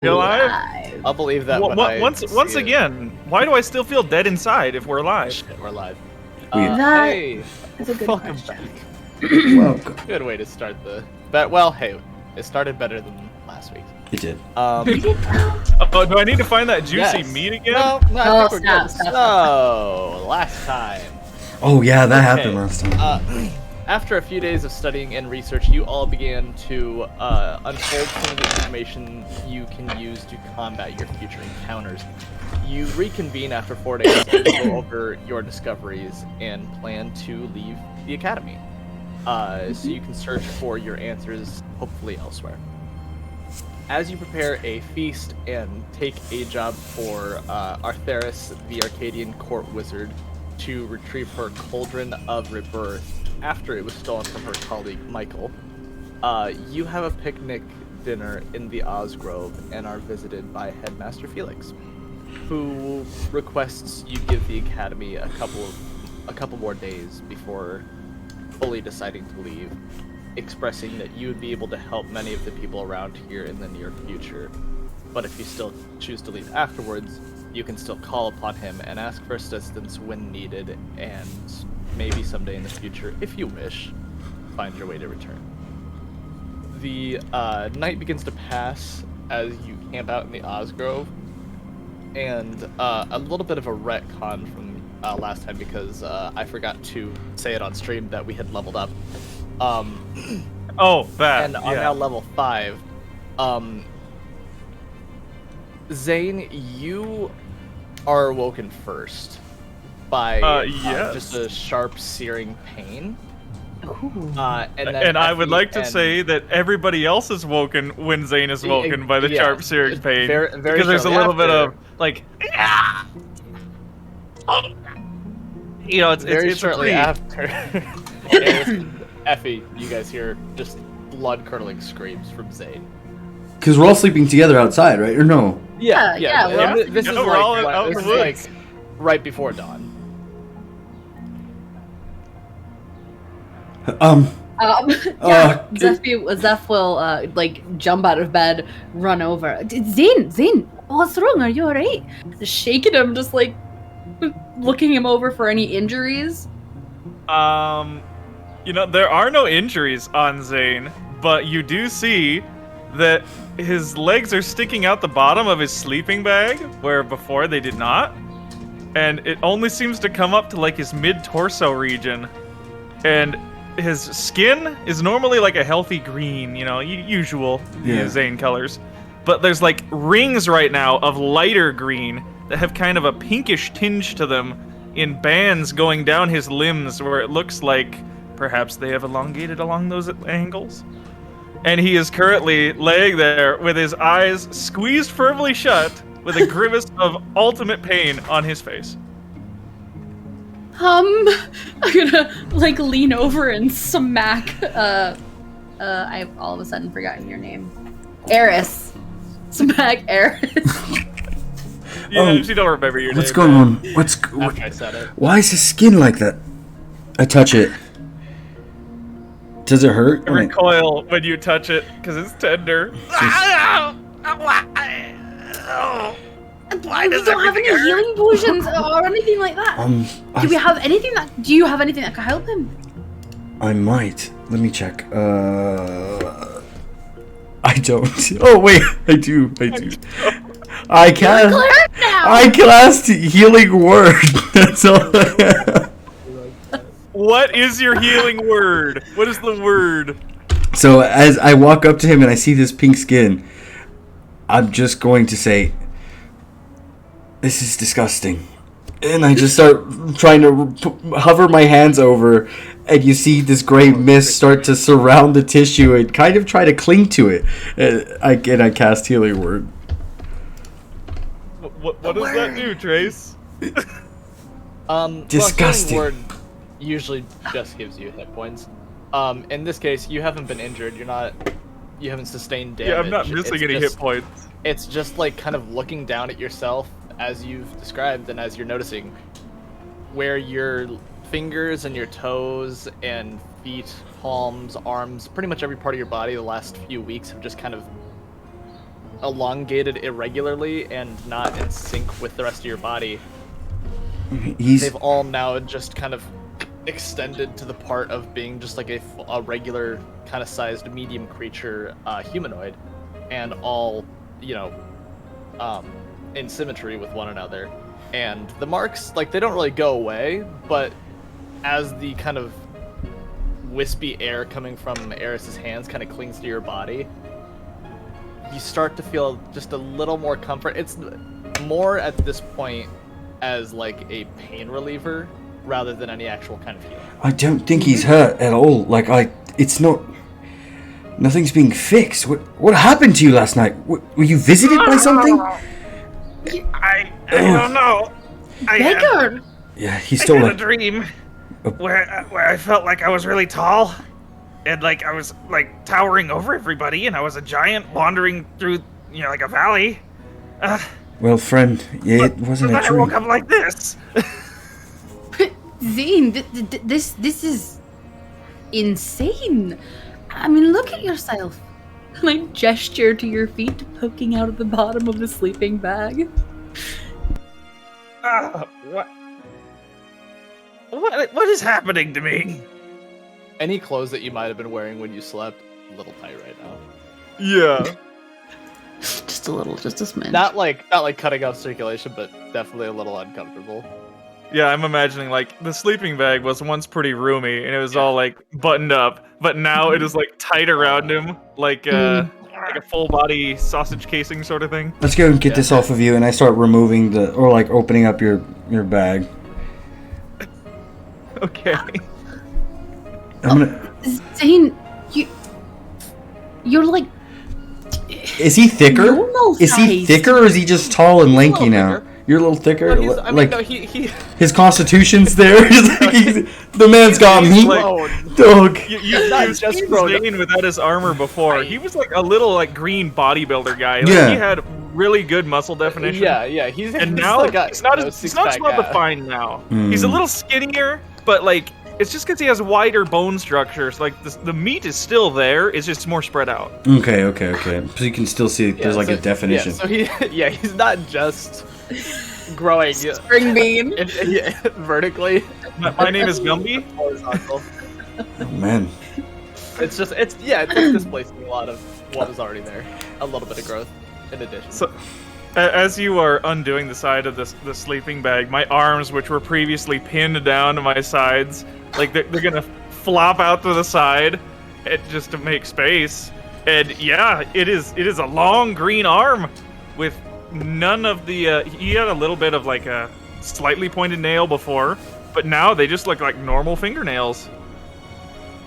alive? I'll believe that when I once again, why do I still feel dead inside if we're alive? Shit, we're alive. That Hey, is a good welcome question. back. Welcome. Good way to start the. But well, hey, it started better than last week. It did. Oh, do I need to find that juicy Yes. meat again? No, I Oh, think we're good. stop. So, last time. Oh yeah, that Okay, happened last time. After a few days of studying and research, you all began to unfold some of the information you can use to combat your future encounters. You reconvene after 4 days to go over your discoveries and plan to leave the academy. So you can search for your answers, hopefully elsewhere. As you prepare a feast and take a job for Artheris, the Arcadian court wizard, to retrieve her cauldron of rebirth after it was stolen from her colleague Michael, you have a picnic dinner in the Osgrove and are visited by Headmaster Felix, who requests you give the academy a couple more days before fully deciding to leave, expressing that you would be able to help many of the people around here in the near future. But if you still choose to leave afterwards, you can still call upon him and ask for assistance when needed, and maybe someday in the future, if you wish, find your way to return. The night begins to pass as you camp out in the Osgrove, and a little bit of a retcon from last time because I forgot to say it on stream that we had leveled up. Oh, bad. And are now level 5. Zane, you are awoken first by yes. just a sharp, searing pain. And I would like to say that everybody else is woken when Zane is woken by the sharp, searing pain. Very because there's a little bit of, like, you know, it's shortly after. Effie, you guys hear just blood-curdling screams from Zane. Because we're all sleeping together outside, right? Or no? Yeah. This is we're all out in the woods. like right before dawn. Zeph will like jump out of bed, run over. Zane, what's wrong? Are you alright? Shaking him, just like looking him over for any injuries. You know, there are no injuries on Zane, but you do see that his legs are sticking out the bottom of his sleeping bag, where before they did not. And it only seems to come up to like his mid-torso region. And his skin is normally like a healthy green, you know, usual Zane colors. But there's like rings right now of lighter green that have kind of a pinkish tinge to them in bands going down his limbs where it looks like perhaps they have elongated along those angles. And he is currently laying there with his eyes squeezed firmly shut with a grimace of ultimate pain on his face. I'm gonna like lean over and smack I've all of a sudden forgotten your name. Eris. Smack Eris. She don't remember your name. What's going on? I said it. Why is his skin like that? I touch it. Does it hurt? I recoil when you touch it because it's tender. Why does we don't have any healing potions or anything like that. Do you have anything that can help him? I might. Let me check. I don't. Oh wait, I do. I cast healing word. That's all. What is your healing word? What is the word? So as I walk up to him and I see this pink skin, I'm just going to say, "This is disgusting," and I just start trying to hover my hands over, and you see this gray mist start to surround the tissue and kind of try to cling to it. I cast healing word. What does that do, Trace? Disgusting. Well, healing word usually just gives you hit points. In this case, you haven't been injured. You haven't sustained damage. Yeah, I'm not missing any hit points. It's just like kind of looking down at yourself as you've described, and as you're noticing where your fingers and your toes and feet, palms, arms, pretty much every part of your body the last few weeks have just kind of elongated irregularly and not in sync with the rest of your body. He's They've all now just kind of extended to the part of being just like a regular kind of sized medium creature, humanoid, and all, you know, in symmetry with one another. And the marks, like, they don't really go away, but as the kind of wispy air coming from Eris's hands kind of clings to your body, you start to feel just a little more comfort. It's more at this point as like a pain reliever rather than any actual kind of healing. I don't think he's hurt at all. Like, it's not... Nothing's being fixed. What happened to you last night? Were you visited by something? I don't know. Beggar! Yeah, he's I still had a like... dream where I felt like I was really tall, and like I was like towering over everybody, and I was a giant wandering through, like a valley. Well, friend, yeah, it wasn't But a I woke dream. up like this. Zane, this is insane. I mean, look at yourself. And I gesture to your feet poking out of the bottom of the sleeping bag. What is happening to me? Any clothes that you might have been wearing when you slept, a little tight right now. Yeah. Just a little, just a smidge. Not like cutting off circulation, but definitely a little uncomfortable. Yeah, I'm imagining, like, the sleeping bag was once pretty roomy, and it was all, like, buttoned up, but now it is, like, tight around him, like a full-body sausage casing sort of thing. Let's go and get this off of you, and I start removing opening up your bag. Okay. I'm gonna... Zane, you're like... Is he thicker? Normal Is he size. thicker, or is he just tall and lanky now? thicker. You're a little thicker? No, I mean, like, no, he his constitution's there? The man's got meat. like- Dog. You've not just just seen grown Zane without his armor before. He was, like, a little, like, green bodybuilder guy. Like, Yeah. He had really good muscle definition. yeah. He's And he's now still got, he's not you know, as six-pack well abs. defined now. Hmm. He's a little skinnier, but like it's just because he has wider bone structures. Like the meat is still there. It's just more spread out. Okay. So you can still see there's like so- a definition. Yeah, so he's not just growing Spring bean. vertically. My name is Gumby. Horizontal. Oh, man. It's like displacing a lot of what was already there. A little bit of growth in addition. So, as you are undoing the side of the sleeping bag, my arms, which were previously pinned down to my sides, like they're gonna flop out to the side, just to make space. And yeah, it is a long green arm with none of the. He had a little bit of like a slightly pointed nail before, but now they just look like normal fingernails.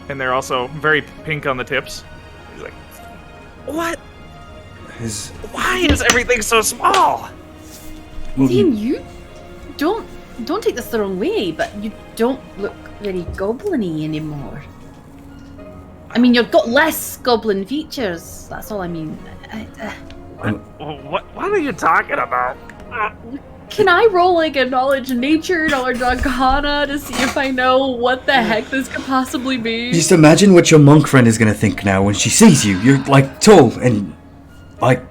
And they're also very pink on the tips. He's like, What? His, Why is everything so small? well, Zane, you don't take this the wrong way, but you don't look very goblin-y anymore. I mean, you've got less goblin features. That's all I mean. What are you talking about? Can I roll like a knowledge nature, knowledge arcana to see if I know what the heck this could possibly be? just imagine what your monk friend is gonna think now when she sees you. You're like tall and like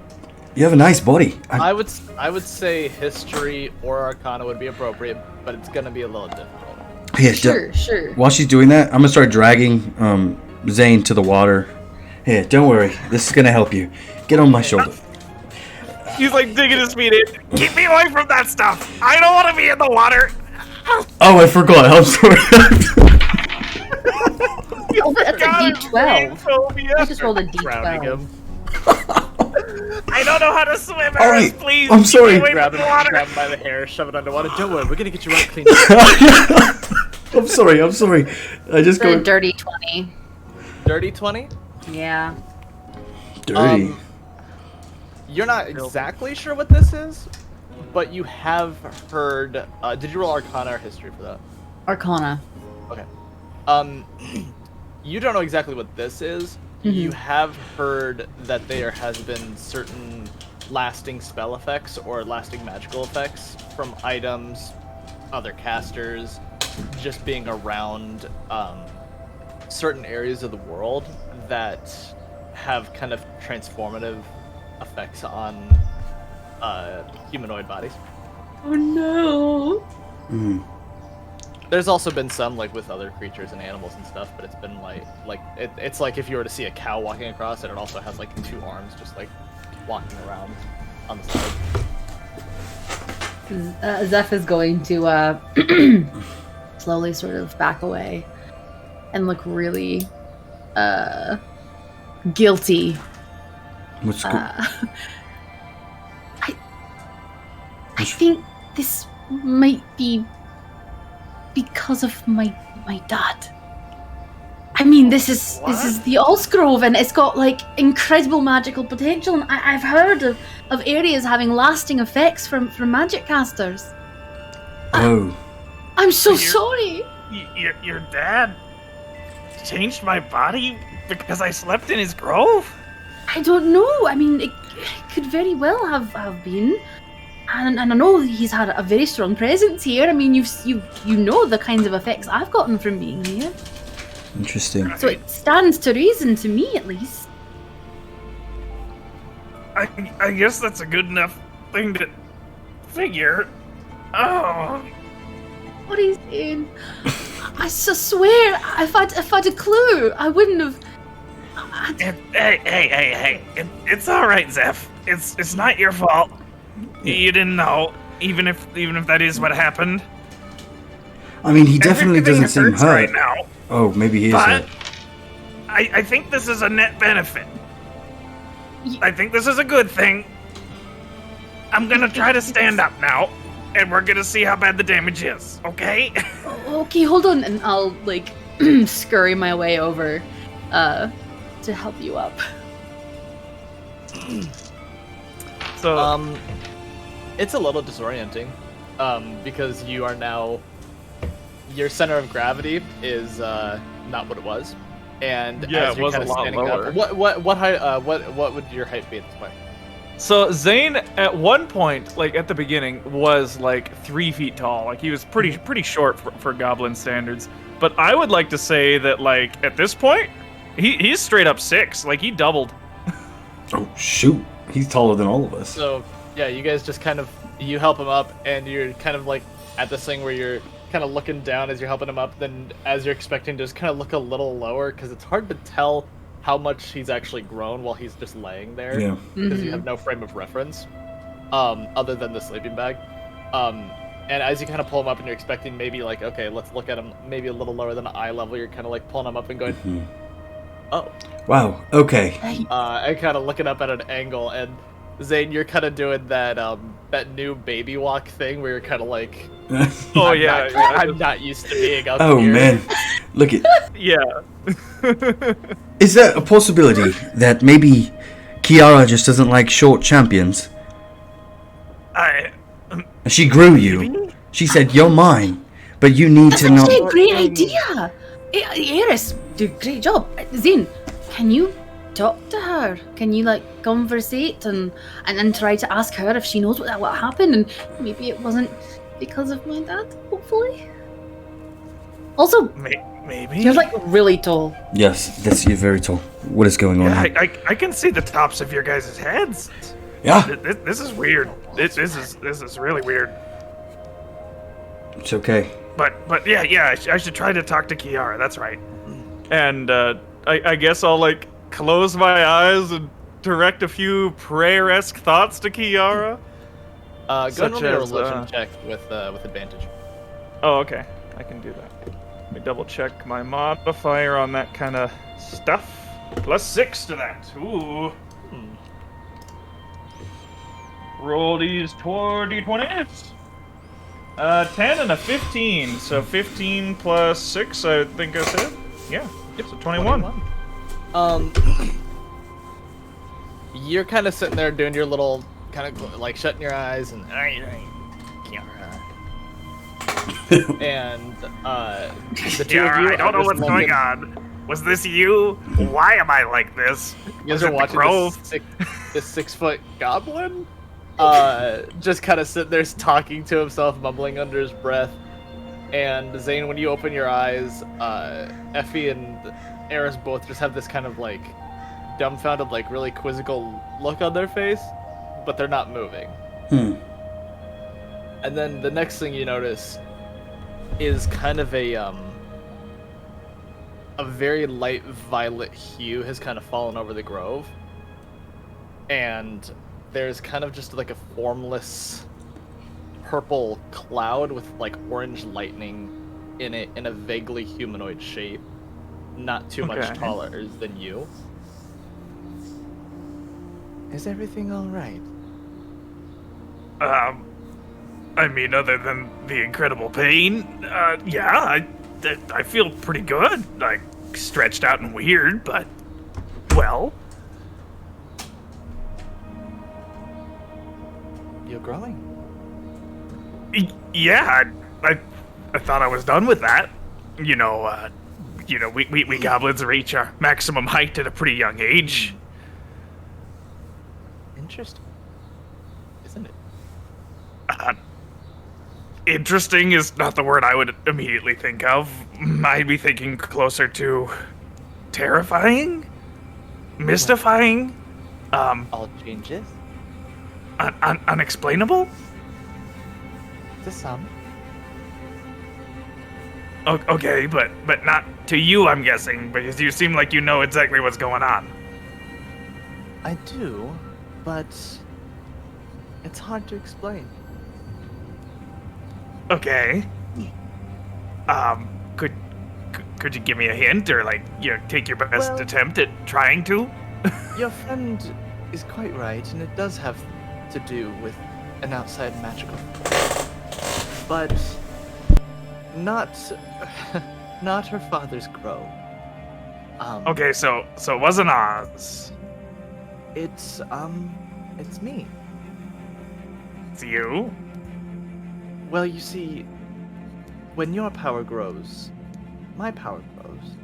you have a nice body. I would say history or arcana would be appropriate, but it's gonna be a little difficult. Yeah, Sure. while she's doing that, I'm gonna start dragging Zane to the water. Here, don't worry. This is gonna help you. Get on my shoulder. He's like digging his feet in. Keep me away from that stuff. I don't want to be in the water. Oh, I forgot. I'm sorry. Oh, that's a D12. phobia. I just rolled a Drowning D12. him, I don't know how to swim. All right, Please. I'm sorry. Keep me away grab from him, the water. grab him by the hair, shove it underwater. Don't worry, we're gonna get you right clean. I'm sorry. I just The go dirty 20. Dirty 20. Yeah. dirty. You're not exactly sure what this is, but you have heard. Did you roll Arcana or History for that? Arcana. Okay. You don't know exactly what this is. Mhm. You have heard that there has been certain lasting spell effects or lasting magical effects from items, other casters, just being around certain areas of the world that have kind of transformative effects on humanoid bodies. Oh no. There's also been some like with other creatures and animals and stuff, but it's been it's like if you were to see a cow walking across, and it also has like 2 arms just like walking around on the side. Zeph is going to slowly sort of back away and look really guilty. What's I think this might be because of my dad. I mean, this is the Allsgrove, and it's got like incredible magical potential. And I've heard of areas having lasting effects from magic casters. Oh. I'm so sorry. Your dad changed my body because I slept in his grove? I don't know. I mean, it could very well have been. And I know he's had a very strong presence here. I mean, you know the kinds of effects I've gotten from being here. Interesting. So it stands to reason, to me at least. I guess that's a good enough thing to figure. Oh. What are you saying? I swear, if I'd a clue, I wouldn't have. Hey! It's all right, Zeph. It's not your fault. You didn't know, even if that is what happened. I mean, he definitely Everything doesn't seem hurts hurt. right now. Oh, maybe he is But hurt. I think this is a net benefit. I think this is a good thing. I'm gonna try to stand up now, and we're gonna see how bad the damage is, okay? Okay, hold on, and I'll like scurry my way over to help you up. So, It's a little disorienting, because you are now, your center of gravity is not what it was, and Yeah, as it you're was a kind of lot standing lower. up, what height, what would your height be at this point? so Zane at one point, like at the beginning, was like 3 feet tall. Like he was pretty short for goblin standards. But I would like to say that like at this point, he's straight up 6. Like he doubled. Oh, shoot. He's taller than all of us. So yeah, you guys just kind of, you help him up, and you're kind of like at this thing where you're kind of looking down as you're helping him up, then as you're expecting to just kind of look a little lower, because it's hard to tell how much he's actually grown while he's just laying there, Yeah. because you have no frame of reference other than the sleeping bag. And as you kind of pull him up and you're expecting maybe like, okay, let's look at him maybe a little lower than eye level, you're kind of like pulling him up and going, oh. Wow, okay. And kind of looking up at an angle, and Zane, you're kind of doing that that new baby walk thing where you're kind of like, Oh I'm yeah, not, I'm not used to being up Oh, here. man. Look at... yeah. Is there a possibility that maybe Kiara just doesn't like short champions? She grew you. She said, you're mine, but you need That's to not... actually a great idea. Eris, do a great job. Zane, can you talk to her? Can you like conversate and try to ask her if she knows what happened, and maybe it wasn't because of my dad, hopefully? Also, Maybe. you're like really tall. Yes, you're very tall. What is going on Yeah, here? I can see the tops of your guys' heads. Yeah, This is weird. This is really weird. it's okay. But yeah, I should try to talk to Kiara. That's right. And I guess I'll like close my eyes and direct a few prayer-esque thoughts to Kiara. Go ahead and Such roll me a as, religion check with advantage. Oh, okay. I can do that. Let me double check my modifier on that kind of stuff. +6 to that. Ooh. Roll these d20s. 10 and a 15. So 15 plus 6, I think I said. Yeah. Yep. So 21. You're kind of sitting there doing your little, kind of like shutting your eyes and Kiara. And the two Yeah, of you I don't at know this what's moment- going on. Was this you? Why am I like this? You guys Was are it the watching grove? this 6-foot goblin, just kind of sitting there talking to himself, mumbling under his breath. And Zane, when you open your eyes, Effie and Eris both just have this kind of like dumbfounded, like really quizzical look on their face, but they're not moving. And then the next thing you notice is kind of a very light violet hue has kind of fallen over the grove, and there's kind of just like a formless purple cloud with like orange lightning in it in a vaguely humanoid shape, not too much taller than you. Is everything all right? I mean, other than the incredible pain, yeah, I feel pretty good. Like, stretched out and weird, but, well. You're growing. Yeah, I thought I was done with that. You know, we goblins reach our maximum height at a pretty young age. Interesting, isn't it? Interesting is not the word I would immediately think of. I'd be thinking closer to terrifying, mystifying, All changes? unexplainable. To some. Okay, but not to you, I'm guessing, because you seem like you know exactly what's going on. I do, but it's hard to explain. Okay. Could you give me a hint, or like, take your best Well- attempt at trying to? Your friend is quite right, and it does have to do with an outside magical force. But not not her father's grow. Okay, so it wasn't Oz. It's me. It's you. Well, you see, when your power grows, my power grows.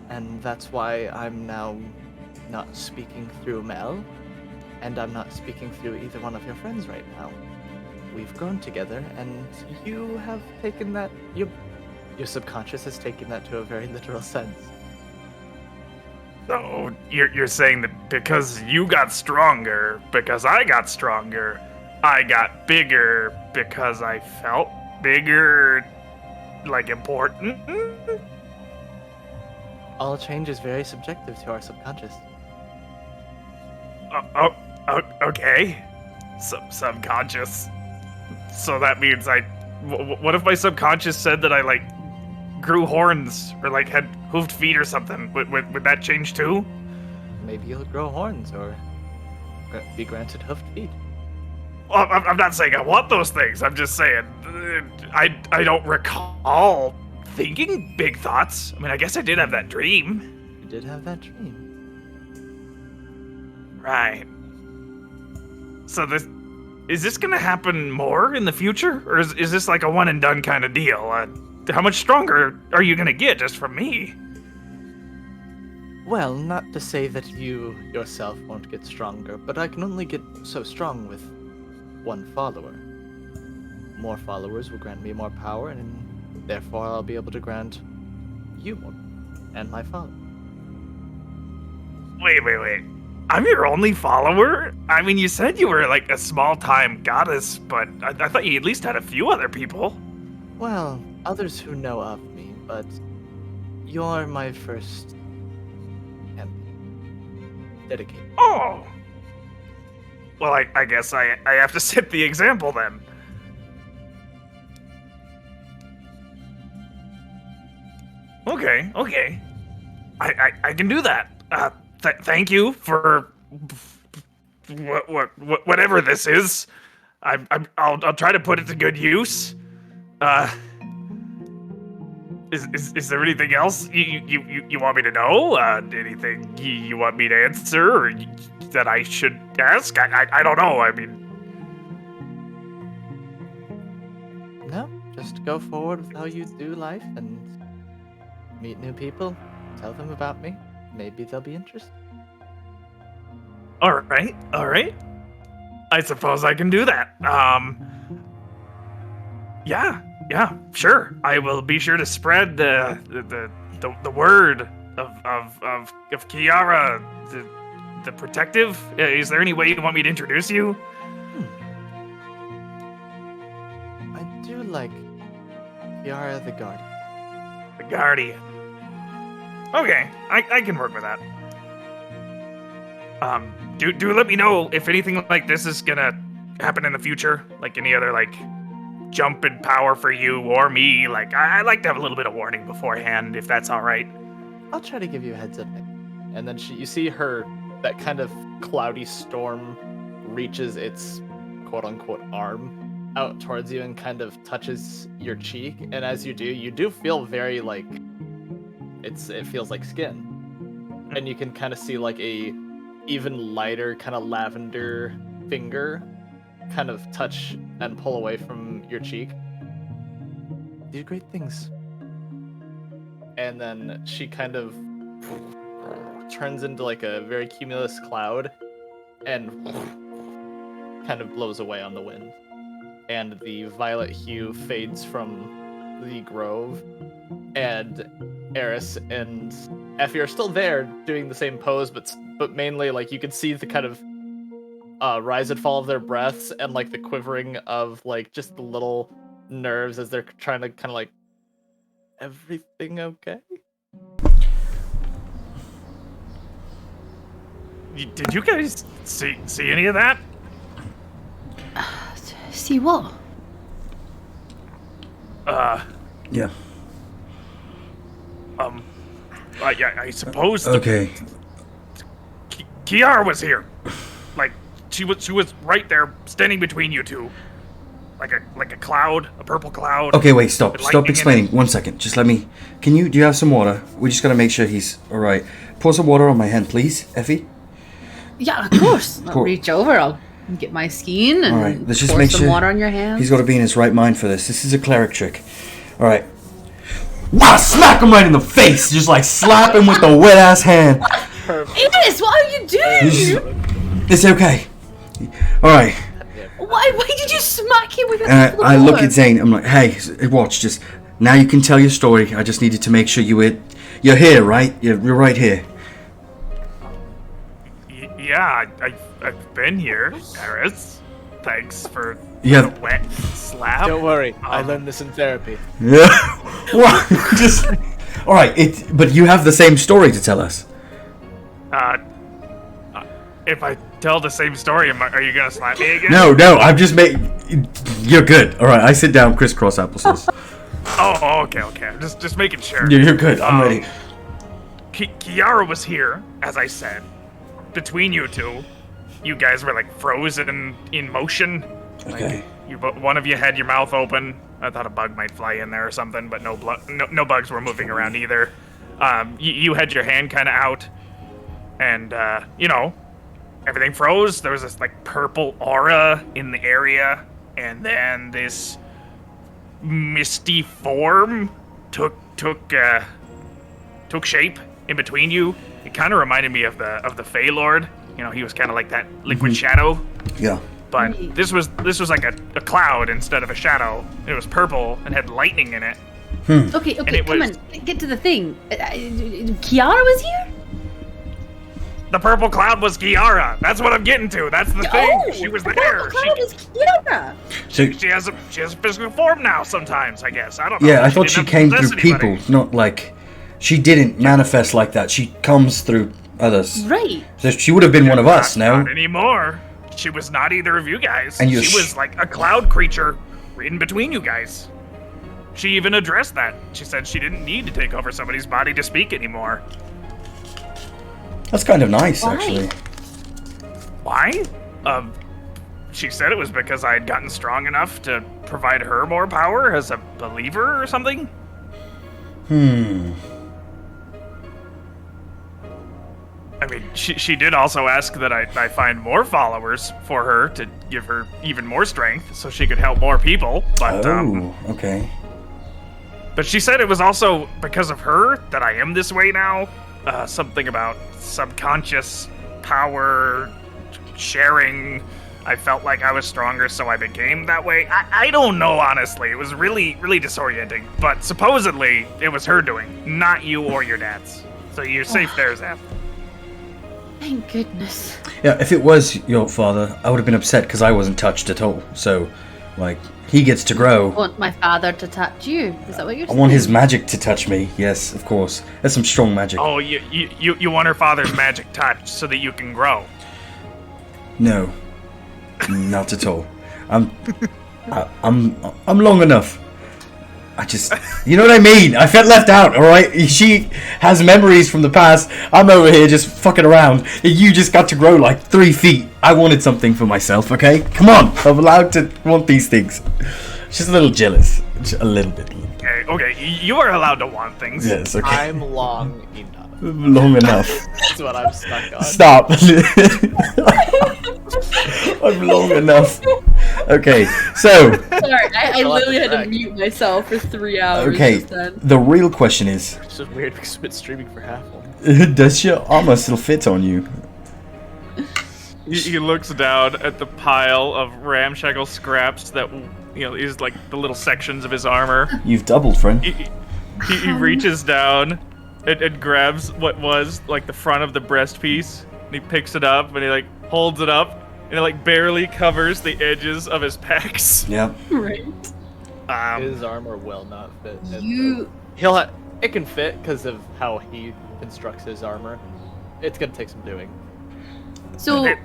And that's why I'm now not speaking through Mel, and I'm not speaking through either one of your friends right now. We've grown together, and you have taken that, your subconscious has taken that to a very literal sense. So you're saying that because you got stronger, because I got stronger, I got bigger because I felt bigger, like important? All change is very subjective to our subconscious. Okay. Subconscious. So that means what if my subconscious said that I, like, grew horns, or, like, had hoofed feet or something? Would that change too? Maybe you'll grow horns, or be granted hoofed feet. Well, I'm not saying I want those things. I'm just saying I don't recall thinking big thoughts. I mean, I guess I did have that dream. You did have that dream. Right. So is this gonna happen more in the future, or is this like a one and done kind of deal? How much stronger are you gonna get just from me? Well, not to say that you yourself won't get stronger, but I can only get so strong with one follower. More followers will grant me more power, and therefore I'll be able to grant you more, and my father. Wait. I'm your only follower? I mean, you said you were like a small-time goddess, but I thought you at least had a few other people. Well, others who know of me, but you're my first champion. Dedicated. Oh! Well, I guess I have to set the example then. Okay. I can do that. Thank you for whatever this is. I'll try to put it to good use. Is there anything else you want me to know? Anything you want me to answer, or that I should ask? I don't know. I mean, No, just go forward with how you do life and meet new people. Tell them about me. Maybe they'll be interested. all right. I suppose I can do that. Yeah, sure. I will be sure to spread the word of Kiara the protective? Is there any way you want me to introduce you? I do like Kiara the Guardian. The Guardian. Okay, I can work with that. Do let me know if anything like this is gonna happen in the future, like any other like jump in power for you or me. Like I like to have a little bit of warning beforehand, if that's all right. I'll try to give you a heads up. And then you see her, that kind of cloudy storm reaches its quote-unquote arm out towards you and kind of touches your cheek. And as you do feel very like, it feels like skin. And you can kind of see like a even lighter kind of lavender finger kind of touch and pull away from your cheek. You did great things. And then she kind of turns into like a very cumulus cloud and kind of blows away on the wind. And the violet hue fades from the grove. And Eris and Effie are still there doing the same pose, but mainly like you can see the kind of rise and fall of their breaths and like the quivering of like just the little nerves as they're trying to kind of like, everything okay? Did you guys see any of that? See what? Yeah. I suppose. Okay. Kiara was here. Like she was right there, standing between you two, like a cloud, a purple cloud. Okay, wait, stop with lightning in explaining. it. 1 second. Just let me. Do you have some water? We just gotta make sure he's all right. Pour some water on my hand, please, Effie. Yeah, of course. I'll Cool. reach over. I'll get my skein and All right, let's just pour make some sure water on your hands. He's got to be in his right mind for this. This is a cleric trick. All right. Wow! Smack him right in the face. Just like slap him with the wet ass hand. Eris, what are you doing? It's okay. All right. Why did you smack him with it? And I look at Zane. I'm like, hey, watch. Just now you can tell your story. I just needed to make sure you're here, right? You're right here. Yeah, I've been here, Eris. Thanks for Yeah. the wet slap. Don't worry, I learned this in therapy. Yeah. What? Just. All right. But you have the same story to tell us. If I tell the same story, are you gonna slap me again? No. I've just made. You're good. All right. I sit down. Crisscross applesauce. Oh, okay. I'm just making sure. You're good. I'm ready. Kiara was here, as I said. Between you two, you guys were like frozen in motion. Okay. One of you had your mouth open. I thought a bug might fly in there or something, but no bugs were moving around either. You had your hand kind of out, and everything froze. There was this like purple aura in the area, and then this misty form took shape in between you. It kind of reminded me of the Fey Lord. He was kind of like that liquid shadow. Yeah. But this was like a cloud instead of a shadow. It was purple and had lightning in it. Okay, come on. Get to the thing. Kiara was here? The purple cloud was Kiara. That's what I'm getting to. That's the thing. She was there. The cloud is Kiara. So, She has a physical form now sometimes, I guess. I don't know. yeah, I thought she didn't came possess through anybody. people, not like she didn't manifest like that. She comes through others. Right. So she would have been one of us, no? Not anymore. She was not either of you guys. And She was like a cloud creature in between you guys. She even addressed that. She said she didn't need to take over somebody's body to speak anymore. That's kind of nice, Why? actually. Why? She said it was because I had gotten strong enough to provide her more power as a believer or something. I mean, she did also ask that I find more followers for her to give her even more strength so she could help more people. But Okay. but she said it was also because of her that I am this way now. Something about subconscious power sharing. I felt like I was stronger, so I became that way. I don't know, honestly. It was really, really disorienting. But supposedly, it was her doing, not you or your dad's. So you're safe there, Zap. Thank goodness. Yeah, if it was your father, I would have been upset because I wasn't touched at all. So, like, he gets to grow. I want my father to touch you. Is that what you're I saying? want his magic to touch me. Yes, of course. That's some strong magic. Oh, you want her father's magic touch so that you can grow. No, not at all. I'm long enough. I just, you know what I mean? I felt left out, alright? She has memories from the past. I'm over here just fucking around. You just got to grow like 3 feet. I wanted something for myself, okay? Come on, I'm allowed to want these things. Just a little jealous. Just a little bit. Okay, you are allowed to want things. Yes, okay. I'm long enough. Long enough. That's what I'm stuck on. Stop. I'm long enough. Okay, so... Sorry, I literally had to mute myself for 3 hours. Okay, just then. the real question is... It's just weird because we've been streaming for half one. Does your armor still fit on you? He looks down at the pile of ramshackle scraps that, is like the little sections of his armor. You've doubled, friend. He reaches down and grabs what was like the front of the breast piece, and he picks it up and he like holds it up, and it like barely covers the edges of his pecs. Yep. Right. His armor will not fit. It can fit because of how he constructs his armor. It's gonna take some doing. So,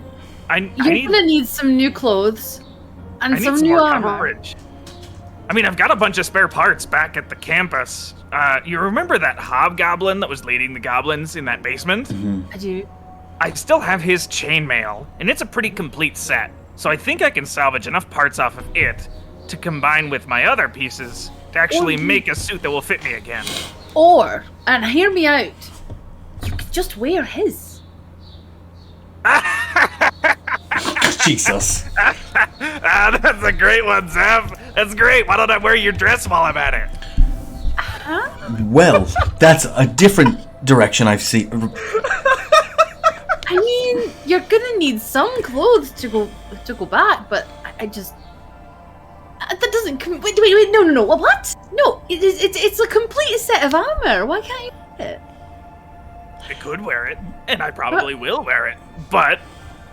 I you're need, gonna need some new clothes and I need some some new more armor. coverage. I mean, I've got a bunch of spare parts back at the campus. You remember that hobgoblin that was leading the goblins in that basement? I do. I still have his chainmail, and it's a pretty complete set. So I think I can salvage enough parts off of it to combine with my other pieces to actually make a suit that will fit me again. Or, and hear me out, you could just wear his. Jesus. That's a great one, Zeph. That's great. Why don't I wear your dress while I'm at it? Huh? Well, that's a different direction I've seen. I mean, you're gonna need some clothes to go back, but I just that doesn't. Wait, no. What? No, it's a complete set of armor. Why can't you wear it? I could wear it, and I probably will wear it, but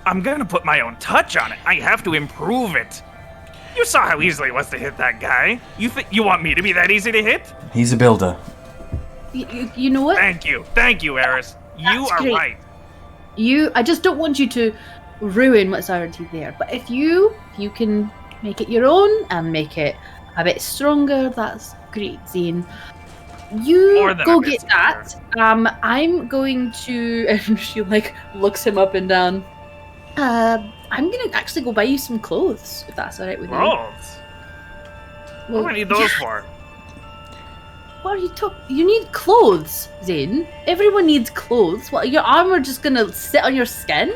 I'm gonna put my own touch on it. I have to improve it. You saw how easily it was to hit that guy. You want me to be that easy to hit? He's a builder. You know what? Thank you, Eris. You That's are great. right. I just don't want you to ruin what's already there. But if you can make it your own and make it a bit stronger, that's great, Zane. You More than go a bit get that. I'm going to, and she like looks him up and down. I'm gonna actually go buy you some clothes, if that's alright with you. Clothes? What do I need those for? What are you talking? You need clothes, Zane. Everyone needs clothes. What, your armor just gonna sit on your skin?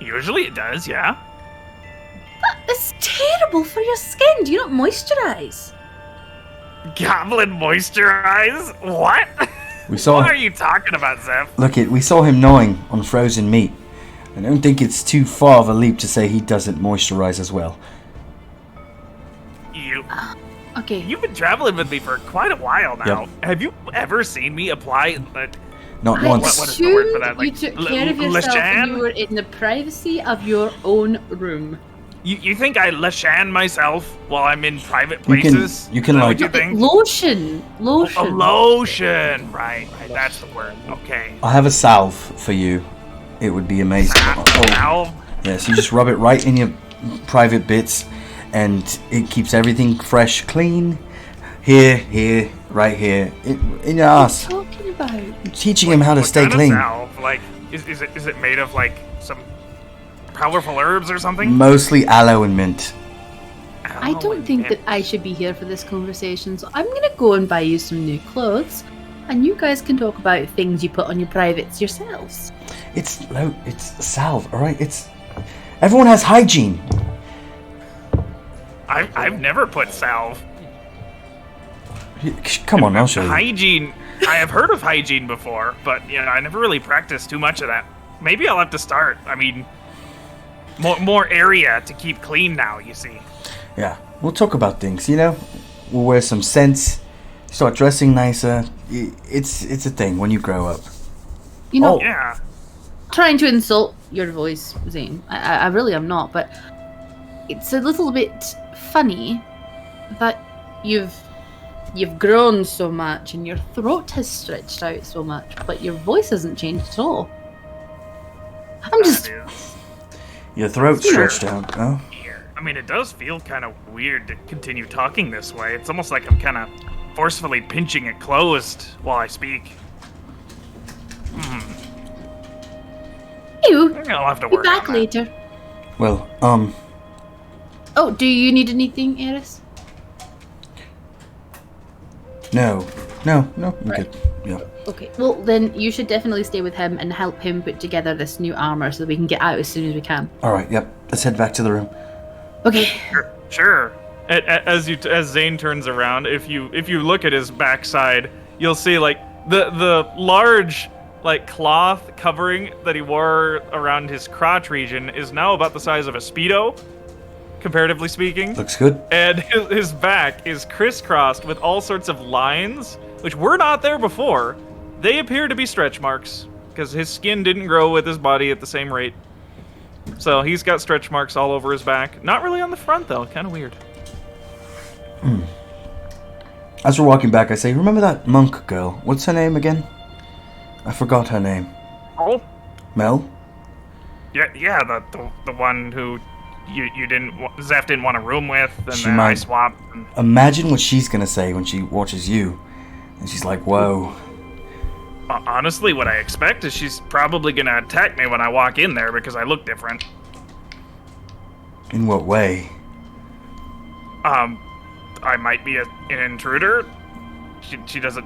Usually it does, yeah. That's terrible for your skin. Do you not moisturize? Goblin moisturize? What? We saw. What are you talking about, Zeph? We saw him gnawing on frozen meat. I don't think it's too far of a leap to say he doesn't moisturize as well. Okay. You've been traveling with me for quite a while now. Yep. Have you ever seen me apply? Not I once. What is the word for that? assumed Like, you took care of yourself Lashan? when you were in the privacy of your own room. You think I Lashan myself while I'm in private You can- places? you can, Is that like- what you think? Lotion. A lotion. Right. That's the word. Okay. I have a salve for you. It would be amazing. Oh, Salve? yes, you just rub it right in your private bits, and it keeps everything fresh, clean. Here, right here, in your ass. What are you talking about? Teaching him how to What stay kind of clean. salve? Like, is it made of like some powerful herbs or something? Mostly aloe and mint. I don't think that I should be here for this conversation, so I'm gonna go and buy you some new clothes, and you guys can talk about things you put on your privates yourselves. It's salve, all right. Everyone has hygiene. I've never put salve. Come on, I'll show you. Hygiene. I have heard of hygiene before, but I never really practiced too much of that. Maybe I'll have to start. I mean, more area to keep clean now. You see. Yeah, we'll talk about things. We'll wear some scents, start dressing nicer. It's a thing when you grow up. You know, Yeah. trying to insult your voice, Zane. I really am not, but it's a little bit funny that you've grown so much and your throat has stretched out so much, but your voice hasn't changed at all. I'm just... Your throat stretched out, oh? I mean, it does feel kind of weird to continue talking this way. It's almost like I'm kind of forcefully pinching it closed while I speak. You. I'll have to Be work back on that. later. Well, Oh, do you need anything, Eris? no, I'm Right. good. Yeah. Okay, well then you should definitely stay with him and help him put together this new armor so that we can get out as soon as we can. All right. Yep. Let's head back to the room. Okay. Sure. As Zane turns around, if you look at his backside, you'll see like the large like cloth covering that he wore around his crotch region is now about the size of a Speedo, comparatively speaking. Looks good. And his back is crisscrossed with all sorts of lines, which were not there before. They appear to be stretch marks, because his skin didn't grow with his body at the same rate. So he's got stretch marks all over his back. Not really on the front, though. Kind of weird. As we're walking back, I say, "Remember that monk girl? What's her name again? I forgot her name. Oh, Mel? yeah, the one who Zeph didn't want a room with, and She then I might. swapped. And, Imagine what she's gonna say when she watches you, and she's like, "Whoa." honestly, what I expect is she's probably gonna attack me when I walk in there because I look different. In what way? I might be an intruder. She doesn't.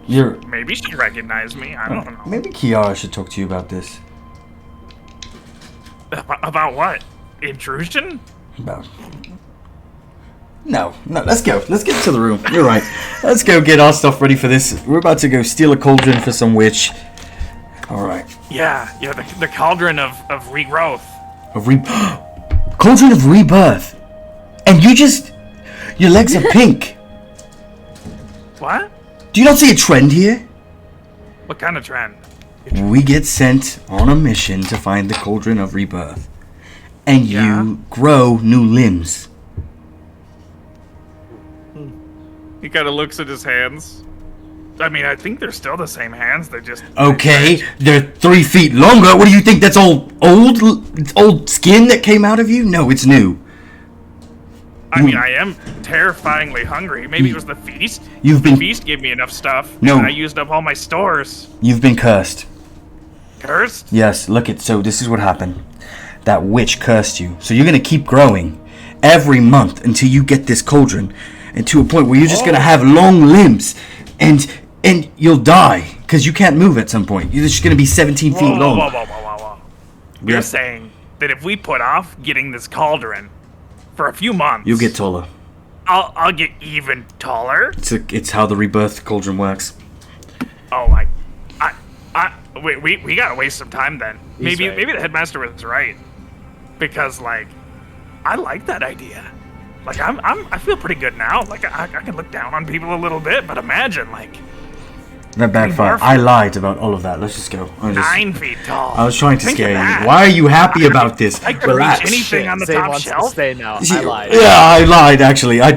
You're. Maybe she recognized me. I don't know. Maybe Kiara should talk to you about this. About what? Intrusion? About. No. Let's go. Let's get to the room. You're right. Let's go get our stuff ready for this. We're about to go steal a cauldron for some witch. All right. Yeah, the cauldron of regrowth. Cauldron of rebirth. And your legs are pink. What? Do you not see a trend here? What kind of trend? We get sent on a mission to find the cauldron of rebirth. And Yeah? you grow new limbs. He kind of looks at his hands. I mean, I think they're still the same hands. They just Okay, they're 3 feet longer. What do you think? That's old skin that came out of you? No, it's new. I mean, I am terrifyingly hungry. Maybe it was the feast. You've The been feast gave me enough stuff. No. And I used up all my stores. you've been cursed. Cursed? Yes, look at so this is what happened. That witch cursed you. So you're gonna keep growing every month until you get this cauldron, and to a point where you're just gonna have long limbs, and you'll die because you can't move at some point. You're just gonna be 17 feet long. Whoa. You're Yeah. saying that if we put off getting this cauldron for a few months, You'll get taller. I'll get even taller? It's how the rebirth cauldron works. Oh my... Wait, we gotta waste some time then. Maybe right. maybe the headmaster was right. Because, like, I like that idea. Like, I feel pretty good now. Like, I can look down on people a little bit, but imagine, like, That backfired. I lied about all of that. Let's just go. 9 feet tall. I was trying to Think of scare that. you. Why are you happy about this? I could Relax. reach anything on the Zane top wants shelf. to stay now. See, I lied. Yeah, I lied actually. I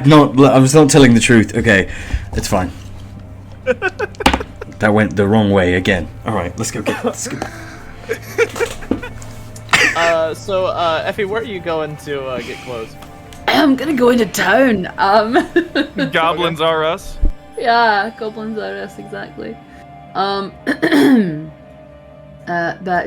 was not telling the truth. Okay, it's fine. That went the wrong way again. All right, let's go. Let's go. So, Effie, where are you going to get clothes? I'm gonna go into town. Goblins are us. Yeah, goblins are us, exactly. But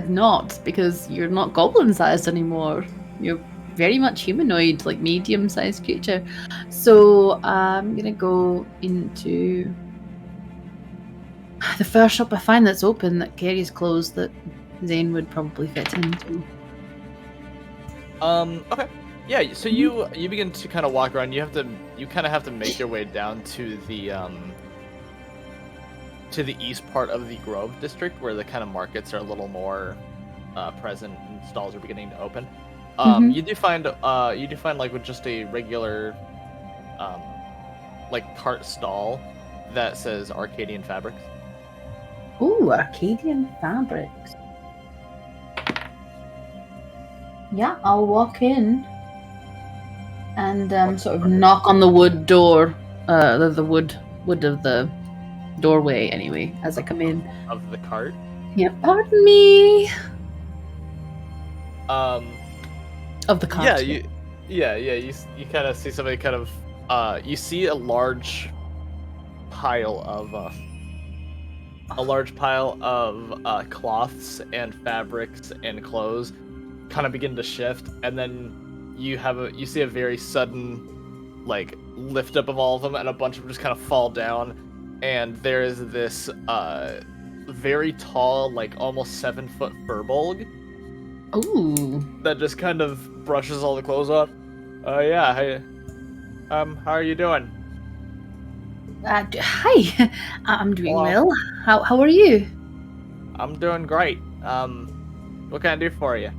not, because you're not goblin-sized anymore. You're very much humanoid, like medium-sized creature. So I'm gonna go into the first shop I find that's open that carries clothes that Zane would probably fit into. Okay. Yeah, so you begin to kind of walk around. You kind of have to make your way down to the east part of the Grove district, where the kind of markets are a little more present and stalls are beginning to open. You do find like with just a regular like cart stall that says Arcadian Fabrics. Ooh, Arcadian fabrics. Yeah, I'll walk in and sort of knock on the wood door, the wood of the doorway. Anyway, as I come in. Of the cart. Yeah, pardon me. Um, Of the cart. yeah, you kind of see somebody kind of you see a large pile of cloths and fabrics and clothes kind of begin to shift, and then you see a very sudden like lift up of all of them, and a bunch of them just kind of fall down, and there is this very tall, like almost 7-foot furbolg Ooh. that just kind of brushes all the clothes off. Yeah, hey, how are you doing? Hi. I'm doing Hello. well. How are you? I'm doing great. What can I do for you?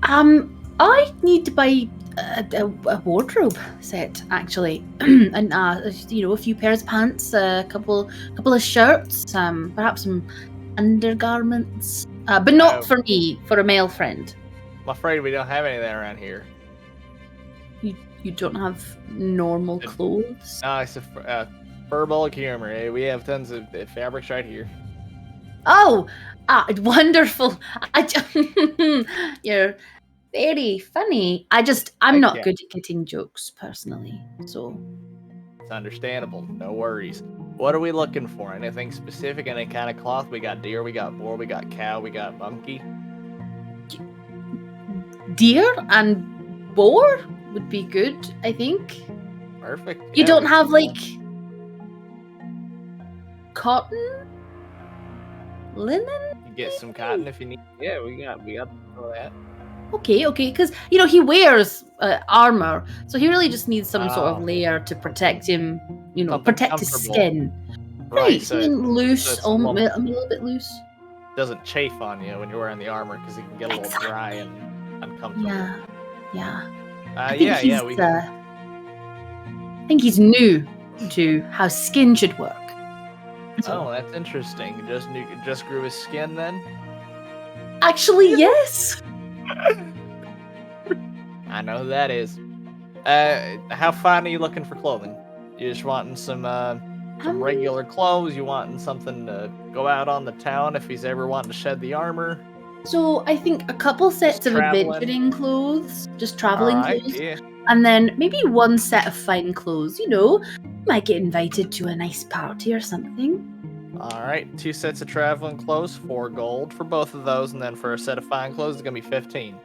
I need to buy a wardrobe set actually, and a few pairs of pants, a couple of shirts, perhaps some undergarments, but not Oh. for me, for a male friend. I'm afraid we don't have any of that around here. You don't have normal It- clothes. No, it's a furbolg humor. Eh? We have tons of fabrics right here. Oh, wonderful! You're very funny. I'm Thank not you. good at getting jokes personally, so. It's understandable. No worries. What are we looking for? Anything specific? Any kind of cloth? We got deer, we got boar, we got cow, we got monkey. Deer and boar would be good, I think. Perfect. You Yeah, don't we have can, like cotton, linen. get some cotton if you need. Yeah, we got all that. Okay, because he wears armor, so he really just needs some sort of Oh. layer to protect him. Something Protect his comfortable. skin. Right, something loose, it's a little bit loose. doesn't chafe on you when you're wearing the armor because it can get a little dry and uncomfortable. Yeah. I think he's new to how skin should work. Oh, that's interesting. Just grew his skin then? Actually, yes. I know who that is. How fine are you looking for clothing? You just wanting some regular clothes? You wanting something to go out on the town if he's ever wanting to shed the armor? So I think a couple sets Just of traveling? adventuring clothes, just traveling Alright, clothes, yeah. and then maybe one set of fine clothes. You might get invited to a nice party or something. Alright, 2 sets of traveling clothes, 4 gold for both of those, and then for a set of fine clothes, it's gonna be 15.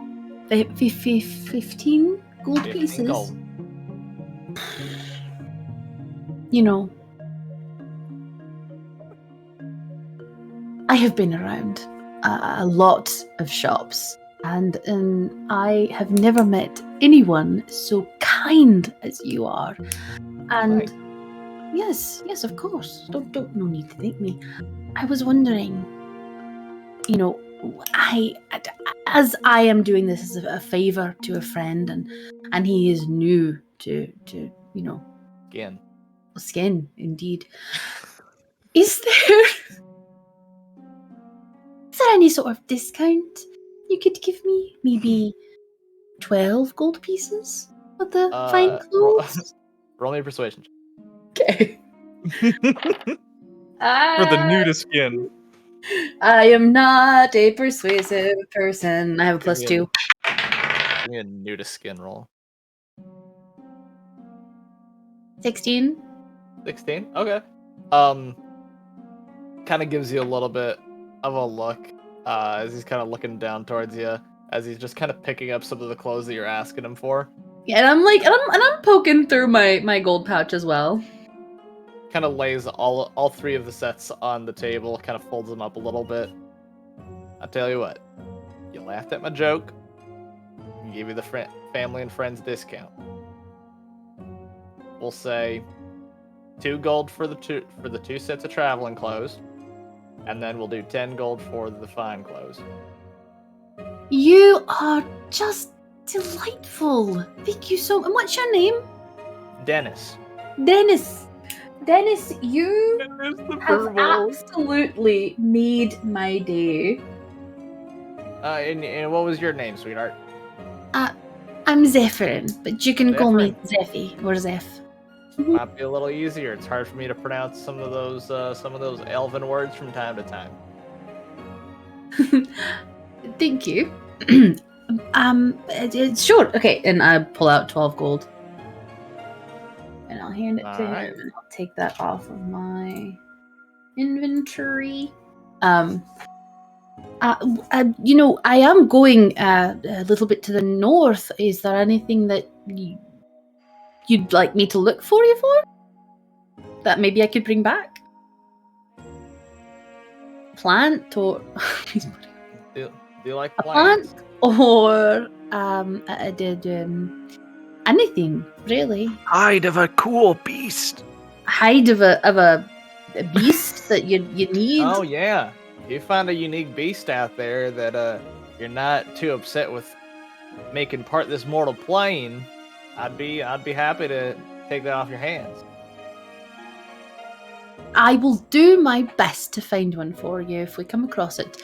15 gold 15 pieces. gold. I have been around a lot of shops, and I have never met anyone so kind as you are. And Thanks. yes, of course. Don't no need to thank me. I was wondering, as I am doing this as a favor to a friend, and he is new to Again. skin, indeed. Is there any sort of discount you could give me? Maybe 12 gold pieces for the fine clothes? Roll me a persuasion. Okay. For the new to skin. I am not a persuasive person. I have a +2. Give me a new to skin roll. 16. 16? Okay. Kind of gives you a little bit of a look as he's kind of looking down towards you, as he's just kind of picking up some of the clothes that you're asking him for. Yeah, and I'm like, and I'm poking through my gold pouch as well. Kind of lays all 3 of the sets on the table, kind of folds them up a little bit. I'll tell you what, you laughed at my joke. I'll give you the family and friends discount. We'll say 2 gold for the 2 sets of traveling clothes, and then we'll do 10 gold for the fine clothes. You are just delightful. Thank you so much. And what's your name? Dennis. Dennis, you There's the have purple. absolutely made my day. And what was your name, sweetheart? I'm Zephyrin, but you can call me Zephyrin. Zephy or Zeph. Might be a little easier. It's hard for me to pronounce some of those elven words from time to time. Thank you. Sure. Okay, and I pull out 12 gold. And I'll hand it to him, Alright. and I'll take that off of my inventory. I am going a little bit to the north. Is there anything that you'd like me to look for you for? That maybe I could bring back? Plant or Do you like a plants? plant or anything really? Hide of a cool beast. Hide of a beast that you need. Oh yeah. If you find a unique beast out there that you're not too upset with making part of this mortal plane, I'd be happy to take that off your hands. I will do my best to find one for you if we come across it,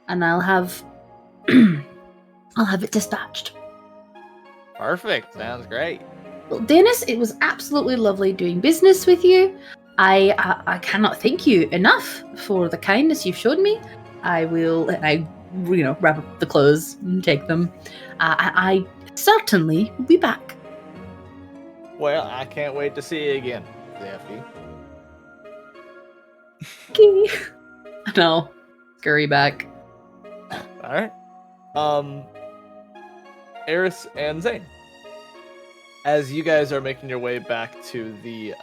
and I'll have it dispatched. Perfect. Sounds great. Well, Dennis, it was absolutely lovely doing business with you. I cannot thank you enough for the kindness you've showed me. I wrap up the clothes and take them. I certainly will be back. Well, I can't wait to see you again, Zeffy. Okay. And I'll scurry back. Alright. Eris and Zane. As you guys are making your way back to the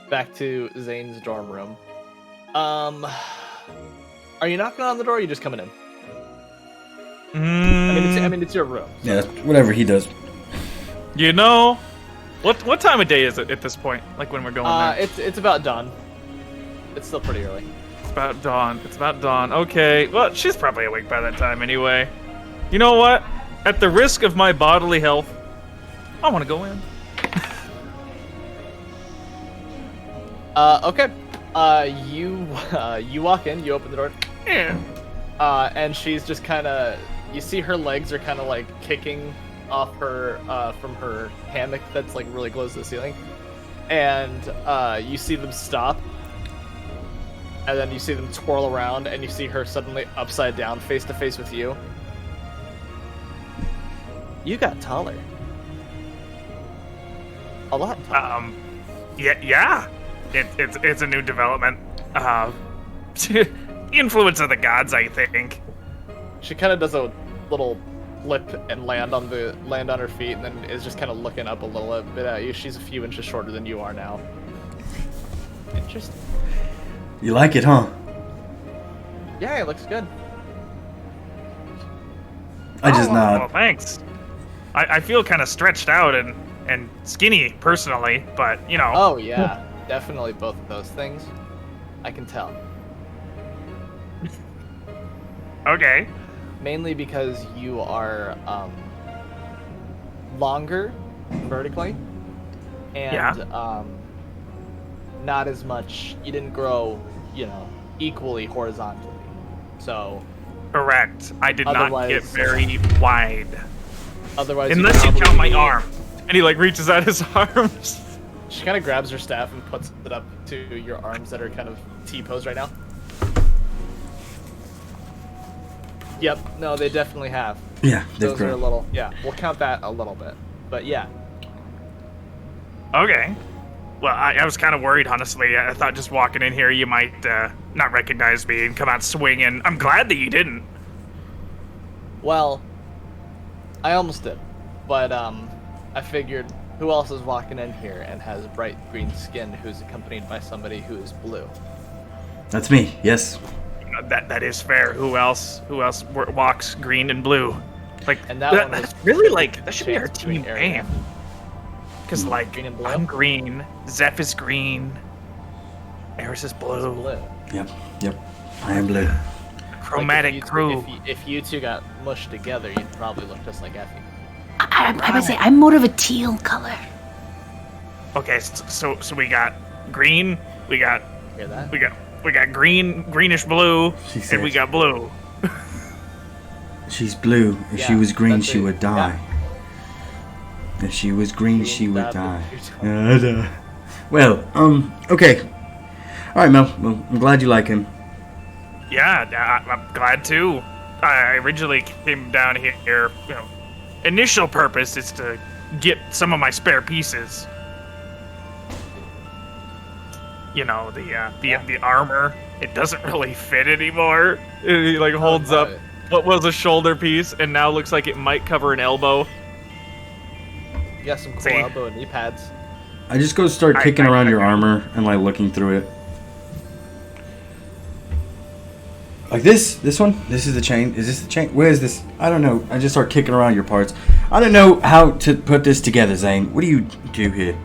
back to Zane's dorm room, are you knocking on the door or are you just coming in? I mean it's your room. Yeah, whatever he does. You know, what time of day is it at this point? Like when we're going there? It's about dawn. It's still pretty early. It's about dawn. It's about dawn. Okay. Well, she's probably awake by that time anyway. You know what? At the risk of my bodily health, I want to go in. Okay. You walk in. You open the door. And she's just kind of. You see her legs are kind of like kicking off her from her hammock that's like really close to the ceiling, and you see them stop. And then you see them twirl around, and you see her suddenly upside down, face to face with you. You got taller. A lot taller. Yeah. It's a new development. Influence of the gods, I think. She kind of does a little flip and land on her feet, and then is just kind of looking up a little bit at you. She's a few inches shorter than you are now. Interesting. You like it, huh? Yeah, it looks good. I just Well, nod. thanks. I feel kind of stretched out and skinny personally, but you know. Oh yeah, definitely both of those things. I can tell. Okay. Mainly because you are longer vertically, and not as much. You didn't grow, equally horizontally. So Correct. I did not Otherwise- get very wide. otherwise, Unless you probably count my be- arm. And he like reaches out his arms. She kind of grabs her staff and puts it up to your arms that are kind of T-posed right now. Yep. No, they definitely have. Yeah, they've Those are a grown. little. Yeah, we'll count that a little bit. But yeah. Okay. Well, I was kind of worried, honestly. I thought just walking in here, you might not recognize me and come out swinging. I'm glad that you didn't. Well, I almost did, but I figured who else is walking in here and has bright green skin who's accompanied by somebody who is blue? That's me. Yes. That is fair. Who else walks green and blue? Like, And that one that's was really like that should be our changed to an team area. name. Because like Green and blue? I'm green, Zeph is green, Eris is blue. Blue. Yep. I am blue. Chromatic Like, crew. if you two got mushed together, you'd probably look just like Effie. I would say I'm more of a teal color. Okay, so we got green, we got Hear that? green, greenish blue, She and we said- got blue. She's blue. If she Yeah, was green, that's she it. would die. If she was green, she would That die. would be Well, okay. All right, Mel. Well, I'm glad you like him. Yeah, I'm glad too. I originally came down here, initial purpose is to get some of my spare pieces. The armor, it doesn't really fit anymore. He like holds no. up what was a shoulder piece and now looks like it might cover an elbow. You got some cool See? elbow and knee pads. I just go start kicking I- around I- your armor and like looking through it. Like this one? This is the chain? Is this the chain? Where is this? I don't know. I just start kicking around your parts. I don't know how to put this together, Zane. What do you do here?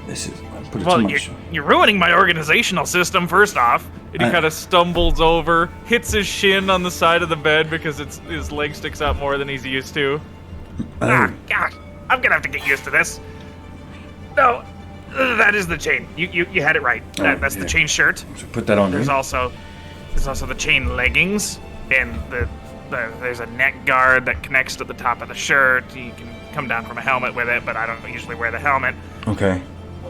This is... I put it Well, too much. you're ruining my organizational system, first off. And he kind of stumbles over, hits his shin on the side of the bed because his leg sticks out more than he's used to. Ah, gosh, I'm gonna have to get used to this. No, that is the chain. You had it right. That's yeah. the chain shirt. So put that on There's me. also the chain leggings, and there's a neck guard that connects to the top of the shirt. You can come down from a helmet with it, but I don't usually wear the helmet. Okay.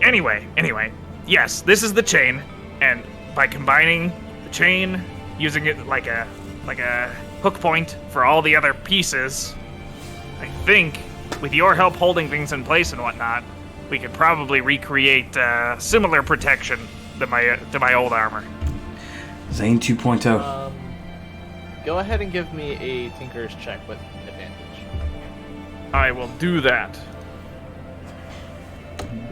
Anyway, yes, this is the chain, and by combining the chain, using it like a hook point for all the other pieces, I think with your help holding things in place and whatnot, we could probably recreate similar protection to my old armor. Zane 2.0. Go ahead and give me a Tinker's check with advantage. I will do that.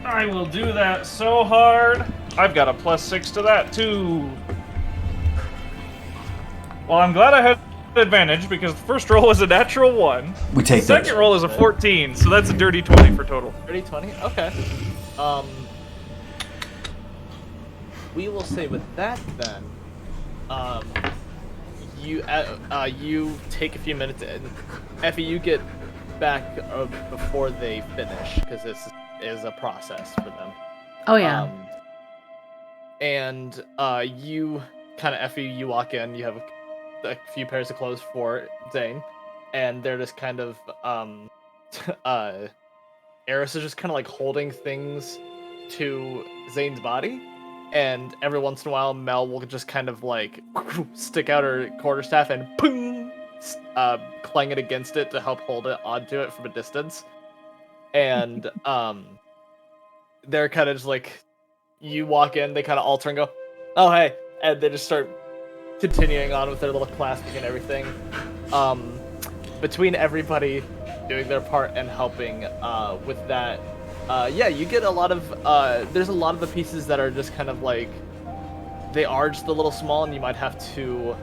I will do that so hard. I've got a +6 to that too. Well, I'm glad I had advantage because the first roll was a natural 1. We take The that. second roll is a 14, so that's a dirty 20 for total. 30-20? Okay. We will say with that then, you take a few minutes and Effie, you get back before they finish because this is a process for them. Oh yeah. And you kind of Effie, you walk in, you have a few pairs of clothes for Zane, and they're just kind of Eris is just kind of like holding things to Zane's body, and every once in a while Mel will just kind of like stick out her quarterstaff and ping, clang it against it to help hold it onto it from a distance. And they're kind of just like, you walk in, they kind of alter and go, oh hey, and they just start continuing on with their little clasping and everything. Between everybody doing their part and helping with that, you get a lot of there's a lot of the pieces that are just kind of like, they are just a little small and you might have to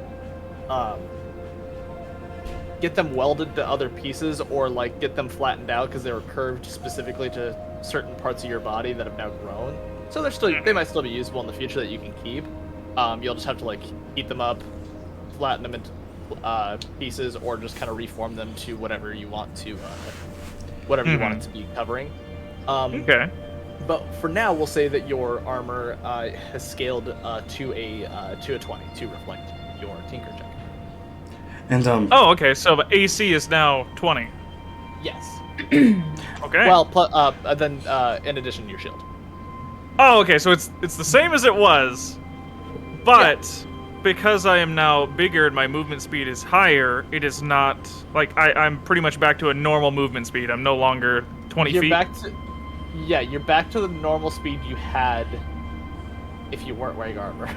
get them welded to other pieces or like get them flattened out because they were curved specifically to certain parts of your body that have now grown. So they might still be usable in the future that you can keep. You'll just have to like heat them up, flatten them into pieces, or just kind of reform them to whatever you want to, whatever you want it to be covering. Okay. But for now, we'll say that your armor has scaled to a 20 to reflect your Tinker check. And Oh, okay. So the AC is now 20. Yes. Okay. Well, then in addition to your shield. Oh, okay. So it's the same as it was, but because I am now bigger and my movement speed is higher, it is not like I'm pretty much back to a normal movement speed. I'm no longer 20 You're feet. you're back to the normal speed you had if you weren't wearing armor.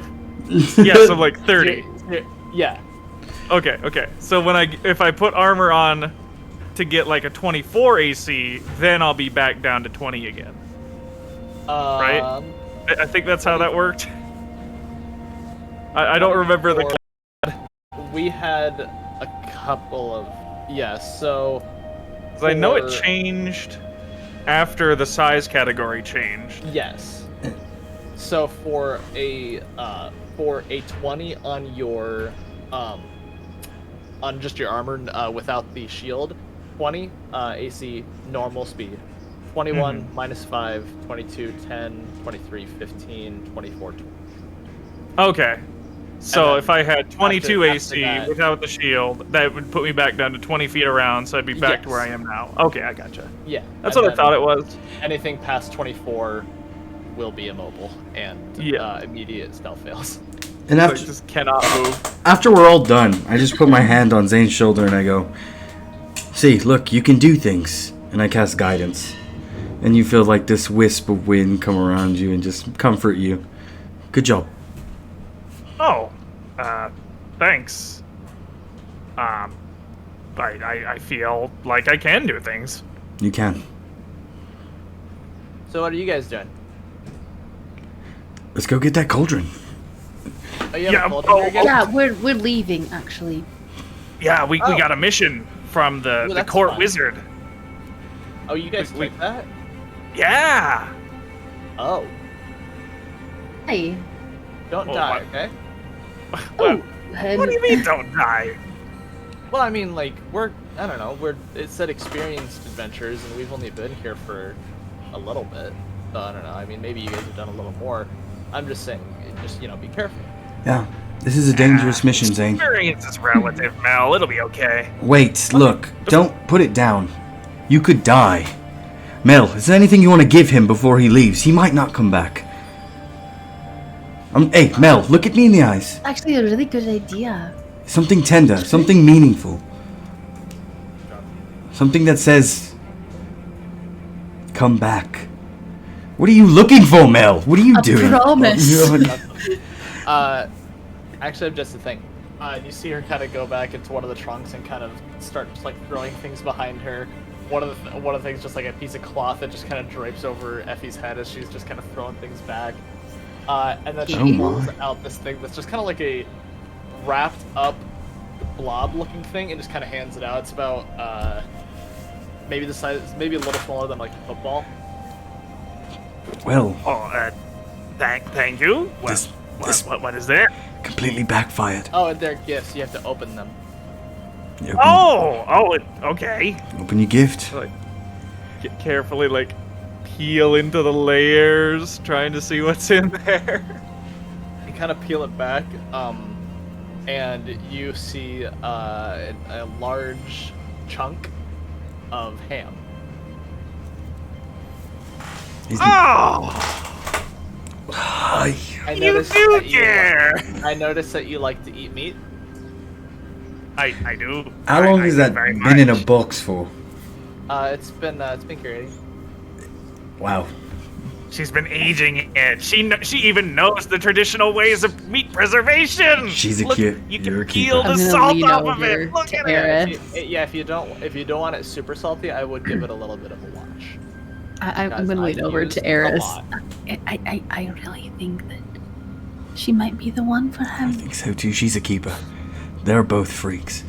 Yeah, so like 30. Yeah. Okay. So if I put armor on to get like a 24 AC, then I'll be back down to 20 again. Right? I think that's how that worked. I don't remember the. We had a couple of so. 'Cause I know it changed after the size category changed. Yes. So for a 20 on your on just your armor without the shield, 20 AC normal speed. 21 -5, 22, 10, 23, 15, 24, 20. Okay. So then if I had 22 after AC that- without the shield, that would put me back down to 20 feet around, so I'd be back to Yes. where I am now. Okay, I gotcha. Yeah. That's and what I thought it was. Anything past 24 will be immobile and immediate stealth fails. And So I after, just cannot move. after we're all done, I just put my hand on Zane's shoulder and I go, "See, look, you can do things." And I cast guidance. And you feel like this wisp of wind come around you and just comfort you. Good job. Oh, thanks. I feel like I can do things. You can. So what are you guys doing? Let's go get that cauldron. Oh, you have Yeah, a cauldron here again? Yeah, we're leaving actually. Yeah, we Oh. got a mission from the that's court fun. wizard. Oh, you guys We- took that? Yeah. Oh. Hey. Don't Oh, die, what? okay? What, Oh, what do you mean don't die? Well, I mean, like, I don't know, it said experienced adventurers, and we've only been here for a little bit. So, I don't know, I mean, maybe you guys have done a little more. I'm just saying, just, be careful. Yeah, this is a dangerous mission, Zane. Experience is relative, Mel. It'll be okay. Wait, look, don't put it down. You could die. Mel, is there anything you want to give him before he leaves? He might not come back. Hey, Mel, look at me in the eyes. actually a really good idea. Something tender, something meaningful. Something that says, "Come back." What are you looking for, Mel? What are you A doing? promise. Actually, I have just a thing. And you see her kind of go back into one of the trunks and kind of start just, like, throwing things behind her. One of the things, just like a piece of cloth that just kind of drapes over Effie's head as she's just kind of throwing things back. And then she Oh pulls my. out this thing that's just kind of like a wrapped up blob-looking thing and just kind of hands it out. It's about maybe the size, maybe a little smaller than like a football. Well, Oh, thank you. This- What is there? completely backfired. Oh, and they're gifts. You have to open them. You Okay. open your gift. Like, carefully, like, peel into the layers, trying to see what's in there. You kind of peel it back, and you see a large chunk of ham. Oh, Hi. I you noticed do that care. I noticed that you like to eat meat. I do. How long I has do that very been in a much. box for? It's been curating. Wow. She's been aging it. She even knows the traditional ways of meat preservation. She's a Look, kid. You You're a can feel keeper. the I'm gonna salt lean off of over it. Look to at Eris. it. Yeah, if you don't want it super salty, I would give it a little bit of a watch. I'm Guys, gonna lean I've over used to a Eris. lot. I really think that she might be the one for I him. think so too. She's a keeper. They're both freaks.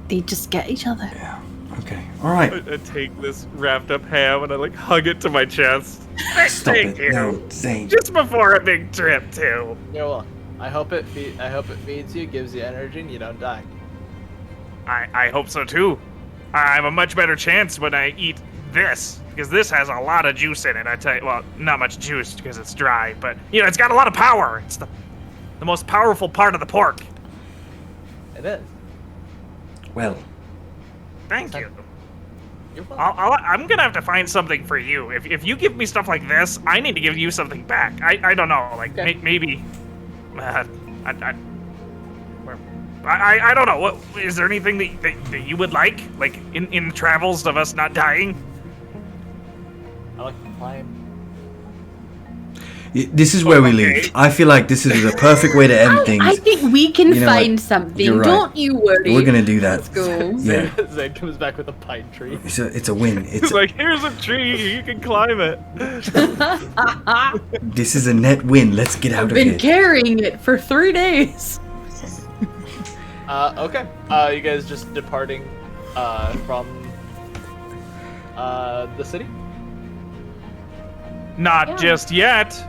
They just get each other. Yeah. Okay. All right. I take this wrapped up ham and I, like, hug it to my chest. Stop Thank it. you. No, Zane. Just before a big trip, too. You're welcome. I hope it feeds you, gives you energy, and you don't die. I hope so, too. I have a much better chance when I eat this, because this has a lot of juice in it. I tell you, well, not much juice because it's dry, but, it's got a lot of power. It's the most powerful part of the pork. It is. Well, Thank you. You're welcome. I'm gonna have to find something for you. If you give me stuff like this, I need to give you something back. I don't know, like Okay. maybe. I don't know. What is there anything that you would like in the travels of us not dying? I like to climb. this is where we Okay. leave. I feel like this is the perfect way to end things. I think we can You know what? find something. You're right. Don't you worry. We're gonna do that. Let's go. Yeah. Zane comes back with a pine tree. It's a win. It's like, here's a tree, you can climb it. This is a net win. Let's get out I've of been here. carrying it for 3 days. Okay. You guys just departing from the city? Not Yeah. just yet.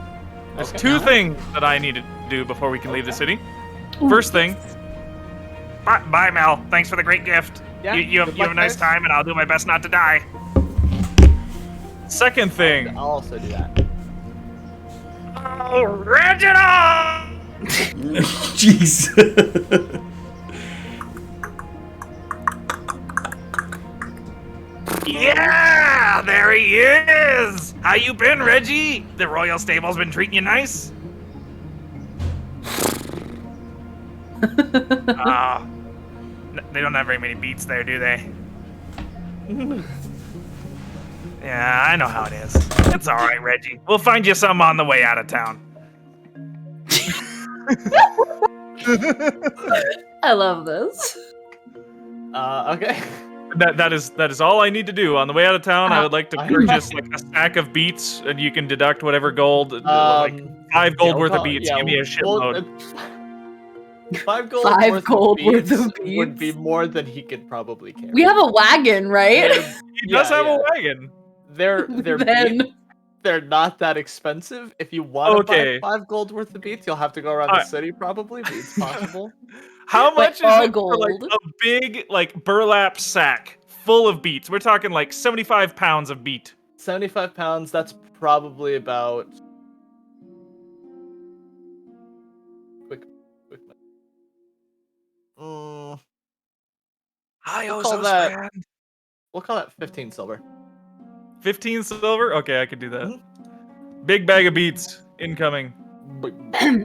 There's Okay. two things that I need to do before we can leave the city. First thing. Bye, Mel. Thanks for the great gift. Yeah, You have good a luck, nice guys. time, and I'll do my best not to die. Second thing, I'll also do that. Oh, Reginald! Jeez. Yeah, there he is. How you been, Reggie? The Royal Stable's been treating you nice? They don't have very many beats there, do they? Yeah, I know how it is. It's all right, Reggie. We'll find you some on the way out of town. I love this. Okay. That is all I need to do. On the way out of town, I would like to purchase like a stack of beets, and you can deduct whatever gold, like 5 gold worth of beets. Give me a shitload. 5 gold, 5 gold worth of would be beets. more than he could probably carry. We have a wagon, right? He does have a wagon. They're Then- beets. They're not that expensive. If you want to Okay. buy 5 gold worth of beets, you'll have to go around the city probably, but it's possible. How much is all it for like gold. a big like burlap sack full of beets? We're talking like 75 pounds of beet. 75 pounds, that's probably about... Quick. We'll call that 15 silver. 15 silver? Okay, I could do that. Big bag of beets incoming.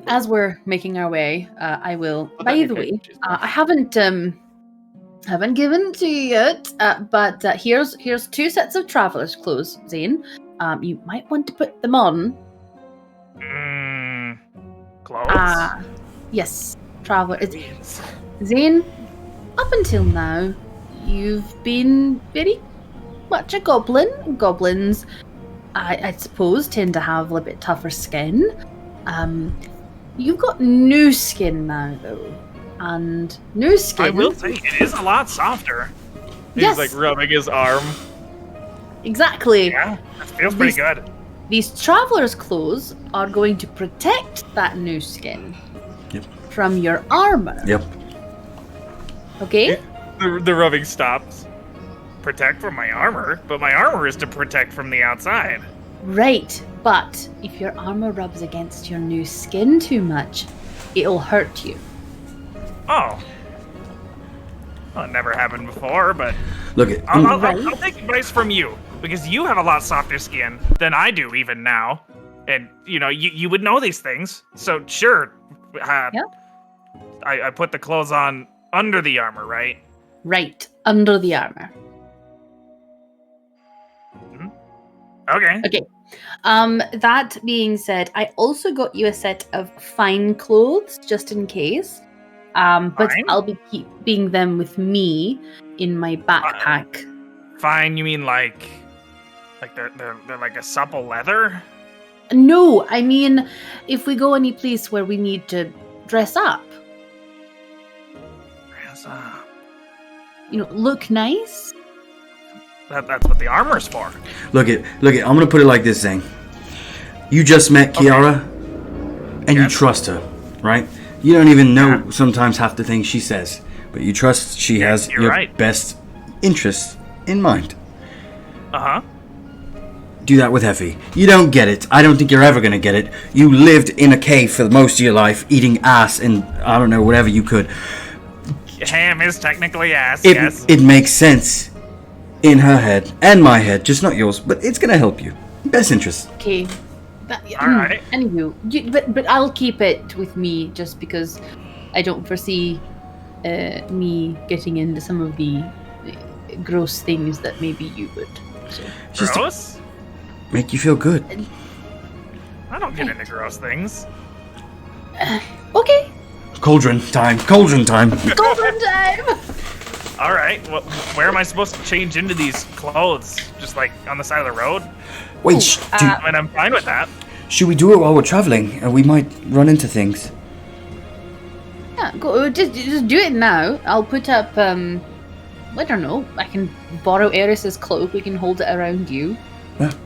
As we're making our way, I will. But By that'd the be way, great. Cheers, I haven't given to you yet, but here's 2 sets of traveler's clothes, Zane. You might want to put them on. Clothes? Yes, traveler. Zane, up until now, you've been very much a goblin. Goblins, I suppose, tend to have a little bit tougher skin. You've got new skin now, though. And new skin... I will say, it is a lot softer. He's Yes. like rubbing his arm. Exactly. Yeah, it feels pretty good. These traveler's clothes are going to protect that new skin from your armor. Yep. Okay? The rubbing stops. Protect from my armor, but my armor is to protect from the outside. Right. But if your armor rubs against your new skin too much, it'll hurt you. Oh. Well, it never happened before, but Look at. I'll take advice from you, because you have a lot softer skin than I do even now. And, you know, you would know these things. So, sure, I put the clothes on under the armor, right? Right. Under the armor. Okay. Okay. That being said, I also got you a set of fine clothes, just in case. But Fine? I'll be keeping them with me in my backpack. Fine, you mean like they're like a supple leather? No, I mean, if we go any place where we need to dress up, Dress up. look nice. That's what the armor's for. Look at. I'm gonna put it like this, Zane. You just met Kiara, and you Yes. trust her, right? You don't even know sometimes half the things she says, but you trust she has you're your right. best interests in mind. Uh-huh. Do that with Effie. You don't get it. I don't think you're ever gonna get it. You lived in a cave for most of your life, eating ass and I don't know, whatever you could. Ham is technically ass, yes. It makes sense in her head and my head, just not yours, but it's gonna help you. Best interest. Okay. All right. Anywho, but I'll keep it with me just because I don't foresee me getting into some of the gross things that maybe you would. So. Just to Gross? make you feel good. I don't get into gross things. Okay. Cauldron time. Golden time. Golden time. All right. Well, where am I supposed to change into these clothes? Just like on the side of the road? Wait, I mean, I'm fine with that. should we do it while we're traveling? We might run into things. Yeah, go. Just do it now. I'll put up. I don't know. I can borrow Eris's cloak. We can hold it around you.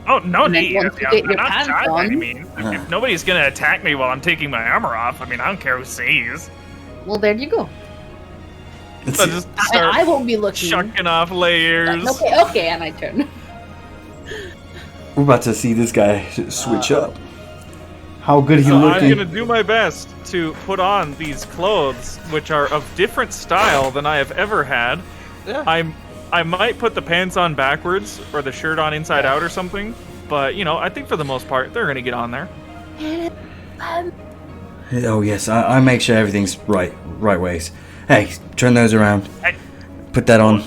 Oh, no And then need. once you I'm get your not pants shy by any on- means. If nobody's gonna attack me while I'm taking my armor off, I mean, I don't care who sees. Well, there you go. So just start I won't be looking. chucking off layers. Okay, and I turn. We're about to see this guy switch up. How good are you So I'm looking? gonna do my best to put on these clothes, which are of different style than I have ever had. Yeah. I might put the pants on backwards or the shirt on inside out or something, but you know, I think for the most part they're gonna get on there. Oh yes, I make sure everything's right ways. Hey, turn those around. Hey. Put that on.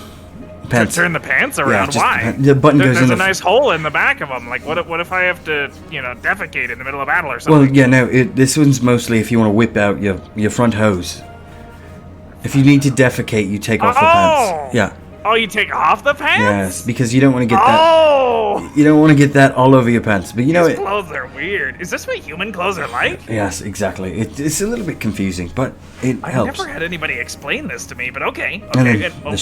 Pants. Turn the pants around. just Why? the button goes There's in a the. nice hole in the back of them. Like, what if I have to, defecate in the middle of battle or Well, something? yeah, no. This one's mostly if you want to whip out your front hose. If you need to defecate, you take off the pants. Yeah. Oh, you take off the pants? Yes, because you don't want to get that. Oh! You don't want to get that all over your pants. But you know These it. clothes are weird. Is this what human clothes are like? Yes, exactly. It's a little bit confusing, but it I've helps. never had anybody explain this to me, but okay. And Okay, then good. Oh,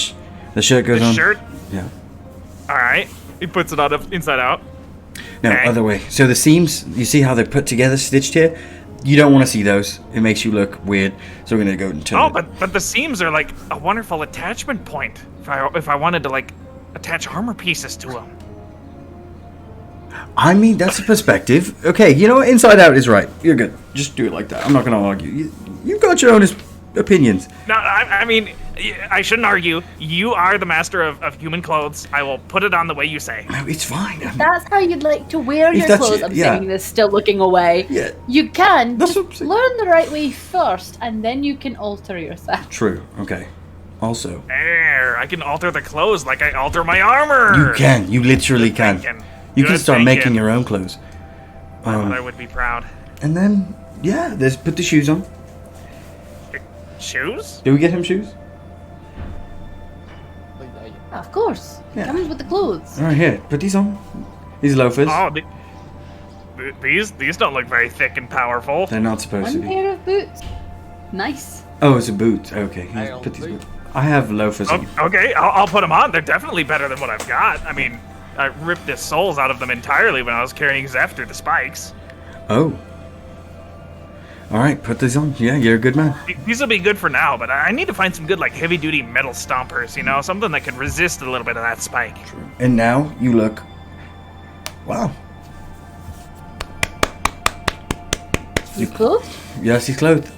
the shirt goes the on. shirt? Yeah. All right. He puts it on inside out. No, Okay. other way. So the seams, you see how they're put together, stitched here? You don't want to see those. It makes you look weird. So we're going to go and turn Oh, it. but the seams are like a wonderful attachment point. If I wanted to like attach armor pieces to them. I mean, that's a perspective. Okay, you know what? Inside out is right. You're good. Just do it like that. I'm not going to argue. You've got your own opinions. No, I mean, I shouldn't argue. You are the master of human clothes. I will put it on the way you say. No, it's fine. That's how you'd like to wear If your that's- clothes. I'm yeah. saying this, still looking away. Yeah. You can That's just what I'm saying. learn the right way first, and then you can alter yourself. True. Okay. Also, There, I can alter the clothes like I alter my armor. you can. You literally can. thinking. You can Good start making thinking. your own clothes. My mother would be proud. And then, yeah, put the shoes on. Shoes? Did we get him shoes? Of course. Yeah. Comes with the clothes. All right, here. Put these on. These loafers. Oh, these don't look very thick and powerful. They're not supposed to One be. pair of boots. Nice. Oh, it's a boot. Okay. I Put these only- boots. I have loafers on. Okay, I'll put them on. They're definitely better than what I've got. I mean, I ripped the soles out of them entirely when I was carrying Zeph through the spikes. Oh. All right, put these on. Yeah, you're a good man. These will be good for now, but I need to find some good, like, heavy-duty metal stompers, something that could resist a little bit of that spike. And now you look. Wow. You clothed? Yes, he's clothed.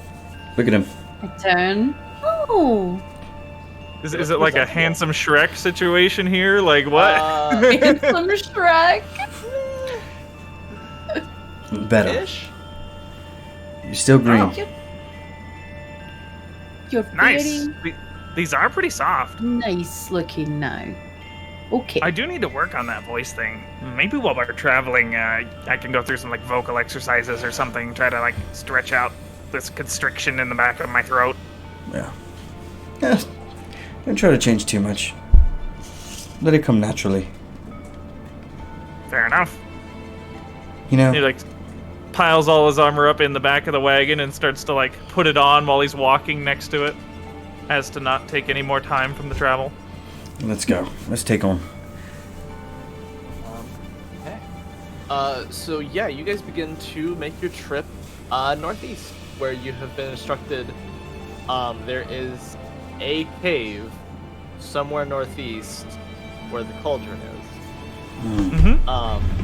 Look at him. I turn. Oh. Is it like a handsome Shrek situation here? Like what? Handsome Shrek. Better. Ish? You're still green. Oh. You're Nice. very These are pretty soft. nice looking now. Okay. I do need to work on that voice thing. Maybe while we're traveling, I can go through some, like, vocal exercises or something, try to, like, stretch out this constriction in the back of my throat. Yeah. Yeah. Don't try to change too much. Let it come naturally. Fair enough. You know. He like piles all his armor up in the back of the wagon and starts to like put it on while he's walking next to it, as to not take any more time from the travel. Let's go. Let's take on. Okay. So yeah, you guys begin to make your trip northeast, where you have been instructed. There is a cave somewhere northeast where the cauldron is. Mm-hmm.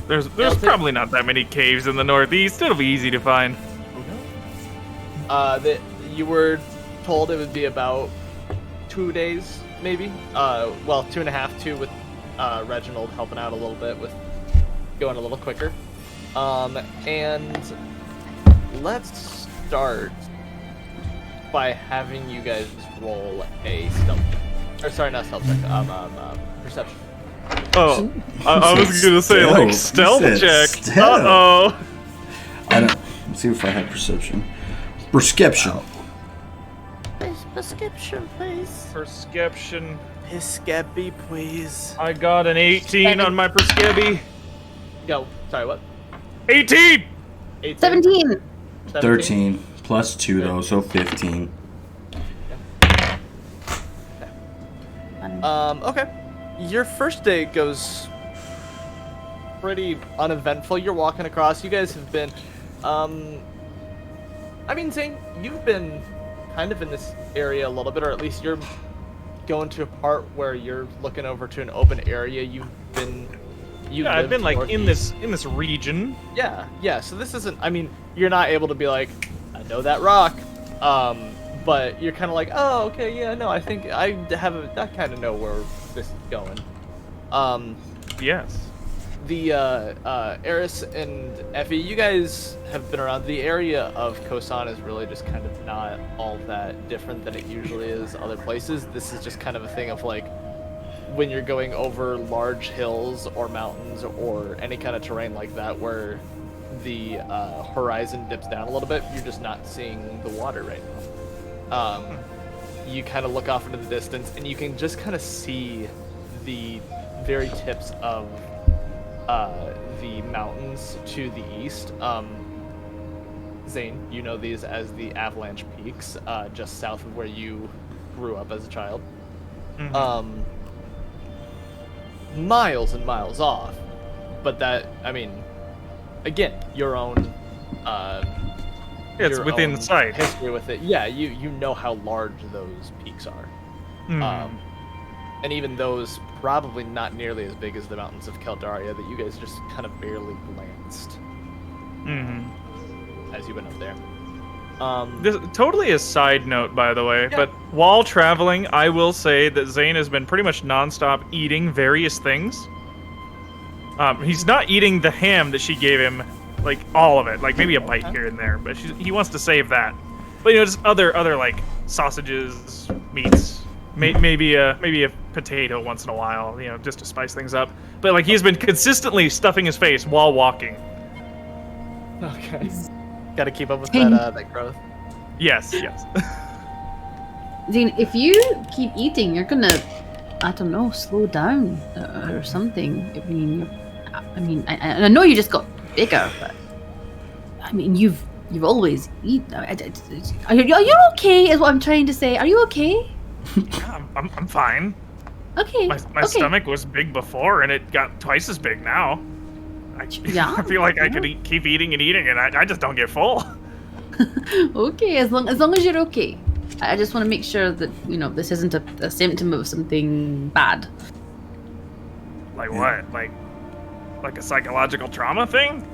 There's probably not that many caves in the northeast. It'll be easy to find. That you were told it would be about 2 days, maybe. Well, 2.5, 2 with Reginald helping out a little bit with going a little quicker. And let's start by having you guys roll a stealth check. Or sorry, not stealth check. Perception. Oh, I was gonna say like stealth You said check. stealth. Uh-oh. I don't. Let's see if I have perception. Perception. Prescription, please. Perception. Piscabi, please. I got an 18 on my Prescabi. Go. Sorry, what? 18! 18? 17. 13 plus 2 though, so 15. Okay. Your first day goes pretty uneventful. You're walking across. You guys have been, I mean, Zane, you've been kind of in this area a little bit, or at least you're going to a part where you're looking over to an open area. You've been You Yeah, I've live been like northeast. in this region. Yeah. So this isn't. I mean, you're not able to be like, I know that rock, but you're kind of like, oh, okay, yeah, no, I think I kind of know where this is going. Yes. The Eris and Effie, you guys have been around. The area of Kosan is really just kind of not all that different than it usually is other places. This is just kind of a thing of like, when you're going over large hills or mountains or any kind of terrain like that where the horizon dips down a little bit, you're just not seeing the water right now. You kind of look off into the distance and you can just kind of see the very tips of the mountains to the east. Zane, you know these as the Avalanche Peaks, just south of where you grew up as a child. Mm-hmm. Miles and miles off, but that, I mean, again, your own It's your within own sight. history with it. Yeah, you know how large those peaks are. Mhm. And even those probably not nearly as big as the mountains of Keldaria that you guys just kind of barely glanced as you went up there. This totally a side note, by the way, Yeah. but while traveling, I will say that Zane has been pretty much nonstop eating various things. He's not eating the ham that she gave him, like all of it, like maybe a bite here and there, but he wants to save that. But you know, just other like sausages, meats, maybe a potato once in a while, you know, just to spice things up. But like he's been consistently stuffing his face while walking. Okay. Got to keep up with that growth. Yes. Zane, if you keep eating, you're gonna, I don't know, slow down or something. I know you just got bigger, but I mean, you've always eaten. Are you okay? Is what I'm trying to say. Are you okay? Yeah, I'm fine. Okay. My okay. stomach was big before, and it got twice as big now. Yeah, I feel like I yeah. could keep eating and eating, and I just don't get full. Okay, as long as you're okay. I just want to make sure that this isn't a symptom of something bad. Like what? Like a psychological trauma thing?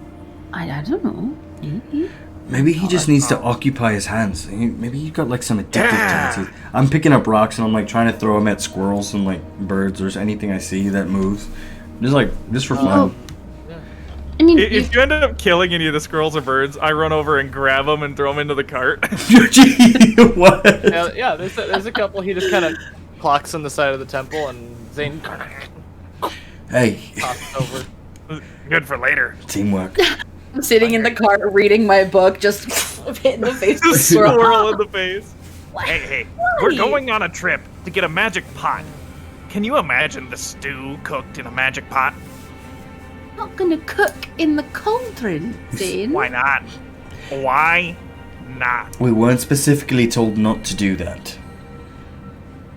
I don't know. Maybe. Maybe he just needs to occupy his hands. Maybe he got like some addictive tendencies. I'm picking up rocks and I'm like trying to throw them at squirrels and like birds or anything I see that moves. Just for fun. I mean, If you end up killing any of the squirrels or birds, I run over and grab them and throw them into the cart. What? Yeah, there's a couple. He just kind of clocks on the side of the temple, and Zane Hey, tosses over. Good for later. teamwork. I'm sitting in the car reading my book, just hitting the face with a Squirrel in the face. What? Hey, Why? we're going on a trip to get a magic pot. Can you imagine the stew cooked in a magic pot? I'm not gonna cook in the cauldron, Zane. Why not? Why not? We weren't specifically told not to do that.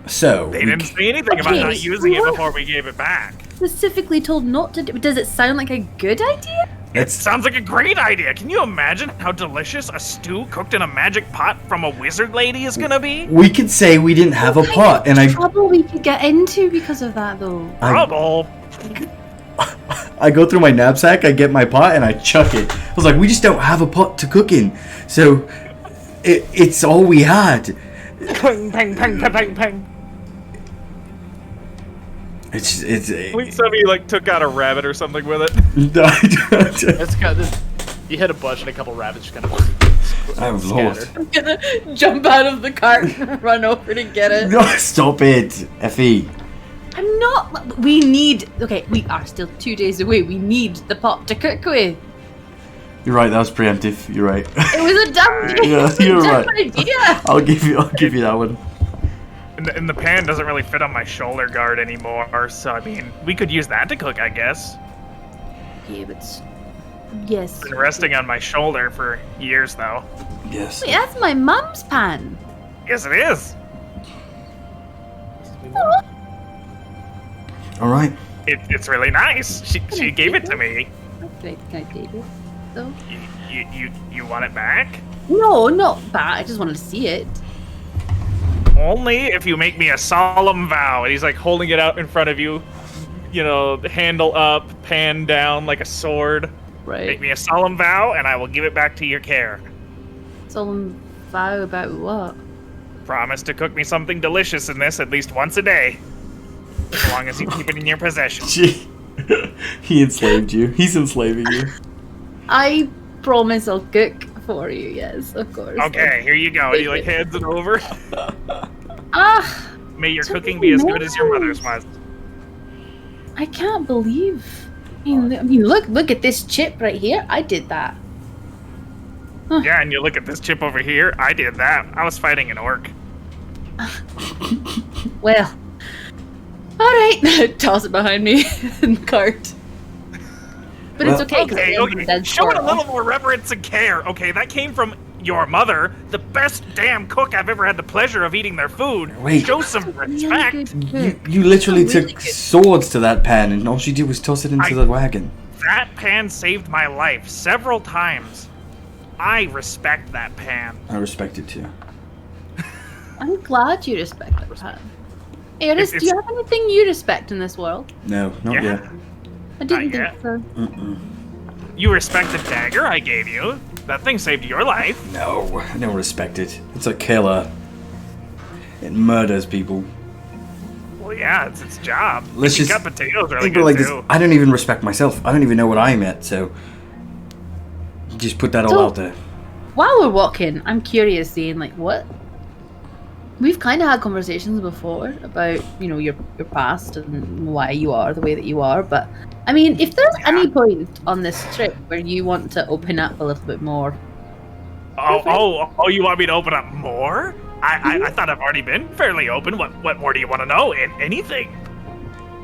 So They didn't say anything about Okay, not using it what? before we gave it back. Specifically told not to do. Does it sound like a good idea? It sounds like a great idea. Can you imagine how delicious a stew cooked in a magic pot from a wizard lady is gonna be? we could say we didn't have a pot, and Trouble we could get into because of that, though. Trouble. I go through my knapsack, I get my pot, and I chuck it. I was like, we just don't have a pot to cook in, so it's all we had. Ping, ping, ping, ping, ping, ping. It's Wait, somebody like took out a rabbit or something with it. It's got this. You hit a bush, and a couple rabbits just kind of Oh lord! scatter. I'm gonna jump out of the cart and run over to get it. No, stop it, Effie. I'm not. We need. Okay, we are still 2 days away. We need the pot to cook with. You're right. That was preemptive. You're right. It was a dumb. Yeah, it was a you're dumb right. idea. I'll give you that one. And the pan doesn't really fit on my shoulder guard anymore, so I mean, we could use that to cook, I guess. Yeah, but yes. Been resting on my shoulder for years, though. Yes. Wait, that's my mum's pan. Yes, it is. All right. It's really nice. She gave it to me. Can I take it? Though? You want it back? No, not that. I just wanted to see it. Only if you make me a solemn vow. And he's like holding it out in front of you, handle up, pan down like a sword. Make Right. me a solemn vow, and I will give it back to your care. Solemn vow about what? Promise to cook me something delicious in this at least once a day. As long as you keep it in your possession. Gee. He enslaved you. He's enslaving you. I promise I'll cook for you. Yes, of course. Okay, here you go. And he like hands it over. Ah, May your So cooking be as good as your mother's nice. was. I can't believe. I mean, look at this chip right here. I did that. Yeah, and you look at this chip over here. I did that. I was fighting an orc. Well, all right. Toss it behind me in the cart. But it's Well- okay because Okay. Show it a little more reverence and care. Okay, that came from your mother, the best damn cook I've ever had the pleasure of eating their food. Wait. Show some respect. You literally Really took good. swords to that pan, and all she did was toss it into the wagon. That pan saved my life several times. I respect that pan. I respect it too. I'm glad you respect that pan. Eris, do It's- you have anything you respect in this world? No, not Yeah. yet. I didn't Not think so. You respect the dagger I gave you. That thing saved your life. No, I don't respect it. It's a killer. It murders people. Well, yeah, it's its job. Let's Picking just cut potatoes really think about good it like this. too. I don't even respect myself. I don't even know what I'm at, so just put that all So- out there. While we're walking, I'm curious, seeing like what we've kind of had conversations before about your past and why you are the way that you are. But I mean, if there's any point on this trip where you want to open up a little bit more, Oh, you want me to open up more? I thought I've already been fairly open. What more do you want to know? Anything.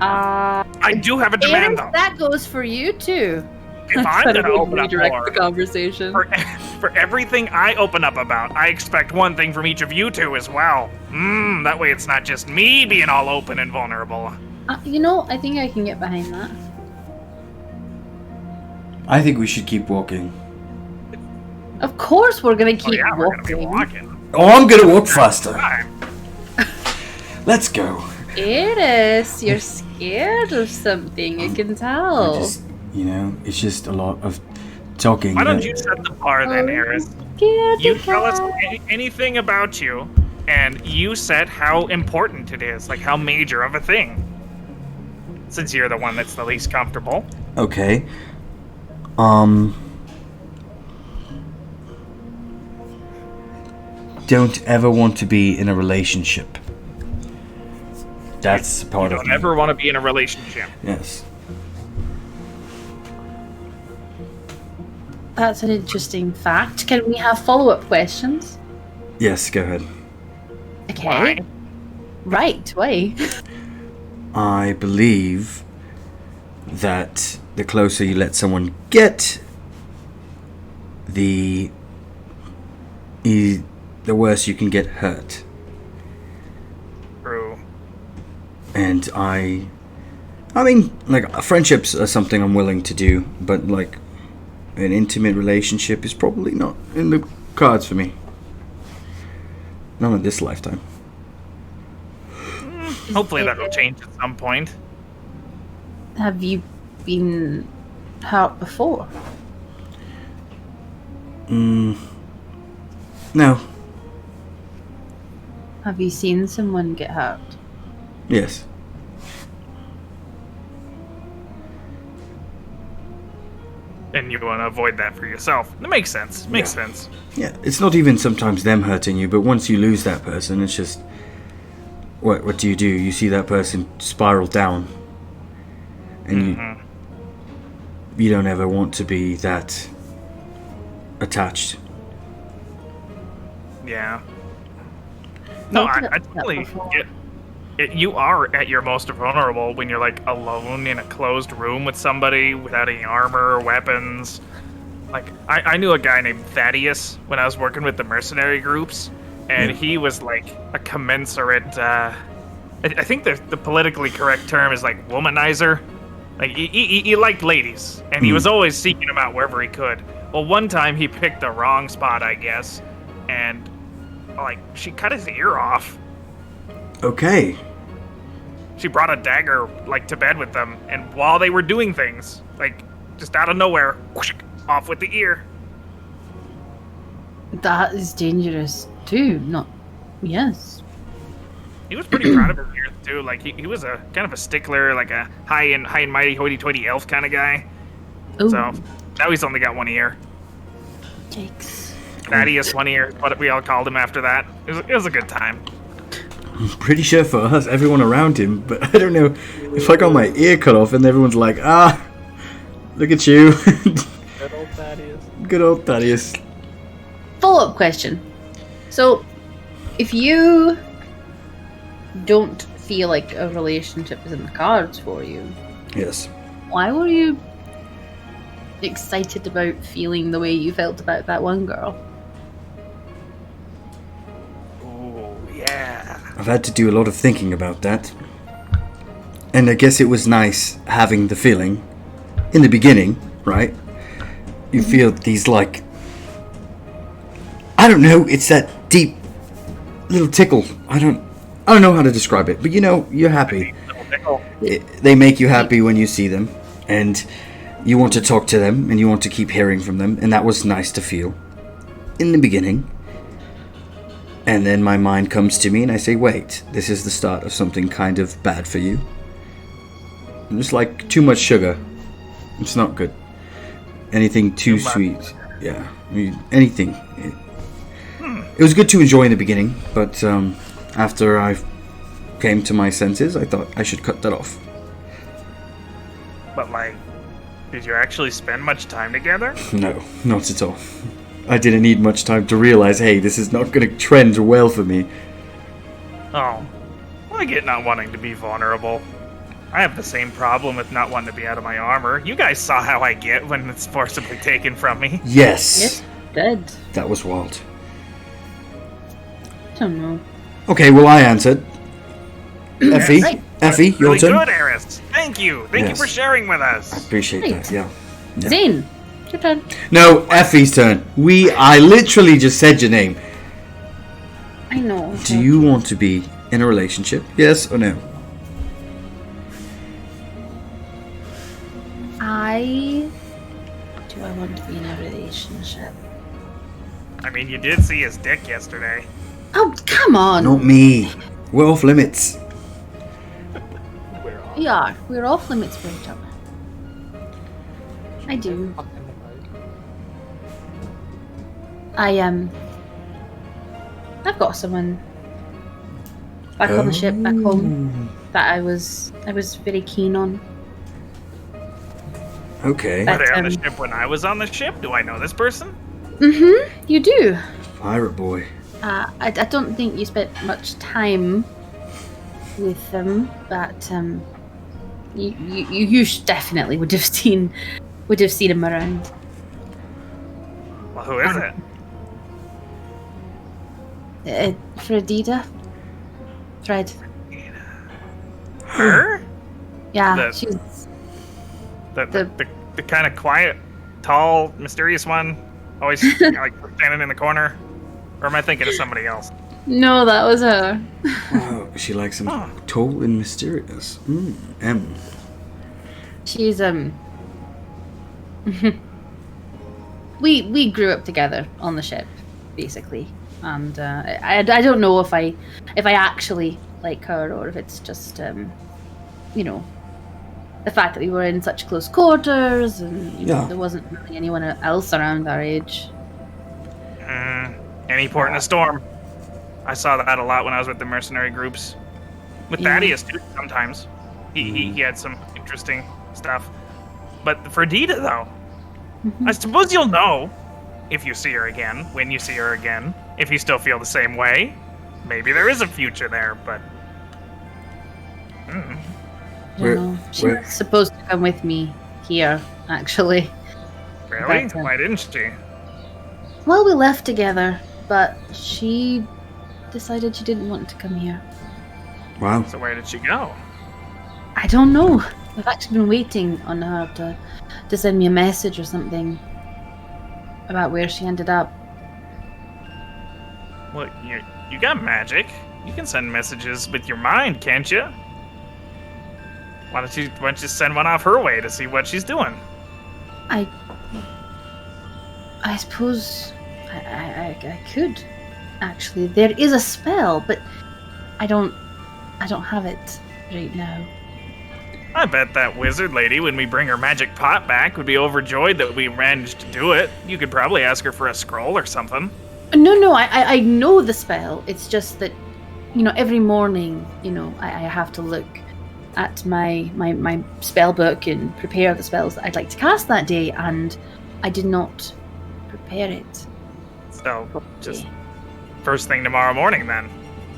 I do have a demand, Eris, though. that goes for you too. If I'm gonna open up redirect more, the conversation. for everything I open up about, I expect one thing from each of you two as well. That way it's not just me being all open and vulnerable. I think I can get behind that. I think we should keep walking. Of course, we're gonna Oh keep yeah, we're gonna be walking. walking. Oh, I'm gonna walk faster. Right. Let's go. Eris, you're scared of something. I can I tell. just, it's just a lot of talking. Why don't that- you set the bar then, Eris? Scared You to tell us death. anything about you, and you said how important it is, like how major of a thing. Since you're the one that's the least comfortable. Okay. Don't ever want to be in a relationship. That's part of Don't me. ever want to be in a relationship. Yes. That's an interesting fact. Can we have follow-up questions? Yes, go ahead. Okay. Why? Right. Why? I believe that the closer you let someone get, the worse you can get hurt. True. And I mean, like, friendships are something I'm willing to do, but like an intimate relationship is probably not in the cards for me. Not in this lifetime. Hopefully that'll change at some point. Have you been hurt before? No. Have you seen someone get hurt? Yes. And you want to avoid that for yourself. That makes sense. Makes Yeah. sense. Yeah, it's not even sometimes them hurting you, but once you lose that person, it's just what do? You see that person spiral down, and you don't ever want to be that attached. Yeah. No, I've I got that totally before. get it. You are at your most vulnerable when you're like alone in a closed room with somebody without any armor or weapons. Like I knew a guy named Thaddeus when I was working with the mercenary groups, and he was like a commensurate. I think the politically correct term is like womanizer. Like he liked ladies, and he was always seeking them out wherever he could. Well, one time he picked the wrong spot, I guess, and like she cut his ear off. Okay. she brought a dagger, like, to bed with them, and while they were doing things, like, just out of nowhere, whoosh, off with the ear. That is dangerous too. Not, yes. He was pretty proud of her ears, too. Like, he was a kind of a stickler, like a high and mighty, hoity-toity elf kind of guy. Oh, So, now he's only got one ear. yikes. Thaddeus One Ear, what we all called him after that. It was a good time. I'm pretty sure for us, everyone around him, but I don't know if I got my ear cut off and everyone's like, look at you. Good old Thaddeus. Good old Thaddeus. Follow-up question. So, if you don't feel like a relationship is in the cards for you, Yes. why were you excited about feeling the way you felt about that one girl? Ooh, yeah. I've had to do a lot of thinking about that. And I guess it was nice having the feeling in the beginning, right? You feel these, like, I don't know, it's that deep little tickle. I don't know how to describe it, but you know, you're happy. They make you happy when you see them, and you want to talk to them, and you want to keep hearing from them, and that was nice to feel in the beginning. And then my mind comes to me, and I say, wait, this is the start of something kind of bad for you. And it's like too much sugar. It's not good. Anything too sweet. Yeah, I mean, anything. It was good to enjoy in the beginning, but after I came to my senses, I thought I should cut that off. But, like, did you actually spend much time together? No, not at all. I didn't need much time to realize, hey, this is not going to trend well for me. Oh. Well, I get not wanting to be vulnerable. I have the same problem with not wanting to be out of my armor. You guys saw how I get when it's forcibly taken from me. Yes. Yes, dead. That was wild. I don't know. Okay, well, I answered. Effie, Right. Effie, your Really turn. good, Eris. Thank you. Thank you Yes. for sharing with I us. appreciate Right. that, yeah. Yeah. Zane, your turn. No, Effie's turn. I literally just said your name. I know. Do you want to be in a relationship? Yes or no? Do I want to be in a relationship? I mean, you did see his dick yesterday. Oh, come on. Not me. We're off limits. We're off. We are. We're off limits for each other. I do. I've got someone back on the ship back home that I was very keen on. Okay. Were they on the um, ship when I was on the ship? Do I know this person? Mm-hmm. You do. Pirate boy. I don't think you spent much time with them, but you definitely would have seen him around. Well, who is it? Fredida. Fred. Her? Yeah, The- she's The kind of quiet, tall, mysterious one? Always like standing in the corner? Or am I thinking of somebody else? no, that was her. Wow, she likes him Oh. tall and mysterious. M. She's we grew up together on the ship, basically, and I don't know if I actually like her or if it's just you know, the fact that we were in such close quarters and you know, Yeah. there wasn't really anyone else around our age. Any port in a storm. I saw that a lot when I was with the mercenary groups. With Yeah. Thaddeus, too, sometimes. He had some interesting stuff. But for Dita, though, I suppose you'll know if you see her again, when you see her again, if you still feel the same way. Maybe there is a future there, but... I don't Where- know. She where- was supposed to come with me here, actually. Really? But, Why didn't she? Well, we left together, but she decided she didn't want to come here. Wow. So where did she go? I don't know. I've actually been waiting on her to send me a message or something about where she ended up. Well, you got magic. You can send messages with your mind, can't you? Why don't you send one off her way to see what she's doing? I suppose I could. Actually, there is a spell, but I don't have it right now. I bet that wizard lady, when we bring her magic pot back, would be overjoyed that we managed to do it. You could probably ask her for a scroll or something. No, I know the spell. It's just that, every morning, I have to look at my spell book and prepare the spells that I'd like to cast that day, and I did not prepare it. So, just first thing tomorrow morning, then.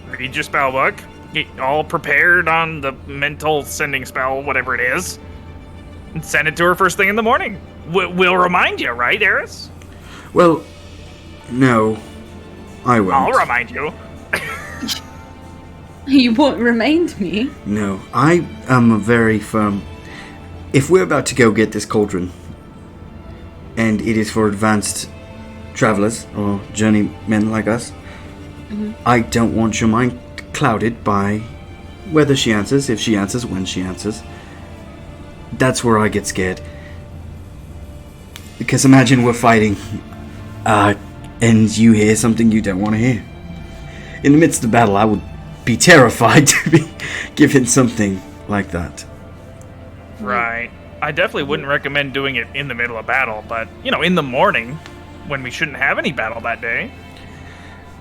Read your spell book, get all prepared on the mental sending spell, whatever it is, and send it to her first thing in the morning. We'll remind you, right, Eris? Well, no, I won't. I'll remind you. You won't remind me? No, I am a very firm... If we're about to go get this cauldron, and it is for advanced travelers or journeymen like us, I don't want your mind clouded by whether she answers, if she answers, when she answers. That's where I get scared. Because imagine we're fighting, and you hear something you don't want to hear. In the midst of battle, I would be terrified to be given something like that. Right. I definitely wouldn't recommend doing it in the middle of battle, but, in the morning, when we shouldn't have any battle that day,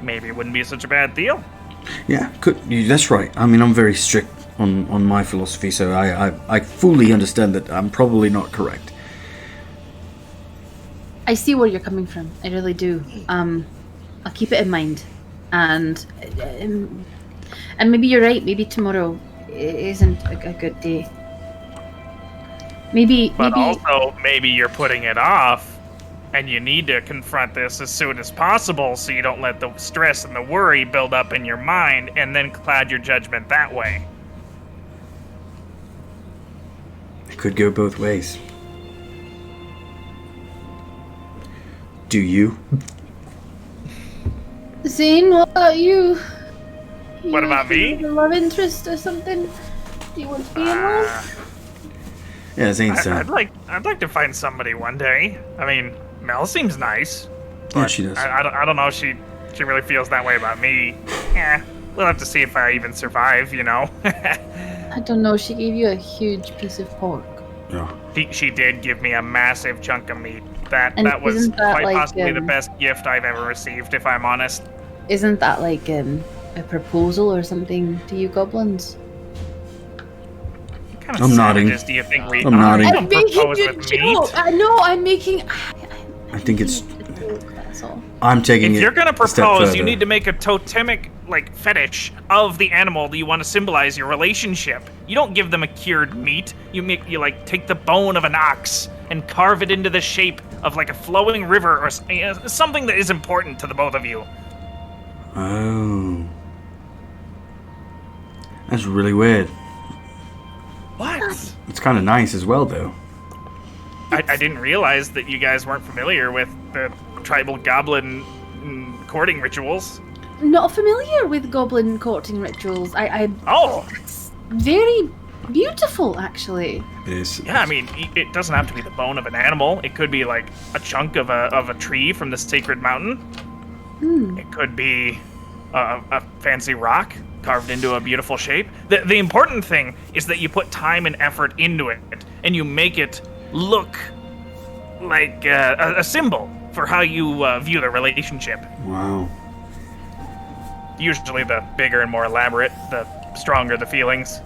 maybe it wouldn't be such a bad deal. Yeah, that's right. I mean, I'm very strict on my philosophy, so I fully understand that I'm probably not correct. I see where you're coming from. I really do. I'll keep it in mind. And maybe you're right. Maybe tomorrow isn't a good day. But also, maybe you're putting it off, and you need to confront this as soon as possible so you don't let the stress and the worry build up in your mind and then cloud your judgment that way. It could go both ways. Do you? Zane, what about you? What about me? A love interest or something? Do you want to be in love? Yeah, Zane's I'd like to find somebody one day. I mean, Mel seems nice. Yeah, she does. I don't know if she really feels that way about me. We'll have to see if I even survive, I don't know. She gave you a huge piece of pork. Yeah. She did give me a massive chunk of meat. That was isn't that quite like, possibly the best gift I've ever received, if I'm honest. Isn't that like a proposal or something to you goblins? What kind of I'm nodding. savages do you think we I'm are? nodding. You I'm don't making propose you a with joke. meat. I know. I'm making. I think it's... a joke, that's all. I'm taking If it you're gonna a step propose, further. you need to make a totemic fetish of the animal that you want to symbolize your relationship. You don't give them a cured meat. You take the bone of an ox and carve it into the shape of a flowing river or something that is important to the both of you. Oh. That's really weird. What? It's kind of nice as well, though. I didn't realize that you guys weren't familiar with the tribal goblin courting rituals. Not familiar with goblin courting rituals. Oh. It's very beautiful, actually. It is. Yeah, I mean, it doesn't have to be the bone of an animal. It could be a chunk of a tree from the sacred mountain. It could be a fancy rock carved into a beautiful shape. The important thing is that you put time and effort into it, and you make it look like a symbol for how you view the relationship. Wow. Usually the bigger and more elaborate, the stronger the feelings.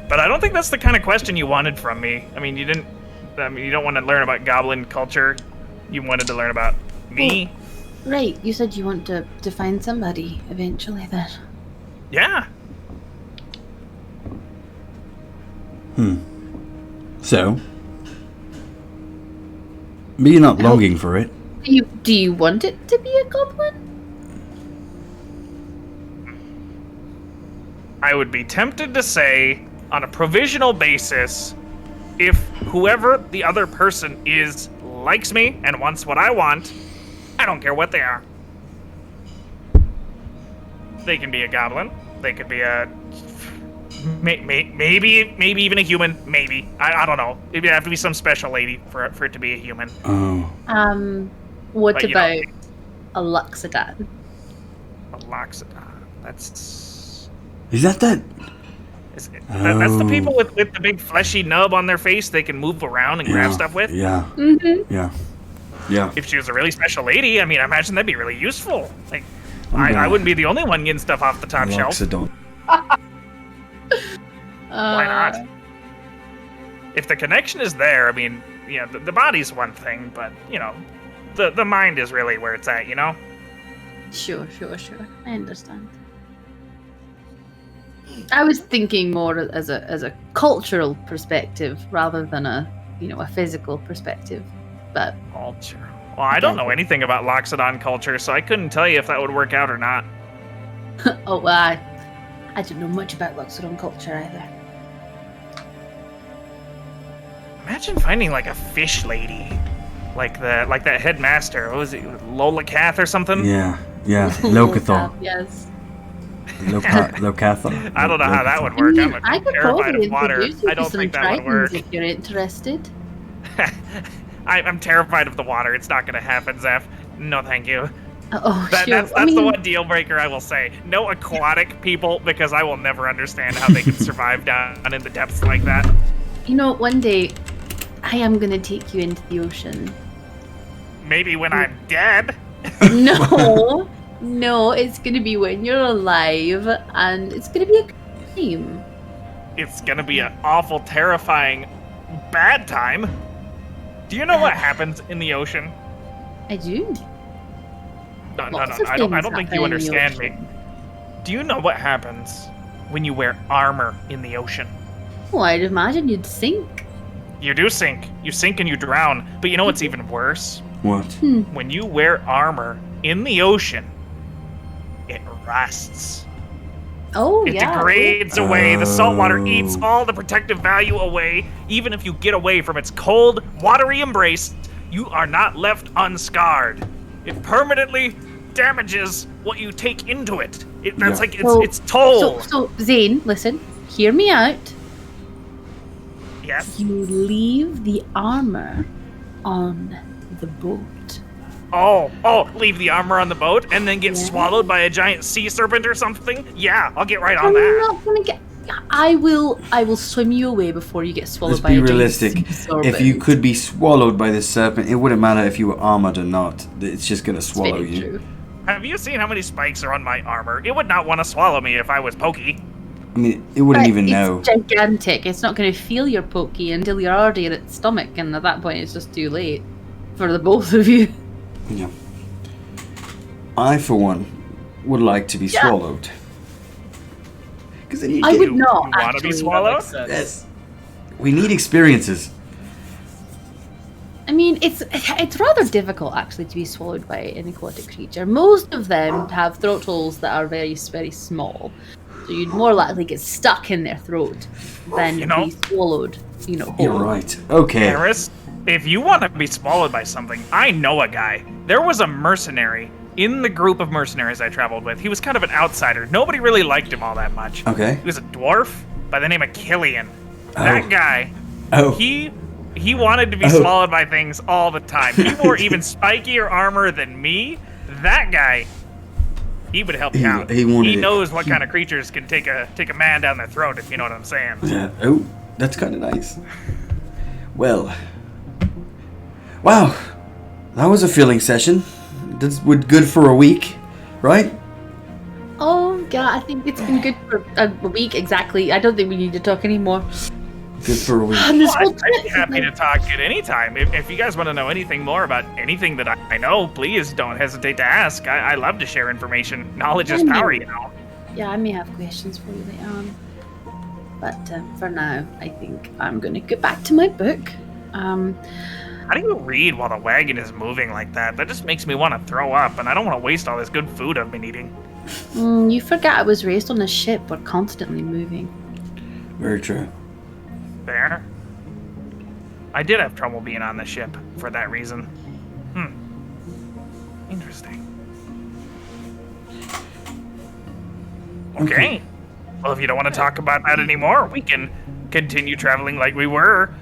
But I don't think that's the kind of question you wanted from me. I mean, you don't want to learn about goblin culture. You wanted to learn about me. Well, right, you said you want to find somebody eventually then. Yeah. So? But you're not longing for it. Do you want it to be a goblin? I would be tempted to say, on a provisional basis, if whoever the other person is likes me and wants what I want, I don't care what they are. They can be a goblin. They could be a Maybe even a human. Maybe. I don't know. It'd have to be some special lady for it to be a human. Oh. What But, you about know- a Luxodon? A Loxodon. That's Is that? that's the Oh. people with the big fleshy nub on their face they can move around and grab stuff with. Yeah. Mm-hmm. Yeah. Yeah. If she was a really special lady, I mean, I imagine that'd be really useful. Like, I'm I wouldn't be the only one getting stuff off the top shelf. Loxodon. Why not? If the connection is there, I mean, the body's one thing, but the mind is really where it's at. Sure. I understand. I was thinking more as a cultural perspective rather than a physical perspective. But Culture. Well, I don't know anything about Loxodon culture, so I couldn't tell you if that would work out or not. oh well, I don't know much about Luxodon culture either. Imagine finding like a fish lady, like that headmaster. What was it, Lola Cath or something? Yeah. Locathor. Yes. Locathor. I don't know how that would work. I mean, I I'm could terrified probably of water. introduce you I to don't some think that would tritons work. if you're interested. I'm terrified of the water. It's not going to happen, Zeph. No, thank you. Oh, That's sure. the one deal breaker I will say. No aquatic people, because I will never understand how they can survive down in the depths like that. One day I am gonna take you into the ocean. Maybe when I'm dead. No, it's gonna be when you're alive, and it's gonna be a good time. It's gonna be an awful, terrifying, bad time. Do you know what happens in the ocean? I do. No. Lots of I don't things think happen you in the understand me. ocean. Do you know what happens when you wear armor in the ocean? Well, I'd imagine you'd sink. You do sink. You sink and you drown. But you know what's even worse? What? When you wear armor in the ocean, it rusts. Oh, It yeah. degrades away. The salt water eats all the protective value away. Even if you get away from its cold, watery embrace, you are not left unscarred. It permanently damages what you take into it. That's like it's toll. So, Zane, listen. Hear me out. Yes. You leave the armor on the boat. Oh, leave the armor on the boat and then get Yeah. swallowed by a giant sea serpent or something? Yeah, I'll get right on I'm that. not gonna get. I will swim you away before you get swallowed Let's by be a giant realistic. sea serpent. If you could be swallowed by this serpent, it wouldn't matter if you were armored or not. It's just gonna It's swallow very you. true. Have you seen how many spikes are on my armor? It would not want to swallow me if I was pokey. I mean, it wouldn't But even it's know. gigantic. It's not going to feel your pokey until you're already in its stomach, and at that point, it's just too late for the both of you. Yeah. I, for one, would like to be Yeah. swallowed. Because then you I get. would not You want to actually. be swallowed? Makes sense. Yes. We need experiences. I mean, it's rather difficult actually to be swallowed by an aquatic creature. Most of them have throat holes that are very, very small, so you'd more likely get stuck in their throat than be swallowed. You're whole. right. Okay. Harris, if you want to be swallowed by something, I know a guy. There was a mercenary in the group of mercenaries I traveled with. He was kind of an outsider. Nobody really liked him all that much. Okay. He was a dwarf by the name of Killian. Oh. That guy, Oh. he wanted to be swallowed by things all the time. He wore even spikier armor than me. That guy, he would help you out. he wanted it. knows what kind of creatures can take a man down their throat, if you know what I'm saying. Yeah. Oh, that's kind of nice. Well. Wow. That was a filling session. That's good for a week, right? Oh yeah, I think it's been good for a week exactly. I don't think we need to talk anymore. Good for a week. And this Well, whole I'd be trip, happy to talk at any time. If you guys want to know anything more about anything that I know, please don't hesitate to ask. I love to share information. Knowledge is power, you know. Yeah, I may have questions for you later on. But for now, I think I'm going to get back to my book. How do you read while the wagon is moving like that? That just makes me want to throw up, and I don't want to waste all this good food I've been eating. You forget I was raised on a ship. We're constantly moving. Very true. There. I did have trouble being on the ship for that reason. Interesting. Okay. Well, if you don't want to talk about that anymore, we can continue traveling like we were.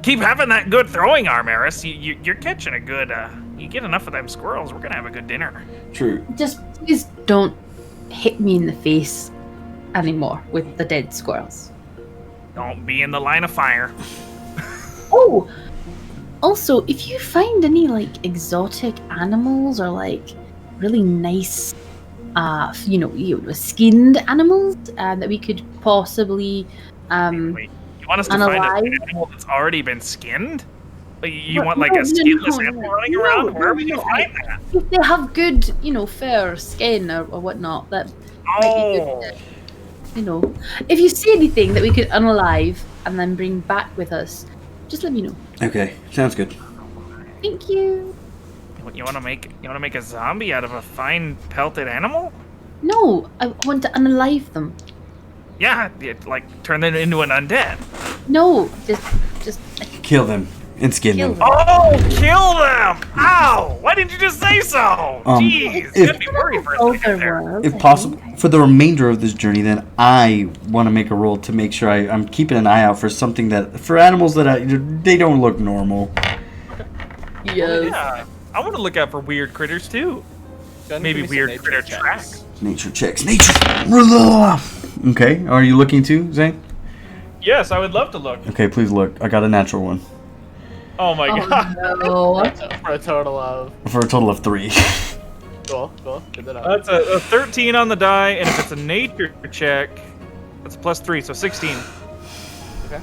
Keep having that good throwing arm, Eris. You're catching a good, you get enough of them squirrels, we're gonna have a good dinner. True. Just please don't hit me in the face anymore with the dead squirrels. Don't be in the line of fire. Oh! Also, if you find any, like, exotic animals or, like, really nice, skinned animals that we could possibly, Wait, you want us to find an animal that's already been skinned? Like, you want, like, a skinless animal running around? Where are we gonna find that? If they have good, fair skin or whatnot, that might be good to, if you see anything that we could unalive and then bring back with us, just let me know. Okay, sounds good. Thank you. You want to make a zombie out of a fine pelted animal? No, I want to unalive them. Yeah, like turn them into an undead. No, just Kill them and skin Kill them. them. Oh, kill them! Ow! Why didn't you just say so? Jeez, if- got me worried for a Over second there. world, If I possible, think. for the remainder of this journey, then I want to make a roll to make sure I'm keeping an eye out for something for animals that they don't look normal. Yes. Yeah, I want to look out for weird critters too. Go ahead and Maybe give me some weird nature critter checks. tracks. Nature checks. Nature. Okay, are you looking too, Zane? Yes, I would love to look. Okay, please look. I got a natural one Oh my god. Oh, no. For a total of for a total of 3. cool. Good to know. That's a 13 on the die, and if it's a nature check, that's a +3, so 16. Okay.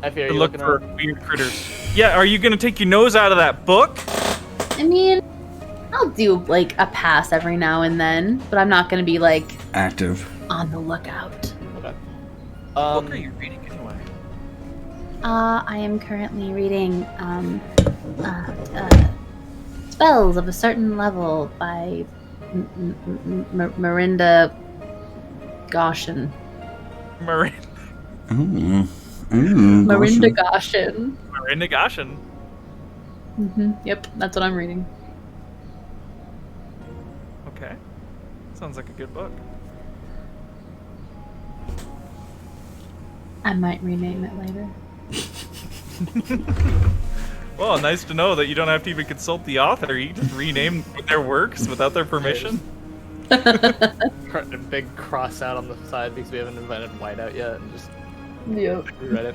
I fear To you look looking for around? weird critters. Yeah, are you gonna take your nose out of that book? I mean, I'll do like a pass every now and then, but I'm not gonna be like Active. on the lookout. Okay. What book are you reading anyway? I am currently reading Spells of a Certain Level by Miranda Goshen. Marin. Ooh. Miranda gosh. Goshen. Marinda Goshen. Yep, that's what I'm reading. Okay. Sounds like a good book. I might rename it later. Well, nice to know that you don't have to even consult the author. You can just rename their works without their permission. A big cross out on the side because we haven't invited Whiteout yet, and just Yep. reread it.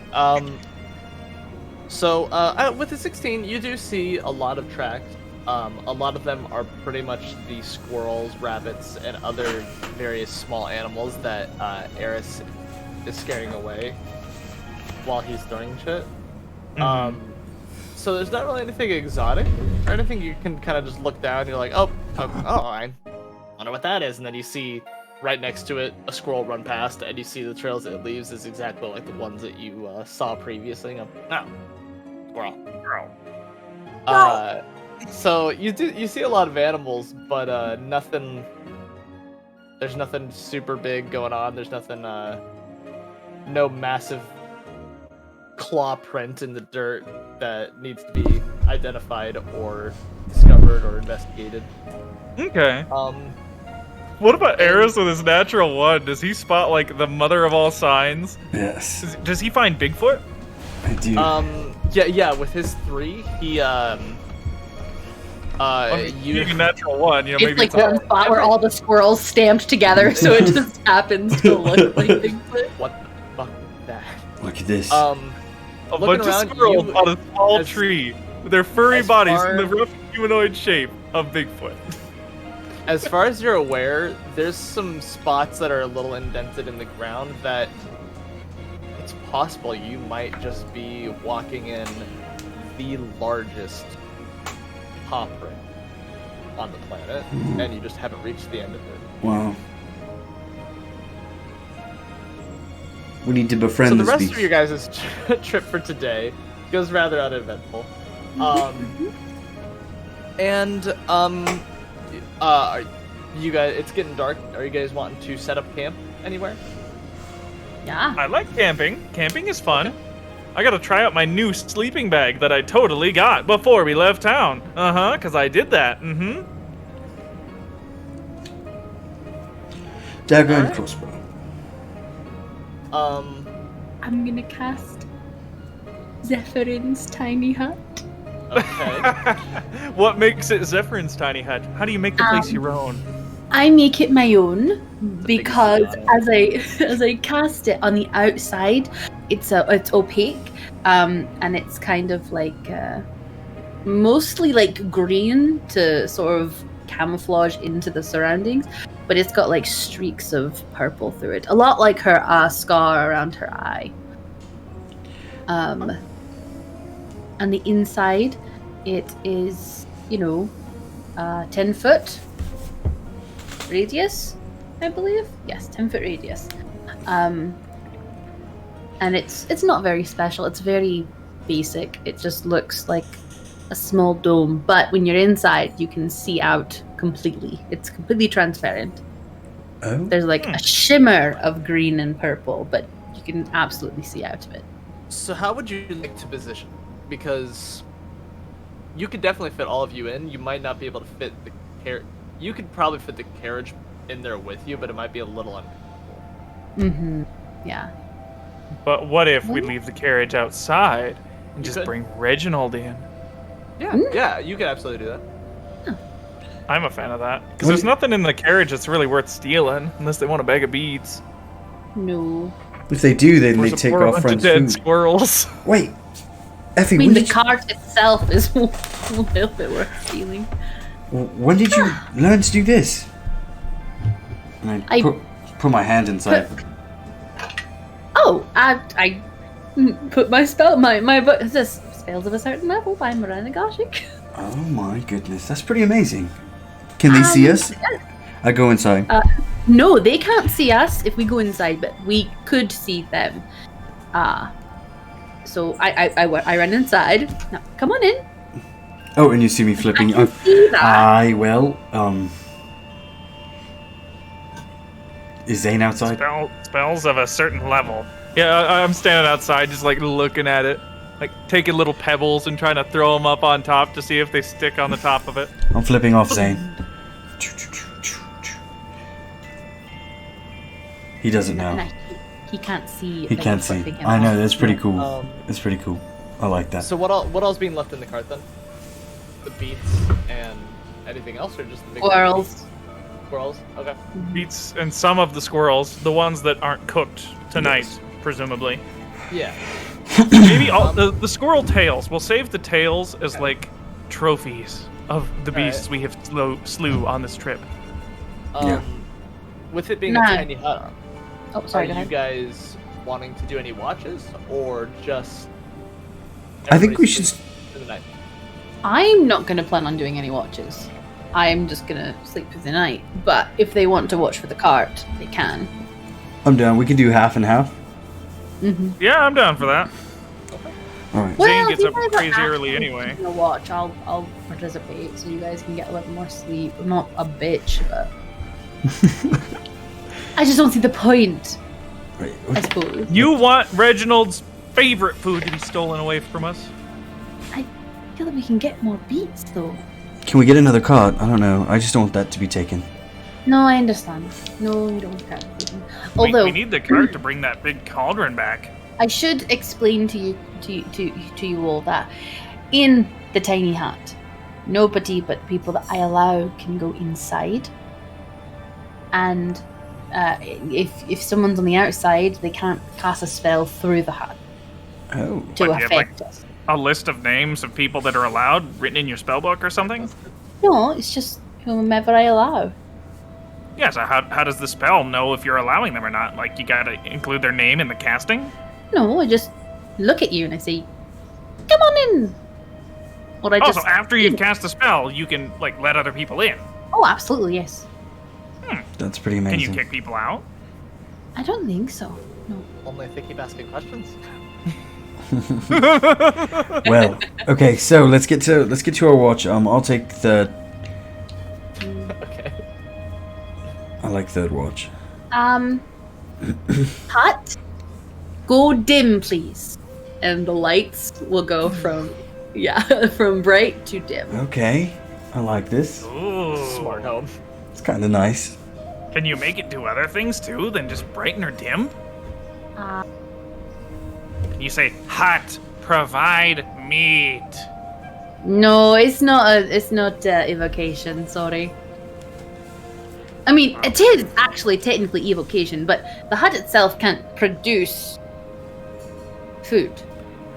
So with the 16, you do see a lot of tracks. A lot of them are pretty much the squirrels, rabbits, and other various small animals that Eris is scaring away while he's throwing shit. So there's not really anything exotic or anything. You can kind of just look down and you're like, oh, I wonder what that is. And then you see right next to it a squirrel run past, and you see the trails it leaves is exactly like the ones that you saw previously. And squirrel. So you see a lot of animals, but nothing. There's nothing super big going on. There's nothing. No massive claw print in the dirt that needs to be identified or discovered or investigated. Okay. What about Eris with his natural one? Does he spot like the mother of all signs? Yes. Does he find Bigfoot? I do. Yeah. With his 3, he Being a natural one, It's maybe like one spot where all the squirrels stamped together, so it just happens to look like Bigfoot. what the fuck is that? Look at this. a looking bunch of around, squirrels you- on a small as- tree with their furry as bodies far- in the rough humanoid shape of Bigfoot. As far as you're aware, there's some spots that are a little indented in the ground that it's possible you might just be walking in the largest paw print on the planet, and you just haven't reached the end of it. Wow. We need to befriend So the this rest beast. of your guys' trip for today goes rather uneventful. You guys, it's getting dark. Are you guys wanting to set up camp anywhere? Yeah. I like camping. Camping is fun. I gotta try out my new sleeping bag that I totally got before we left town. Because I did that. Dagger and Alright. crossbow. I'm gonna cast Zephyr's tiny hut. Okay. What makes it Zephyr's tiny hut? How do you make the place your own? I make it my own biggest because thing as I cast it on the outside, it's opaque, and it's kind of like mostly like green to sort of camouflage into the surroundings, but it's got like streaks of purple through it, a lot like her scar around her eye. And the inside, it is 10-foot radius, I believe. Yes, 10-foot radius. And it's not very special. It's very basic. It just looks like a small dome, but when you're inside, you can see out completely. It's completely transparent. Oh. There's like a shimmer of green and purple, but you can absolutely see out of it. So how would you like to position? Because you could definitely fit all of you in. You might not be able to fit the You could probably fit the carriage in there with you, but it might be a little uncomfortable. Mm-hmm. Yeah. But what if we leave the carriage outside and You just could. bring Reginald in? Yeah, you could absolutely do that. I'm a fan of that. Because there's nothing in the carriage that's really worth stealing, unless they want a bag of beads. No. If they do, then they Or take a our bunch friend's of dead food. squirrels. Wait, Effie, I mean, when the did, cart itself is a little bit worth stealing. when did you learn to do this? And I I- put my hand inside. Oh, I put my book. It says spells of a certain level by Miranda Goshik. Oh my goodness, that's pretty amazing. Can they see us? I go inside. No, they can't see us if we go inside, but we could see them. So I run inside. Now, come on in. Oh, and you see me flipping. I can see that. Is Zane outside? Spells of a certain level. Yeah, I'm standing outside just like looking at it. Like taking little pebbles and trying to throw them up on top to see if they stick on the top of it. I'm flipping off Zane. He doesn't know. And he can't see. He like, can't see. flipping him I know, off. that's pretty cool. Um, That's pretty cool. I like that. So what else being left in the cart then? The beets and anything else, or just the big Squirrels. Squirrels. Okay. Beets and some of the squirrels, the ones that aren't cooked tonight, Yes. presumably. Yeah. Maybe all the squirrel tails. We'll save the tails as like trophies of the beasts we have slew on this trip. Yeah. With it being No. a tiny hut, Oh, sorry. are Go you ahead. guys wanting to do any watches, or just? I think we everybody should. sleep through the night? I'm not going to plan on doing any watches. I'm just going to sleep through the night. But if they want to watch for the cart, they can. I'm down. We can do half and half. Mm-hmm. Yeah, I'm down for that. All right. Zane gets if up you guys are crazy early actually anyway. gonna watch. I'll participate so you guys can get a little more sleep. I'm not a bitch, but I just don't see the point. Right. I suppose. You want Reginald's favorite food to be stolen away from us? I feel that we can get more beats though. Can we get another card? I don't know. I just don't want that to be taken. No, I understand. No, you don't have to. We Although need the cart to bring that big cauldron back. I should explain to you all that in the tiny hut, nobody but people that I allow can go inside. And if someone's on the outside, they can't cast a spell through the hut Oh. to What, do you have, like- affect us. A list of names of people that are allowed written in your spellbook or something? No, it's just whomever I allow. Yeah, so how does the spell know if you're allowing them or not? Like, you gotta include their name in the casting? No, I just look at you and I say, "Come on in." Or I Oh, just so after you've cast the spell, you can, like, let other people in. Oh, absolutely yes. That's pretty Can amazing. you kick people out? I don't think so. No. Only if they keep asking questions. Well, okay. So let's get to our watch. I'll take the. Okay. I like third watch. Hut, go dim, please. And the lights will go from from bright to dim. Okay. I like this. Ooh. Smart home. It's kind of nice. Can you make it do other things too than just brighten or dim? Can you say, hot, provide meat? No, it's not evocation, sorry. I mean, it is actually technically evocation, but the hut itself can't produce food.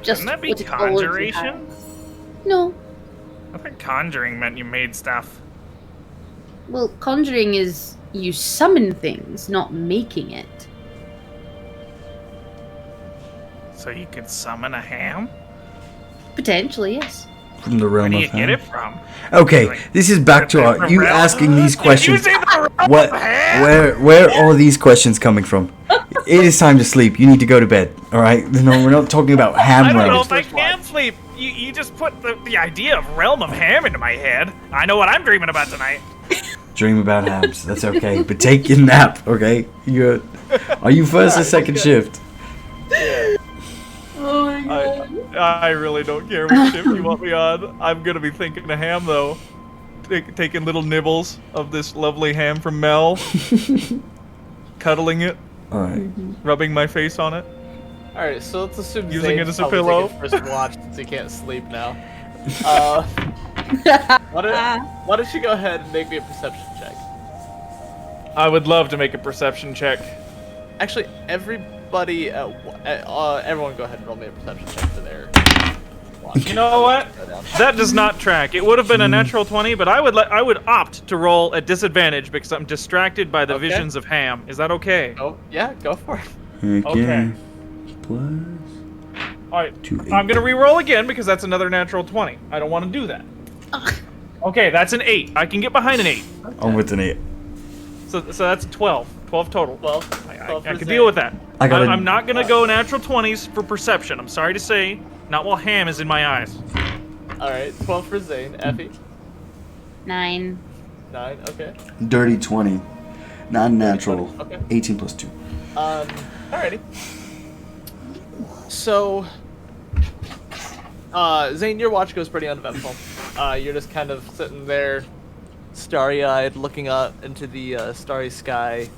Just Wouldn't that be what it always conjuration? has. No. I think conjuring meant you made stuff. Well, conjuring is you summon things, not making it. So you could summon a ham? Potentially, yes. From the Where realm do of you get ham. it from? Okay, this is back to our, you asking these Did you questions. say the realm What? of ham? Where are all these questions coming from? It is time to sleep. You need to go to bed. All right? No, we're not talking about ham I don't know realms. if I can sleep. You just put the idea of realm of ham into my head. I know what I'm dreaming about tonight. Dream about hams. That's okay, but take your nap. Okay? Are you first or second shift? Oh my god. I really don't care what shift you want me on. I'm gonna be thinking of ham though. Taking little nibbles of this lovely ham from Mel, cuddling it, All right. rubbing my face on it. All right, so let's assume Using Zane's it as a probably pillow. taking First watch since he can't sleep now. Why don't you go ahead and make me a perception check? I would love to make a perception check. Actually, everybody, everyone, go ahead and roll me a perception check for their watch. You know what? That does not track. It would have been a natural 20, but I would opt to roll at disadvantage because I'm distracted by the Okay. visions of ham. Is that okay? Oh, yeah, go for it. Okay. Plus All right. 2, 8. I'm gonna re-roll again because that's another natural 20. I don't want to do that. Okay, that's an 8. I can get behind an 8. I'm with an 8. So that's 12. 12 total. 12. I can deal with that. I got I'm not gonna go natural 20s for perception. I'm sorry to say, not while ham is in my eyes. All right, 12 for Zane. Effie, 9. 9. Okay. Dirty 20. Non-natural. Okay. 18 plus 2. Alrighty. So, Zane, your watch goes pretty uneventful. You're just kind of sitting there, starry-eyed, looking up into the starry sky.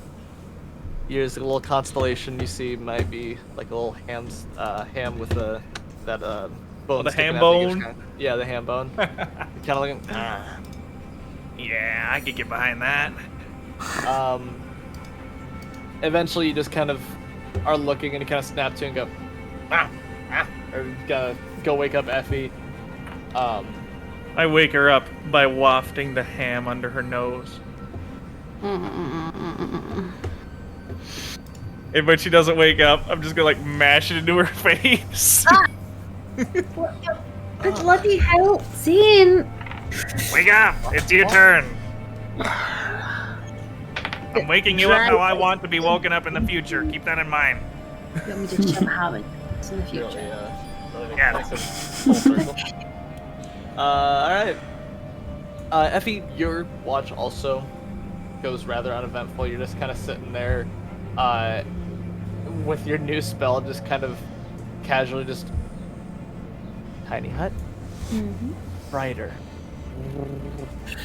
Here's a little constellation you see might be like a little ham with that bone. the sticking ham out that you're bone? kinda- yeah, the ham bone. You're kind of looking. Yeah, I could get behind that. Eventually, you just kind of are looking and you kind of snap to and go, or you gotta go wake up Effie. I wake her up by wafting the ham under her nose. And when she doesn't wake up, I'm just gonna like mash it into her face. Bloody hell, Zane! Wake up! It's your turn. I'm waking you up how I want to be woken up in the future. Keep that in mind. You want me to shove Howard in the future? Really, Yeah. nice and full circle. Alright. Effie, your watch also goes rather uneventful. You're just kind of sitting there with your new spell, just kind of casually just... Tiny hut? Brighter.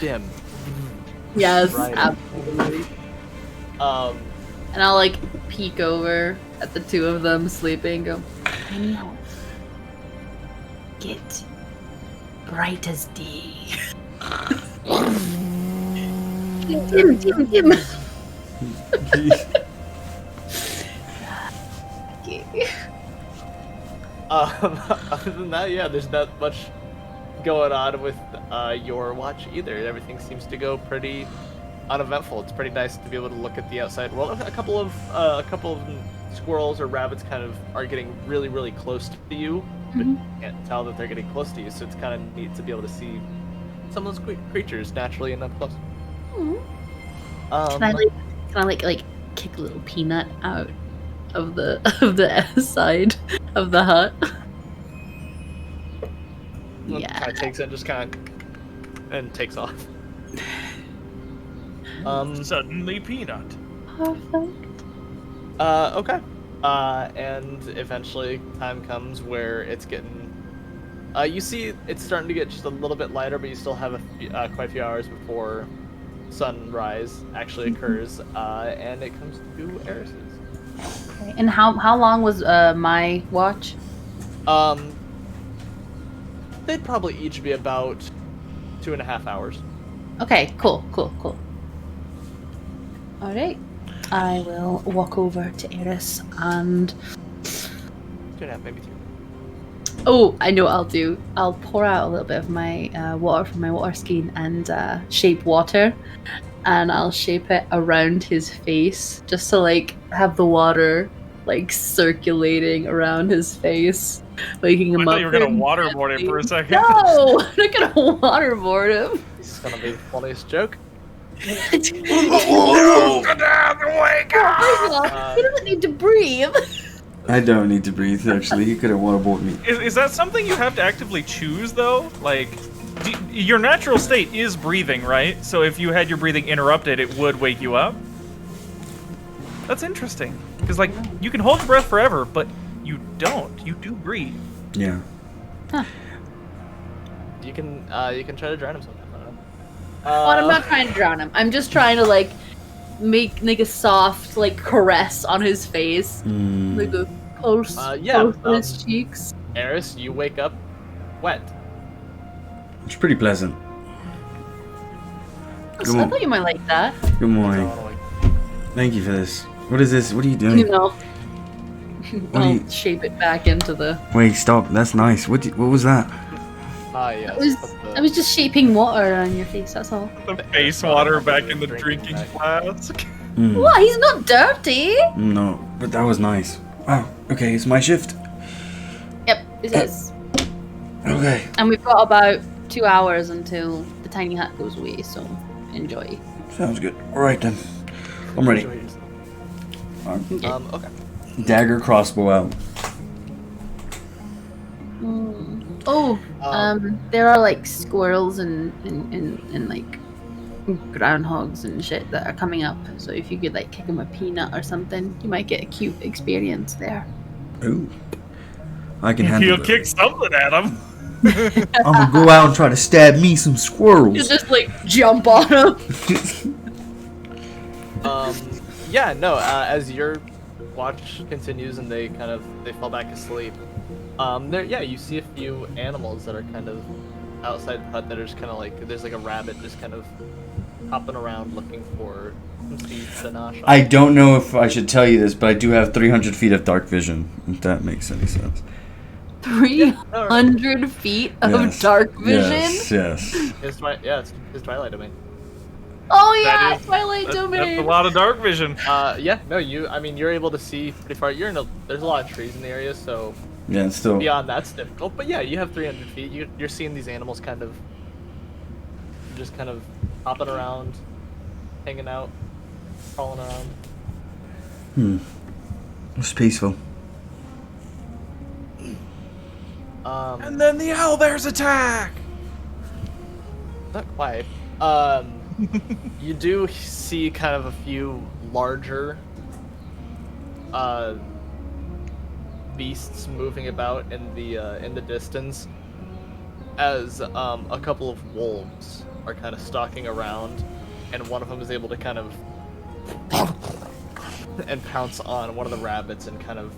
Dim. Yes, Right. absolutely. And I'll like peek over at the two of them sleeping and go, tiny hut. Get bright as day. Dim. Other than that, yeah, there's not much going on with your watch either. Everything seems to go pretty uneventful. It's pretty nice to be able to look at the outside world. A couple of squirrels or rabbits kind of are getting really, really close to you, but you can't tell that they're getting close to you. So it's kind of neat to be able to see some of those creatures naturally and up close. Can I like kick a little peanut out of the side of the hut? Yeah. Kind of takes it, just kind of, and takes off. Suddenly peanut. Perfect. Okay. And eventually time comes where it's getting... you see it's starting to get just a little bit lighter, but you still have quite a few hours before sunrise actually occurs, and it comes to Eris's. Okay. And how long was my watch? They'd probably each be about 2.5 hours. Okay, cool. Alright. I will walk over to Eris and... 2.5, maybe 3. Oh, I know what I'll do. I'll pour out a little bit of my water from my water skin and shape water. And I'll shape it around his face. Just to, like, have the water, like, circulating around his face. Waking him I up. thought you were gonna waterboard him for a second. No! I'm not gonna waterboard him. This is gonna be the funniest joke. Get out of the way, God! He doesn't need to breathe. I don't need to breathe, actually. He could have waterboarded me. Is that something you have to actively choose, though? Like, your natural state is breathing, right? So if you had your breathing interrupted, it would wake you up? That's interesting. Because, like, you can hold your breath forever, but you don't. You do breathe. Yeah. You can try to drown him sometime. I don't know. Well, I'm not trying to drown him. I'm just trying to, like, make a soft, like, caress on his face. Like a pulse on his cheeks. Eris, you wake up wet. It's pretty pleasant. So I thought you might like that. Good morning. Thank you for this. What is this? What are you doing? You know. What do you- I'll shape it back into the... Wait, stop. That's nice. What was that? Yes. I was just shaping water on your face, that's all. The face water back in the drinking flask. What? He's not dirty! No, but that was nice. Wow. Okay, it's my shift. Yep, it is. Okay. And we've got about 2 hours until the tiny hat goes away, so enjoy. Sounds good. All right then. I'm ready. Okay. Dagger, crossbow out. Oh, there are like squirrels and like groundhogs and shit that are coming up. So if you could like kick them a peanut or something, you might get a cute experience there. Ooh. I can handle You'll it. kick something at him. I'm gonna go out and try to stab me some You squirrels. just like jump on them. As your watch continues and they fall back asleep, you see a few animals that are kind of outside the hut that are just kind of like, there's like a rabbit just kind of hopping around looking for some seeds to nosh on. I don't know if I should tell you this, but I do have 300 feet of dark vision, if that makes any sense. 300 feet of dark vision? Yes. It's his Twilight Domain. Oh yeah, That is- Twilight Domain. That's a lot of dark vision. You're able to see pretty far. There's a lot of trees in the area, so Yeah, it's still... beyond that's difficult. But yeah, you have 300 feet. You're seeing these animals just kind of hopping around, hanging out, crawling around. It's peaceful. And then the owlbears attack! Not quite. You do see kind of a few larger beasts moving about in the distance, as a couple of wolves are kind of stalking around, and one of them is able to kind of and pounce on one of the rabbits and kind of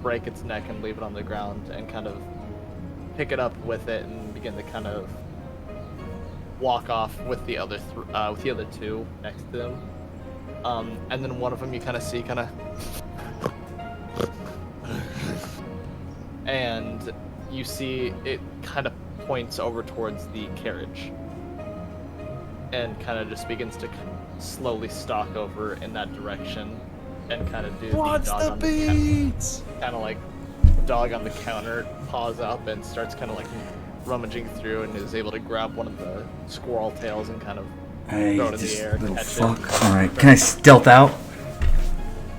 break its neck and leave it on the ground and kind of pick it up with it and begin to kind of walk off with the other two next to them. And then one of them you kind of see and you see it kind of points over towards the carriage and kind of just begins to slowly stalk over in that direction and kind of do What's the beats? kind of like dog on the counter, paws up and starts kind of like rummaging through and is able to grab one of the squirrel tails and kind of Hey, throw it in the this air, little catch fuck. it. Alright, can I stealth out?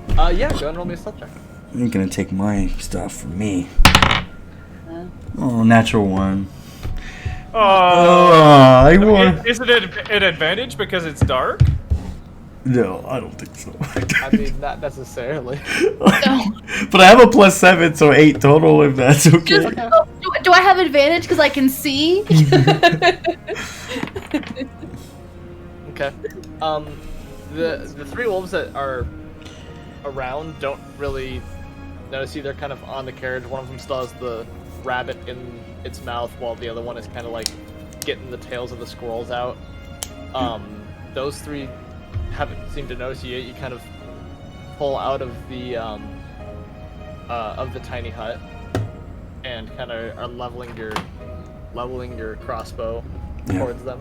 Yeah, go ahead and roll me a stealth check. You're gonna take my stuff from me. Oh, natural one. Oh, I want... is it an advantage because it's dark? No, I don't think so. I mean, not necessarily. But I have a +7, so 8 total, if that's okay. Do I have advantage because I can see? Okay. The three wolves that are around don't really notice you. They're kind of on the carriage. One of them still has the rabbit in its mouth, while the other one is kind of like getting the tails of the squirrels out. Those three haven't seemed to notice you yet. You kind of pull out of the tiny hut and kind of are leveling your crossbow towards them.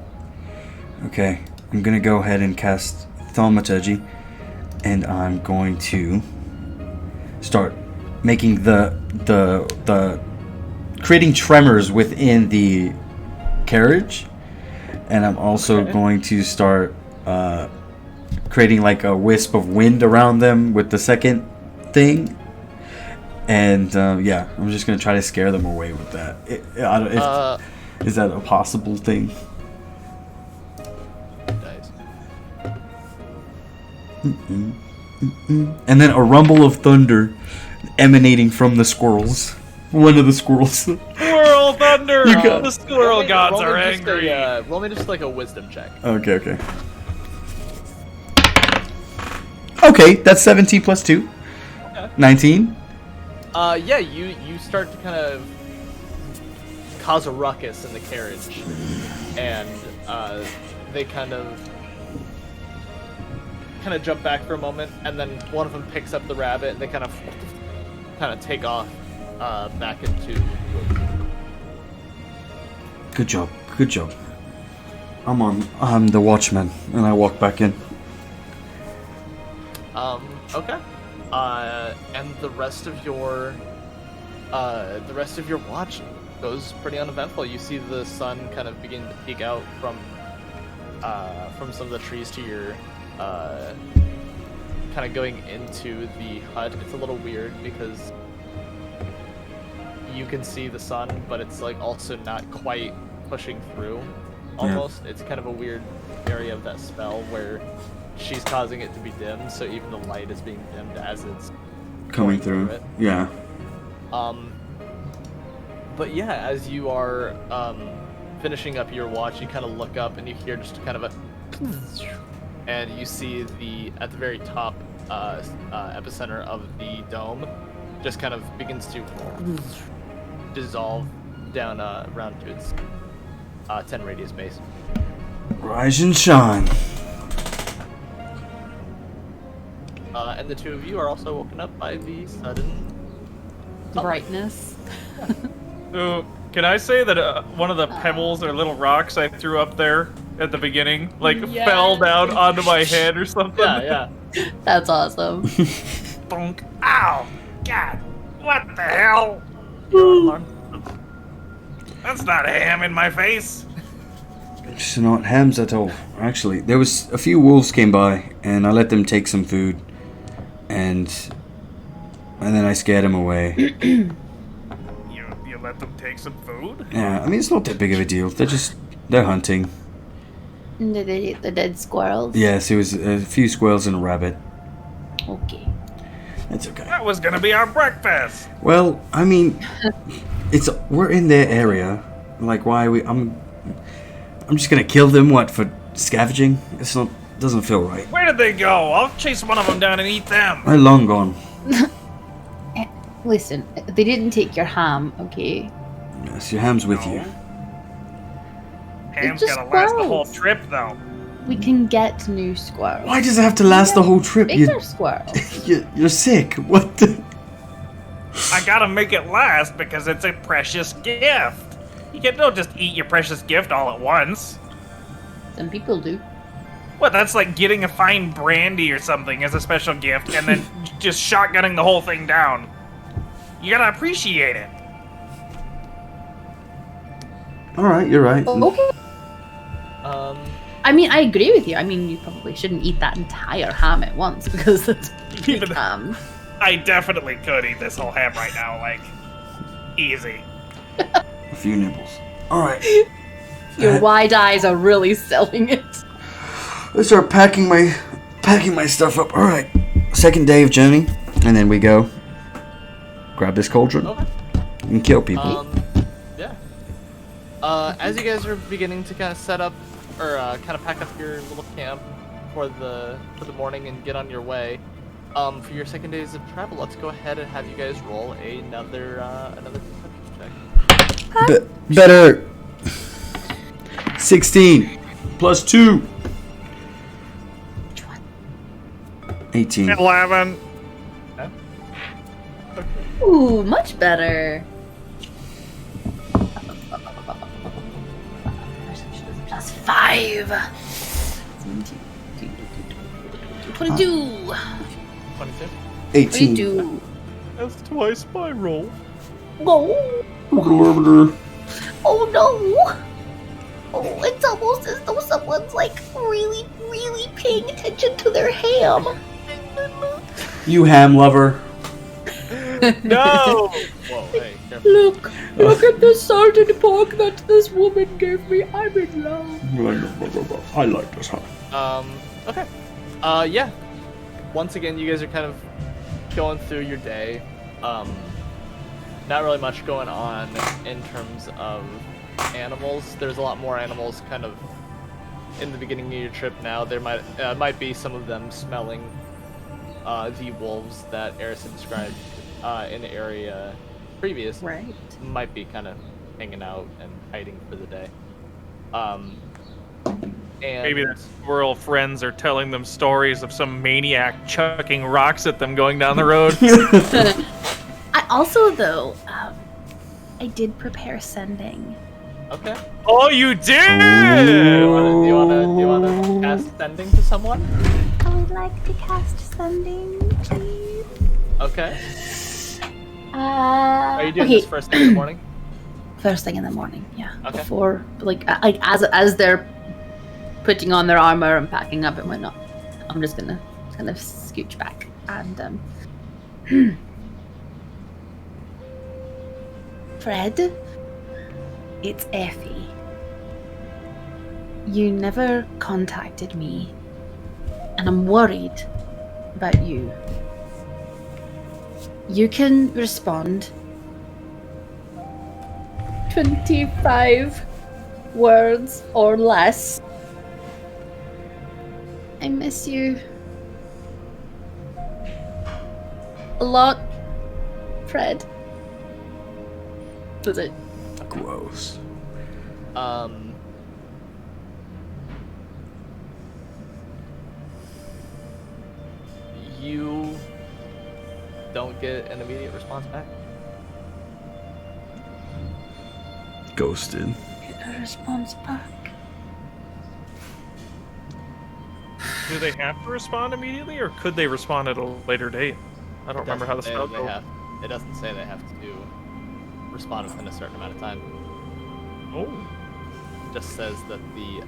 Okay, I'm gonna go ahead and cast Thaumaturgy, and I'm going to start making the creating tremors within the carriage, and I'm also going to start creating like a wisp of wind around them with the second thing, and yeah, I'm just gonna try to scare them away with that. Is that a possible thing? Nice. And then a rumble of thunder emanating from the squirrels. One of the squirrels. Squirrel thunder! You got- The squirrel gods Roll me are just angry. roll me just like a wisdom check. Okay. Okay, that's 17 plus 2. Okay. 19. Yeah, you start to kind of cause a ruckus in the carriage, and they kind of jump back for a moment, and then one of them picks up the rabbit, and they kind of take off back into the woods. Good job. I'm the watchman, and I walk back in. Okay. And the rest of your watch goes pretty uneventful. You see the sun kind of begin to peek out from some of the trees to your kind of going into the hut. It's a little weird because you can see the sun, but it's like also not quite pushing through. Almost, it's kind of a weird area of that spell where she's causing it to be dim, so even the light is being dimmed as it's Coming through. it. Yeah. But yeah, as you are finishing up your watch, you kind of look up and you hear just kind of a, and you see at the very top epicenter of the dome, just kind of begins to dissolve down around to its 10 radius base. Rise and shine. And the two of you are also woken up by the sudden Brightness. So, can I say that one of the pebbles or little rocks I threw up there at the beginning, fell down onto my head or something? Yeah. That's awesome. Bonk. Ow! God! What the hell? That's not a ham in my face. It's not hams at all. Actually, there was a few wolves came by, and I let them take some food, and then I scared them away. You let them take some food? Yeah, I mean it's not that big of a deal. They're hunting. Did they eat the dead squirrels? Yes, it was a few squirrels and a rabbit. Okay. It's okay. That was gonna be our breakfast. Well, I mean, we're in their area. Like, why I'm just gonna kill them. What, for scavenging? Doesn't feel right. Where did they go? I'll chase one of them down and eat them. They're long gone. Listen, they didn't take your ham, okay? Yes, your ham's with you. Ham's just gonna last the whole squirrels. trip, though. We can get new squirrels. Why does it have to last the whole trip? Bigger squirrels. You're sick. What the? I gotta make it last because it's a precious gift. Don't just eat your precious gift all at once. Some people do. What, that's like getting a fine brandy or something as a special gift and then just shotgunning the whole thing down. You gotta appreciate it. Alright, you're right. Okay. I mean, I agree with you. I mean, you probably shouldn't eat that entire ham at once because that's big Even- ham. I definitely could eat this whole ham right now, easy. A few nibbles. Alright. Your wide eyes are really selling it. Let's start packing my stuff up. Alright. Second day of journey. And then we go grab this cauldron Okay. and kill people. Yeah. As you guys are beginning to kind of set up or kind of pack up your little camp for the morning and get on your way. For your second days of travel, let's go ahead and have you guys roll another perception check. Better. 16 plus 2. Which one? 18. 11. Okay. Ooh, much better. Plus 5. 22. 22. 18. 22. That's twice my roll. Oh. Orbiter. Oh no! Oh, it's almost as though someone's like really, really paying attention to their ham. You ham lover. No! Whoa, hey, careful. Look at the salted pork that this woman gave me. I'm in love. I like this, huh? Okay. Yeah. Once again, you guys are kind of going through your day. Not really much going on in terms of animals. There's a lot more animals kind of in the beginning of your trip now. There might be some of them smelling the wolves that Eris had described in the area previous. Right. Might be kind of hanging out and hiding for the day. And Maybe their squirrel friends are telling them stories of some maniac chucking rocks at them going down the road. I also, though, I did prepare sending. Okay. Oh, you did! Do you wanna cast sending to someone? I would like to cast sending, please. Okay. Are you doing okay. this first thing in the morning? First thing in the morning, yeah. Okay. Before, like as they're putting on their armor and packing up and whatnot, I'm just gonna kind of scooch back and Fred, it's Effie. You never contacted me, and I'm worried about you. You can respond 25 words or less. I miss you a lot, Fred. That's it. Gross. You don't get an immediate response back. Ghosted. Get a response back. Do they have to respond immediately, or could they respond at a later date? I don't remember how the spell goes. It doesn't say they have to respond within a certain amount of time. Oh. It just says that the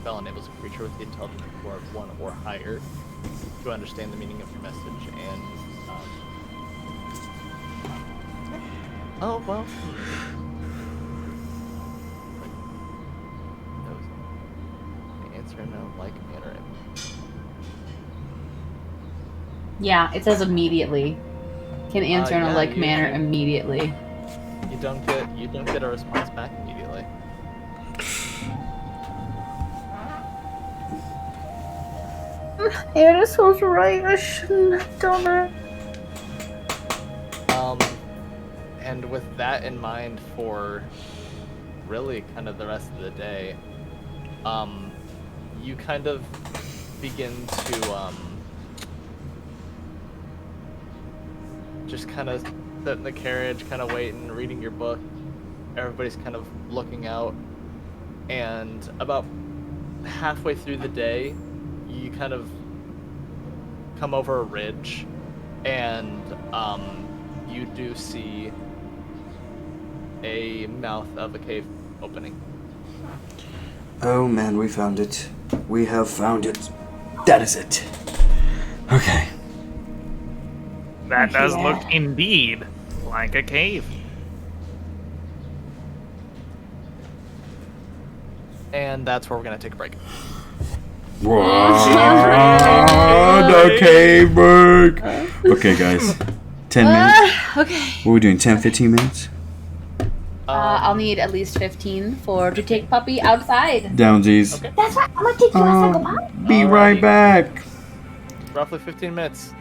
spell enables a creature with the intelligence score of 1 or higher to understand the meaning of your message and oh well. Answer in a like manner. Yeah, it says immediately. Can answer in a yeah, like you- manner immediately. You don't get a response back immediately. Eris was right. I shouldn't have done it. And with that in mind, for really kind of the rest of the day, you kind of begin to just kind of sit in the carriage, kind of waiting, reading your book. Everybody's kind of looking out, and about halfway through the day, you kind of come over a ridge, and you do see a mouth of a cave opening. Oh man, we found it. We have found it. That is it. Okay. That does Yeah. look indeed like a cave. And that's where we're gonna take a break. What? Okay, break. Okay, guys. 10 minutes. Okay. What are we doing? 10, 15 minutes? I'll need at least 15 to take puppy outside. Downsies. Okay. That's right. I'm gonna take you outside. Go potty. Be Alrighty. right back. Roughly 15 minutes.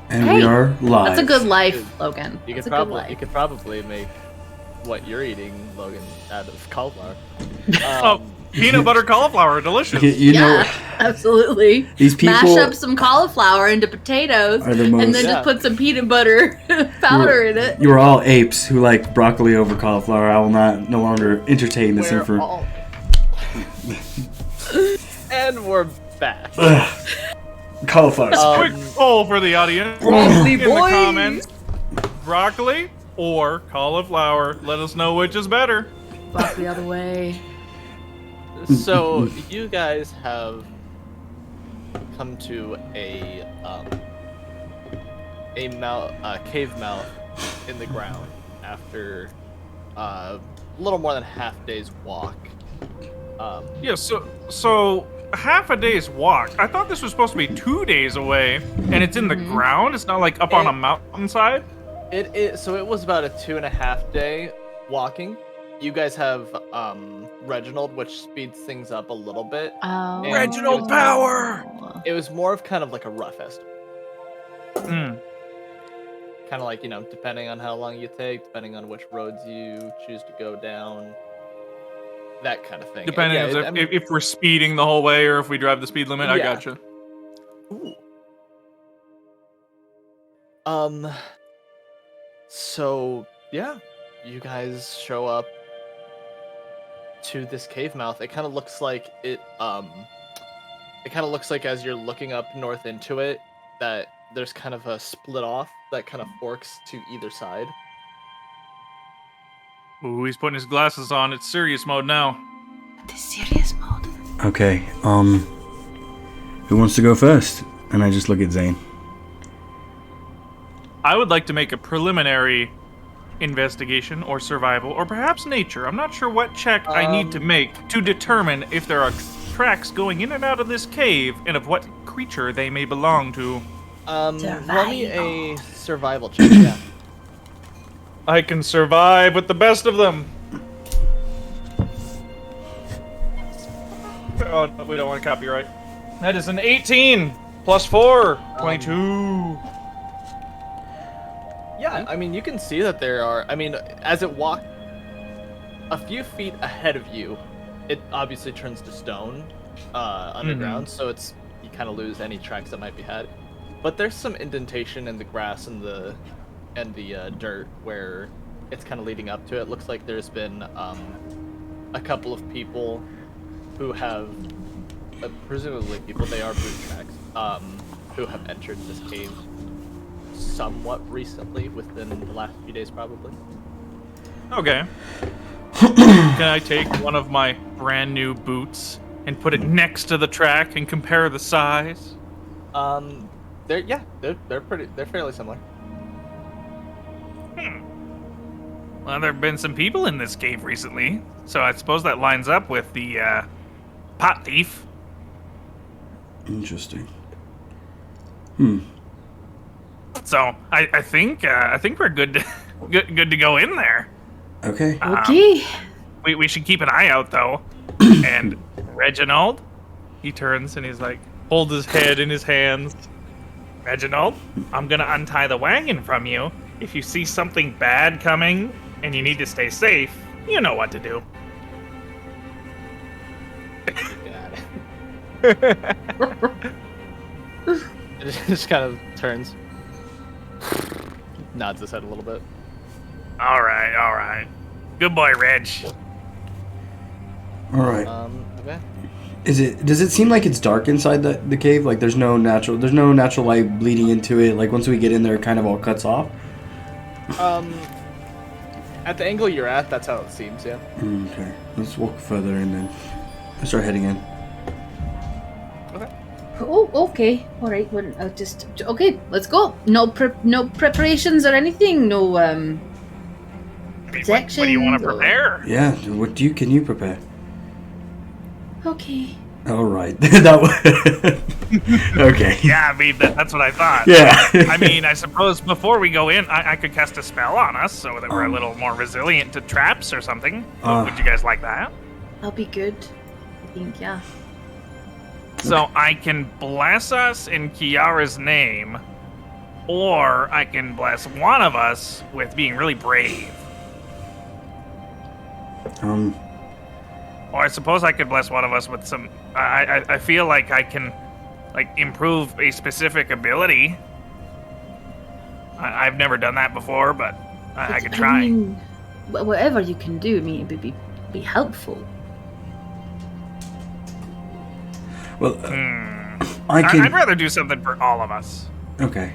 And Hey, we are live. That's a good life, Logan. You That's could a good probably life. you could probably make what you're eating, Logan, out of cauliflower. Oh, peanut butter cauliflower, delicious. You know, absolutely. these people Mash up some cauliflower into potatoes, are the and then most. just put some peanut butter powder in it. You are all apes who like broccoli over cauliflower. I will no longer entertain this We're information. all- and we're back. Cauliflower. Quick poll for the audience. Broccoli In the boy. comments, broccoli or cauliflower. Let us know which is better. Walk the other way. So you guys have come to a cave mouth in the ground after a little more than half day's walk. Yeah, so half a day's walk. I thought this was supposed to be 2 days away, and it's in the ground. It's not like up on a mountainside. So it was about a 2.5 day walking. You guys have Reginald, which speeds things up a little bit. Oh. And Reginald Power! It was more of kind of like a rough estimate. Mm. Kind of like, depending on how long you take, depending on which roads you choose to go down, that kind of thing. Depending on if we're speeding the whole way or if we drive the speed limit. I Yeah. gotcha. Ooh. So yeah, you guys show up to this cave mouth. It kind of looks like it kind of looks like as you're looking up north into it that there's kind of a split off that kind of forks to either side. Ooh, he's putting his glasses on. It's serious mode now. The serious mode. Okay. Who wants to go first? And I just look at Zane. I would like to make a preliminary investigation or survival or perhaps nature. I'm not sure what check I need to make to determine if there are tracks going in and out of this cave and of what creature they may belong to. Roll me a survival check. Yeah. I can survive with the best of them. Oh, no, we don't want copyright. That is an 18 plus 4, 22. Yeah, I mean, you can see that there are. I mean, as it walked a few feet ahead of you, it obviously turns to stone underground, so you kind of lose any tracks that might be had. But there's some indentation in the grass and the dirt where it's kind of leading up to it. Looks like there's been a couple of people who have, presumably people, they are boot tracks, who have entered this cave somewhat recently, within the last few days probably. Okay. Can I take one of my brand new boots and put it next to the track and compare the size? They're fairly similar. Well, there have been some people in this cave recently, so I suppose that lines up with the pot thief. Interesting. So I think we're good to go in there. Okay. Okay. We should keep an eye out though. And Reginald, he turns and he's like, holds his head in his hands. Reginald, I'm gonna untie the wagon from you. If you see something bad coming and you need to stay safe, you know what to do. It just kind of turns, nods his head a little bit. All right. Good boy, Reg. All right. Okay. Does it seem like it's dark inside the cave? Like there's no natural light bleeding into it. Like once we get in there, it kind of all cuts off. At the angle you're at, that's how it seems. Yeah. Okay. Let's walk further and then start heading in. Okay. Oh, okay. All right. Well, I'll just okay. Let's go. No preparations or anything. No protection. What do you want to prepare? Yeah. Can you prepare? Okay. All right. Okay. Yeah, I mean that's what I thought. Yeah. I mean, I suppose before we go in, I could cast a spell on us so that we're a little more resilient to traps or something. Would you guys like that? I'll be good. I think, yeah. So I can bless us in Kiara's name, or I can bless one of us with being really brave. Or I suppose I could bless one of us with some. I feel like I can, like, improve a specific ability. I've never done that before, but I could try. I mean, whatever you can do, I mean, it would be helpful. Well, I can. I'd rather do something for all of us. Okay.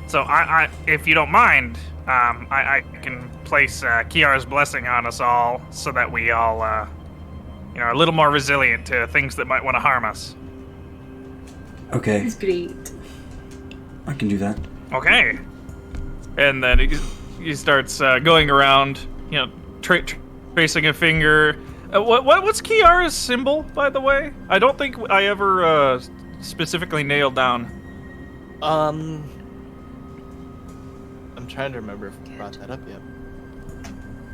So I if you don't mind, I can place Kiara's blessing on us all, so that we all, are a little more resilient to things that might want to harm us. Okay. It's great. I can do that. Okay. And then he starts going around, tracing a finger. What's Kiara's symbol, by the way? I don't think I ever specifically nailed down. I'm trying to remember if we brought that up yet.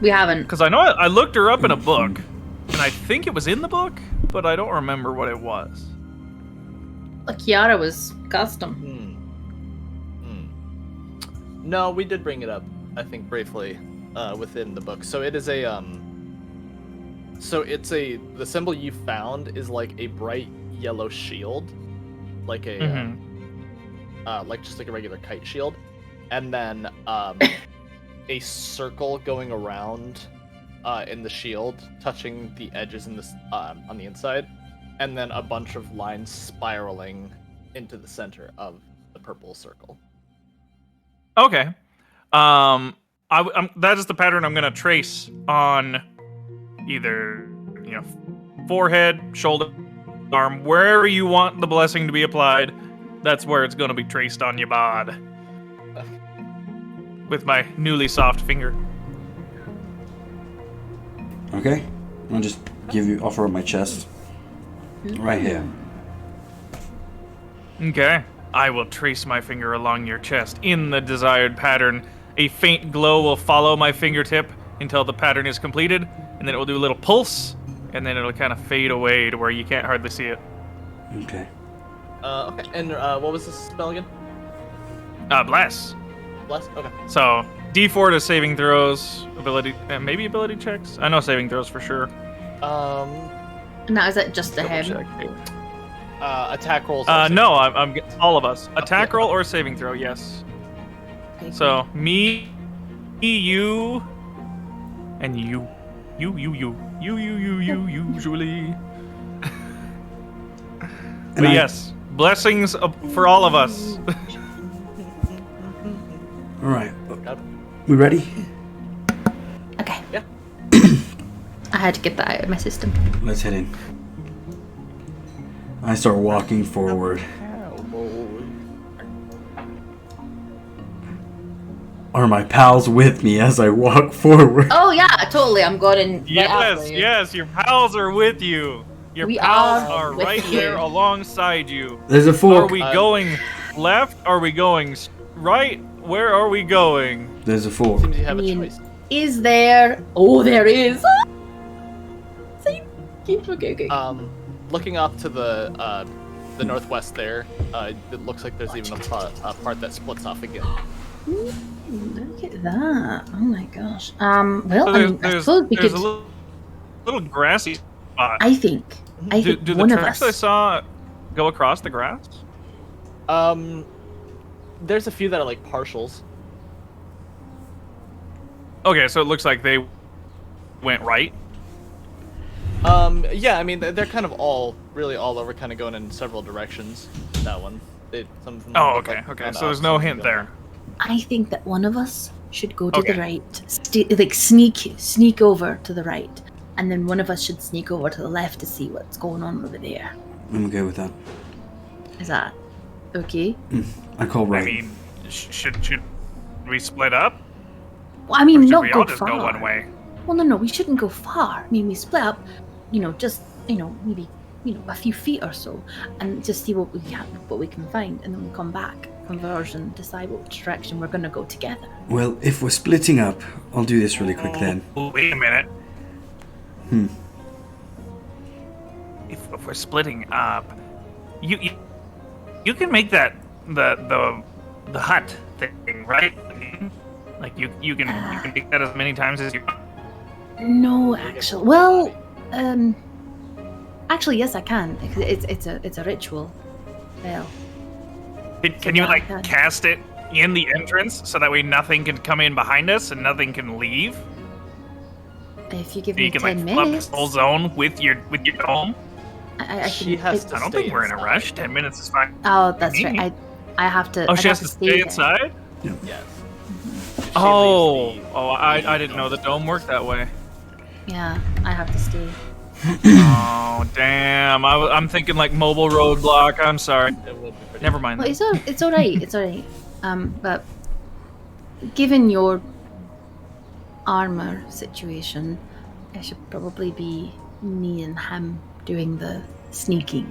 We haven't. Because I know I looked her up in a book, and I think it was in the book, but I don't remember what it was. Kiara was custom. No, we did bring it up, I think, briefly within the book. So it is a the symbol you found is like a bright yellow shield, like a like just like a regular kite shield, and then a circle going around in the shield, touching the edges in this on the inside, and then a bunch of lines spiraling into the center of the purple circle. Okay. That is the pattern I'm gonna trace on either, forehead, shoulder, arm, wherever you want the blessing to be applied. That's where it's gonna be traced on your bod. With my newly soft finger. Okay. I'll just offer up my chest. Right here. Okay. I will trace my finger along your chest in the desired pattern. A faint glow will follow my fingertip until the pattern is completed, and then it will do a little pulse, and then it'll kind of fade away to where you can't hardly see it. Okay. Okay. And what was this spell again? Bless. Bless. Okay. So D4 to saving throws, ability, maybe ability checks. I know saving throws for sure. Now, is it just the Double him? check. Attack rolls. No, I'm all of us. Attack roll or saving throw, yes. Okay, So me, you, and you usually. But yes, blessings for all of us. All right. We ready? Okay. Yeah. I had to get that out of my system. Let's head in. I start walking forward. Are my pals with me as I walk forward? Oh yeah, totally. I'm going right after you. Yes, your pals are with you. Your We pals are are with right you. there alongside you. There's a Are fork. we going left? Are we going right? Where are we going? There's a fork. Seems you have I mean, a choice. is there? Oh, there is. See? Okay. Looking off to the northwest there, it looks like there's even a part that splits off again. Ooh, look at that. Oh my gosh. Well, So I mean, I suppose we there's could. a little grassy spot. I think Do the one of tracks I us. saw go across the grass? There's a few that are like partials. Okay, so it looks like they went right. Yeah, I mean they're kind of all over, kind of going in several directions. That one. Some of them Oh, look okay, like okay. kinda So there's up, no some hint go there. down. I think that one of us should go to Okay. the right, like sneak over to the right, and then one of us should sneak over to the left to see what's going on over there. I'm okay with that. Is that okay? I call right. I mean, should we split up? Well, I Or mean, should not we go all just far. go one way? Well, no, we shouldn't go far. I mean, we split up, just maybe a few feet or so, and just see what we can find, and then we come back, converge, and decide which direction we're gonna go together. Well, if we're splitting up, I'll do this really quick then. Oh, wait a minute. If we're splitting up, you can make that the the hut thing, right? Like you can do that as many times as you want. No, actually. Well, actually, yes, I can. It's a ritual. Well, Can you like Okay. cast it in the entrance so that way nothing can come in behind us and nothing can leave? if you give So you me can 10 like flood minutes, this whole zone with your dome. I She can. has to I don't stay think we're in a inside. rush. 10 minutes is fine. Oh, that's Me? right. I have to. Oh, I'd she have has to stay stay there. inside? Yes. She Oh, leaves the- I didn't know the dome worked that way. Yeah, I have to stay. Oh, damn. I'm thinking like mobile roadblock. I'm sorry. It will be pretty Never mind. Well, it's all right. It's all right. But given your armor situation, it should probably be me and him doing the sneaking.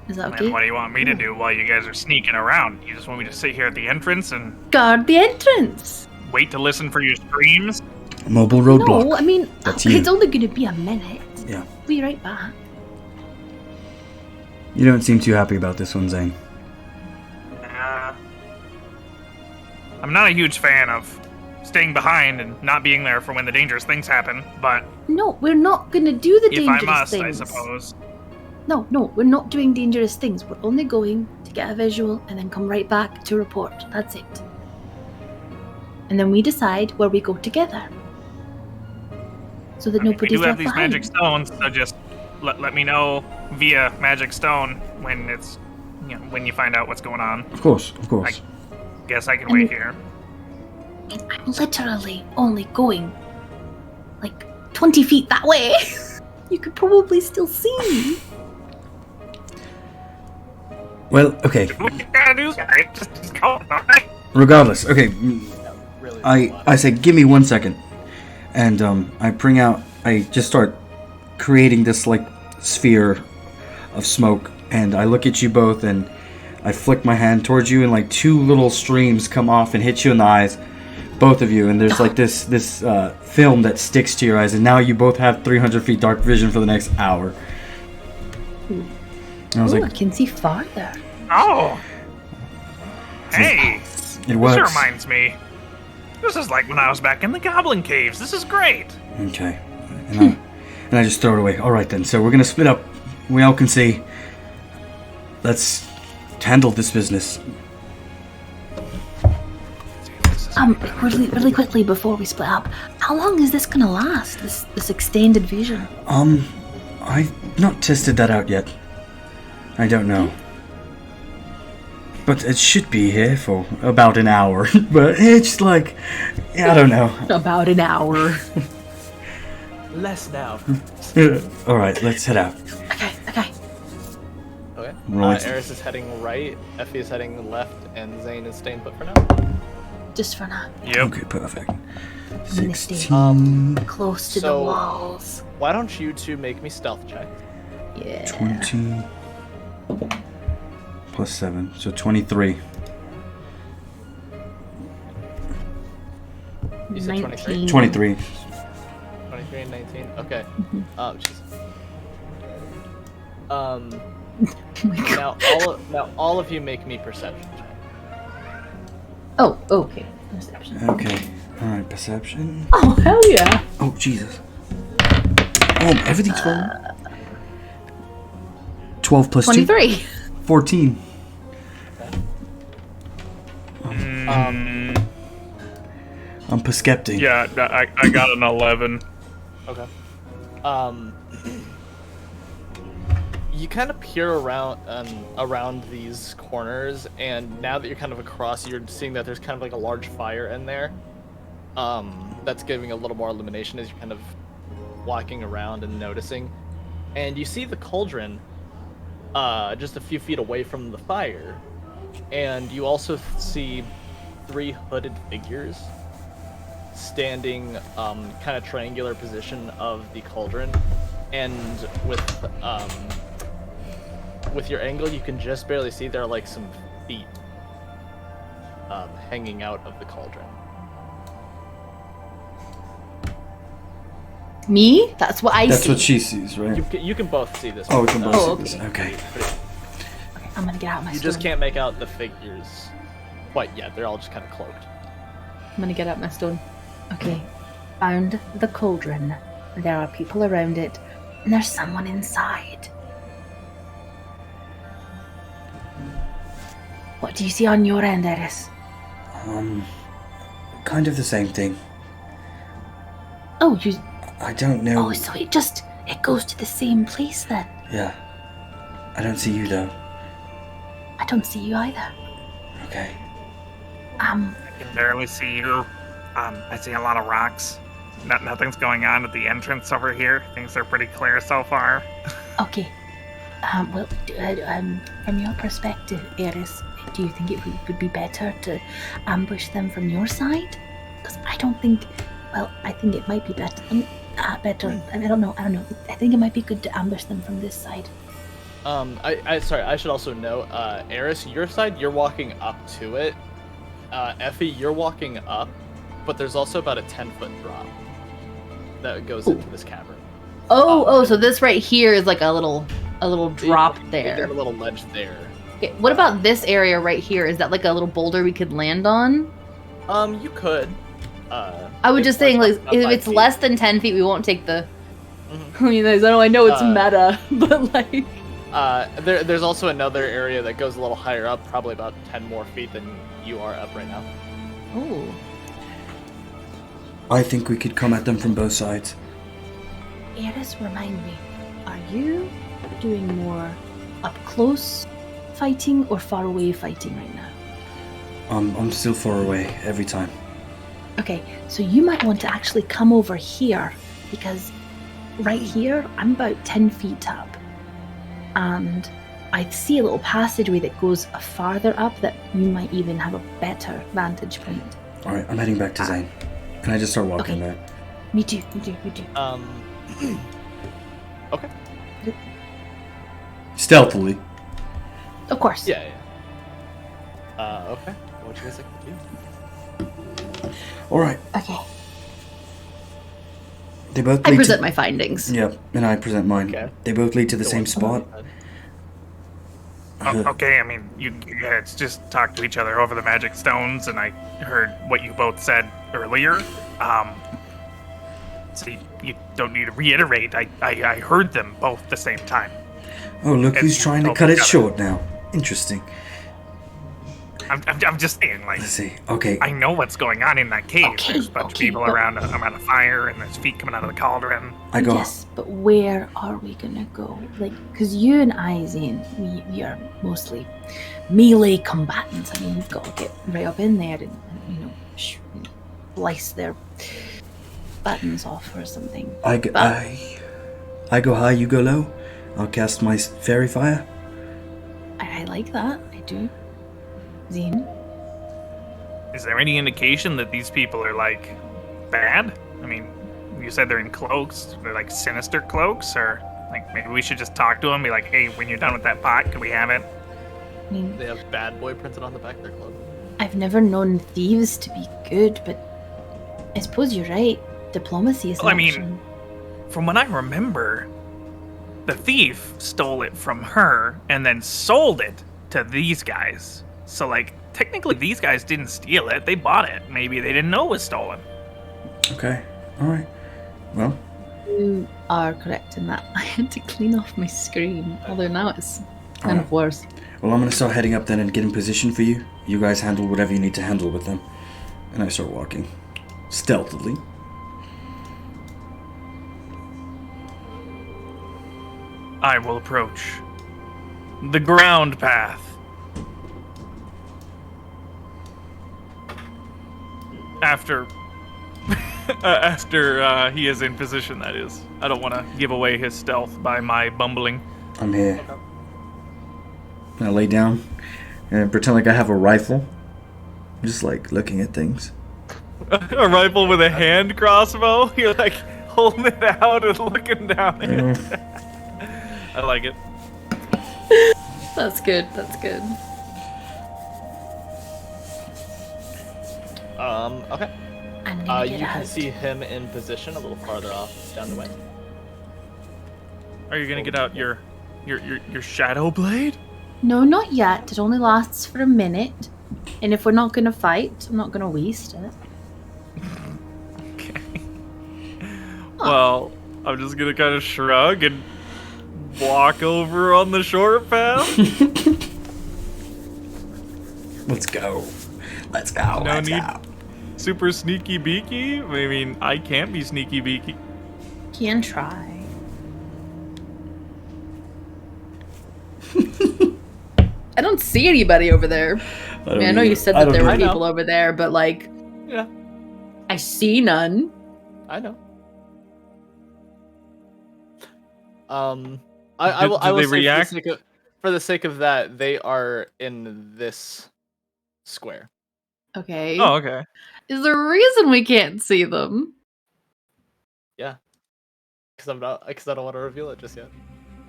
Is that okay? And what do you want me to do while you guys are sneaking around? You just want me to sit here at the entrance and Guard the entrance. wait to listen for your screams? Mobile roadblock. No, I mean That's you. it's only going to be a minute. Yeah. Be right back. You don't seem too happy about this one, Zane. I'm not a huge fan of staying behind and not being there for when the dangerous things happen, but No, we're not going to do the if dangerous I must, things. I suppose. No, we're not doing dangerous things. We're only going to get a visual and then come right back to report. That's it. And then we decide where we go together. So that I mean, we nobody's do have left these behind. magic stones, so just let me know via magic stone when it's, when you find out what's going on. Of course, of course. Guess I can And- wait here. I'm literally only going like 20 feet that way. You could probably still see me. Well, okay. What you gotta do, guys, just go. Alright? Regardless, okay. No, really. I say, give me 1 second, and I just start creating this like sphere of smoke, and I look at you both, and I flick my hand towards you, and like two little streams come off and hit you in the eyes, both of you, and there's like this film that sticks to your eyes, and now you both have 300 feet dark vision for the next hour. And I was Oh, I like, can see farther. Oh. Hey, it this works. reminds me. This is like when I was back in the Goblin Caves. This is great. Okay. And I just throw it away. All right, then. So we're going to split up. We all can see. Let's handle this business. Really quickly before we split up, how long is this gonna last? This extended vision? I've not tested that out yet. I don't know. But it should be here for about an hour. But it's like, I don't know. About an hour. Less now. All right, let's head out. Okay. Okay. Right. Eris is heading right, Effie is heading left, and Zane is staying put for now. Just for now. Yep. Okay, perfect. gonna stay 16, close to the So- walls. Why don't you two make me stealth checks? Yeah. 20 plus 7, so 23. You said 23? 23. 23 and 19? Okay. Mhm. Jeez. Oh my God. Now all of you make me perception check. Oh, okay. Perception. Okay. Alright, perception. Oh, hell yeah. Oh, Jesus. Oh, everything's falling. 12 plus 2. 23. 14. I'm percepting. Yeah, I got an 11. Okay. You kind of peer around these corners, and now that you're kind of across, you're seeing that there's kind of like a large fire in there. That's giving a little more illumination as you're kind of walking around and noticing. And you see the cauldron just a few feet away from the fire. And you also see 3 hooded figures standing kind of triangular position of the cauldron, and with your angle you can just barely see there are like some feet hanging out of the cauldron. Me? That's what I That's see. what she sees, right? You can both see this. Oh, we can both Oh, see this. okay. Okay. I'm gonna get out my You stone. just can't make out the figures quite yet. They're all just kind of cloaked. I'm gonna get out my stone. Okay. Found the cauldron. There are people around it, and there's someone inside. What do you see on your end, Eris? Kind of the same thing. Oh, you. I don't know. Oh, so it goes to the same place then. Yeah. I don't see you though. I don't see you either. Okay. I can barely see you. I see a lot of rocks. Nothing's going on at the entrance over here. Things are pretty clear so far. Okay. Well, from your perspective, Eris, do you think it would be better to ambush them from your side? Because I don't think. Well, I think it might be better. Better. I don't know. I think it might be good to ambush them from this side. Sorry, I should also note, Eris, your side, you're walking up to it. Effie, you're walking up, but there's also about a 10-foot drop that goes into this cavern. So this right here is like a little drop You there. get a little ledge there. Okay, what about this area right here? Is that like a little boulder we could land on? You could. I was just saying, like, about if 5 it's feet. less than 10 feet, we won't take the. Mhm. You guys, I know it's Uh, meta, but like. There's also another area that goes a little higher up, probably about 10 more feet than you are up right now. Oh. I think we could come at them from both sides. Eris, remind me, are you doing more up close fighting or far away fighting right now? I'm still far away every time. Okay, so you might want to actually come over here because right here, I'm about 10 feet up. And I see a little passageway that goes farther up that you might even have a better vantage point. Alright, I'm heading back to Zane. Can I just start walking Okay. back? Me too. Okay. Stealthily. Of course. Yeah. Okay. What you guys like to do? Alright. Okay. They both I lead present to... my findings. Yeah, and I present mine. Okay. They both lead to the Go same on. spot. Okay, I mean, you guys just talked to each other over the magic stones, and I heard what you both said earlier. So you don't need to reiterate. I heard them both at the same time. Oh, look who's you trying to told cut each it other. short now. Interesting. I'm just saying, like, Let's see. Okay. I know what's going on in that cave. Okay, There's a bunch of okay, people but- around a fire, and there's feet coming out of the cauldron. I go. Yes, but where are we gonna go? Like, because you and I, Zane, we are mostly melee combatants. I mean, we've got to get right up in there and slice their buttons off or something. I go high, you go low. I'll cast my fairy fire. I like that. I do. Zane? Is there any indication that these people are, like, bad? I mean, you said they're in cloaks. They're, like, sinister cloaks? Or, like, maybe we should just talk to them and be like, hey, when you're done with that pot, can we have it? I mean, They have bad boy printed on the back of their clothes. I've never known thieves to be good, but I suppose you're right. Diplomacy is an Well, I mean- option. From what I remember, the thief stole it from her and then sold it to these guys. So, like, technically these guys didn't steal it. They bought it. Maybe they didn't know it was stolen. Okay. Alright. Well, You are correct in that. I had to clean off my screen, although now it's kind of worse. I'm gonna start heading up then and get in position for you. You guys handle whatever you need to handle with them. And I start walking. Stealthily. I will approach the ground path. After he is in position, that is. I don't want to give away his stealth by my bumbling. I'm here. I lay down and pretend like I have a rifle. Just like looking at things. A rifle with a hand crossbow? You're like holding it out and looking down at it. I like it. That's good. That's good. Okay. I'm gonna You get can out. see him in position a little farther off down the way. Are you gonna get out your shadow blade? No, not yet. It only lasts for a minute. And if we're not going to fight, I'm not going to waste it. Okay. Well, I'm just gonna kind of shrug and walk over on the short path. Let's go. Let's go. No Let's need- go. Super sneaky beaky? I mean, I can't be sneaky beaky. Can try. I don't see anybody over there. I mean, I know you said that there were either. people over there, but like, Yeah, I see none. I know. I will. Did I will they say react? for the sake of that, they are in this square. Okay. Oh, okay. Is there a reason we can't see them? Yeah, because I don't want to reveal it just yet.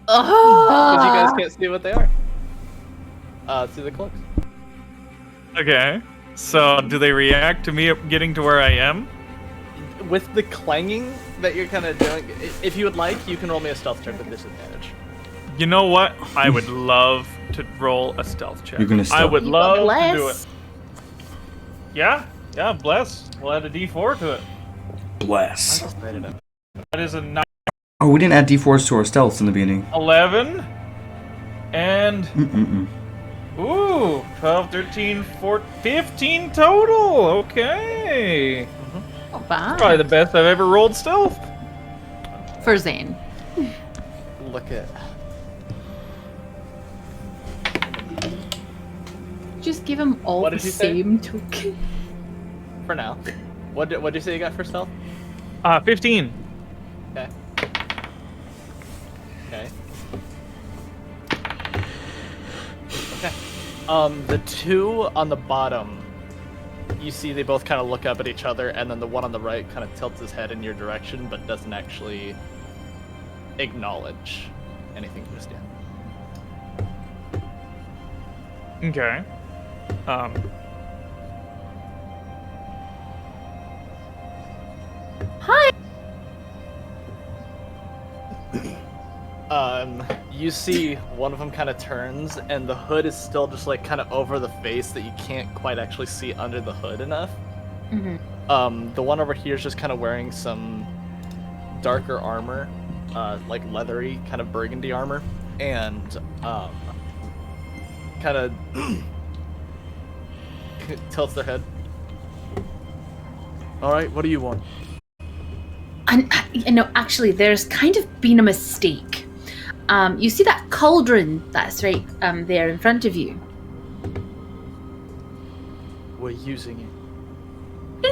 Oh, Because you guys can't see what they are. Through the cloaks. Okay. So, do they react to me getting to where I am? With the clanging that you're kind of doing, if you would like, you can roll me a stealth check with disadvantage. You know what? I would love to roll a stealth check. You're gonna I stealth. would You got love to do bless. it. Yeah, bless. We'll add a D4 to it. I Bless. just made it up. That is a Oh, we didn't add d4s to our stealth in the beginning. 11. And, Mm-mm-mm. ooh, 12, 13, 14, 15 total. Okay. not bad. Probably the best I've ever rolled stealth. For Zane. Look at. Just give him all What the did you say? same token. For now. What'd you say you got for stealth? 15. Okay. Okay. Okay. The two on the bottom, you see they both kind of look up at each other, and then the one on the right kind of tilts his head in your direction, but doesn't actually acknowledge anything just yet. Okay. Hi. You see one of them kind of turns, and the hood is still just like kind of over the face that you can't quite actually see under the hood enough. Mm-hmm. The one over here is just kind of wearing some darker armor, like leathery, kind of burgundy armor, and kind of tilts their head. All right, what do you want? And actually, there's kind of been a mistake. You see that cauldron that's right there in front of you? We're using it.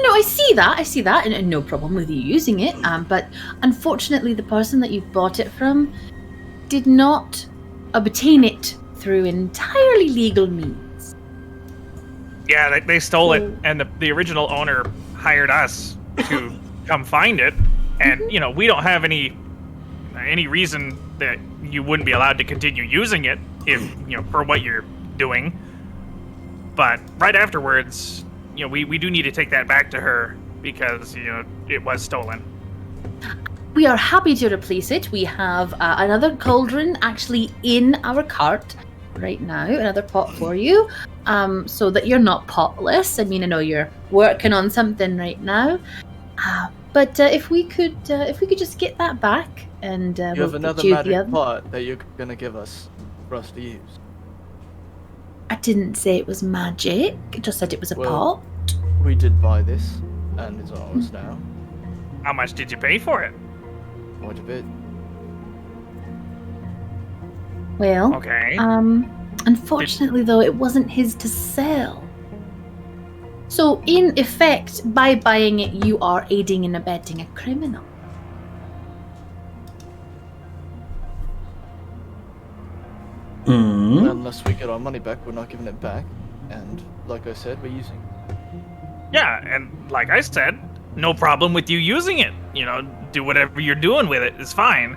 No, I see that, and no problem with you using it. But unfortunately, the person that you bought it from did not obtain it through entirely legal means. Yeah, they stole it, and the original owner hired us to come find it. And we don't have any reason that you wouldn't be allowed to continue using it if for what you're doing. But right afterwards, we do need to take that back to her because it was stolen. We are happy to replace it. We have another cauldron actually in our cart right now, another pot for you, so that you're not potless. I mean, I know you're working on something right now, but if we could just get that back, and You we'll have another get you the magic other. pot that you're gonna give us for us to use. I didn't say it was magic. I just said it was a Well- pot. We did buy this, and it's ours now. How much did you pay for it? Quite a bit. Well, Okay. unfortunately though, it wasn't his to sell. So in effect, by buying it, you are aiding and abetting a criminal. Mm. Unless we get our money back, we're not giving it back. And like I said, we're using it. Yeah, and like I said, no problem with you using it. Do whatever you're doing with it. It's fine.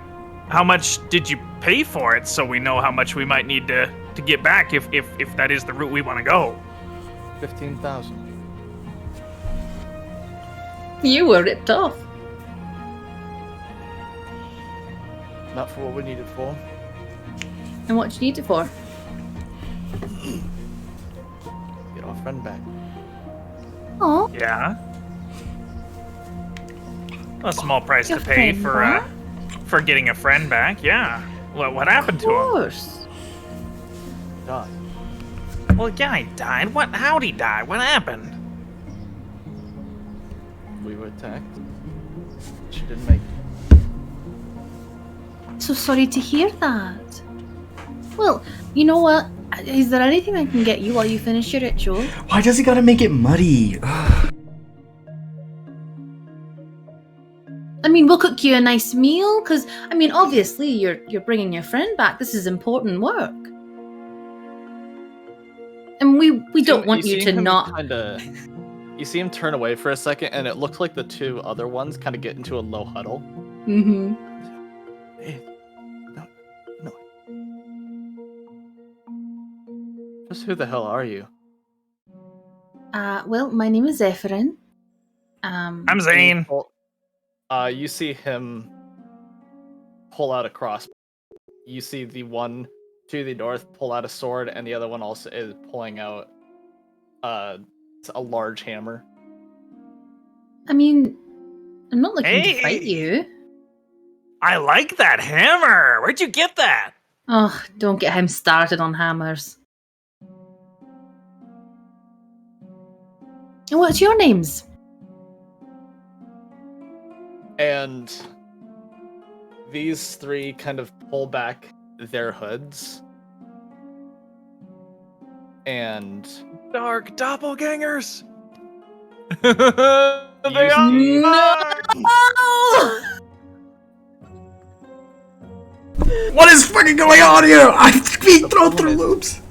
How much did you pay for it so we know how much we might need to get back if that is the route we want to go? 15,000. You were ripped off. Not for what we need it for. And what do you need it for? friend back. Oh, Yeah. A small price Your to pay friend for getting a friend back. Yeah. What happened of to him? course. God. Well, yeah, he died. How'd he die? What happened? We were attacked. She didn't make it. So sorry to hear that. Well, you know what? Is there anything I can get you while you finish your ritual? Why does he gotta make it muddy? I mean, we'll cook you a nice meal, because, I mean, obviously you're bringing your friend back. This is important work. And we don't want you to not... You see him turn away for a second, and it looks like the two other ones kind of get into a low huddle. Mm-hmm. Hey, no. Just who the hell are you? Well, my name is Zephyrin. I'm Zane. You see him pull out a crossbow. You see the one to the north pull out a sword, and the other one also is pulling out a large hammer. I mean, I'm not looking Hey! to fight you. I like that hammer. Where'd you get that? Oh, don't get him started on hammers. And what's your names? And these three kind of pull back their hoods. And Dark doppelgangers. you see- What is fucking going on here? I'm being thrown through loops.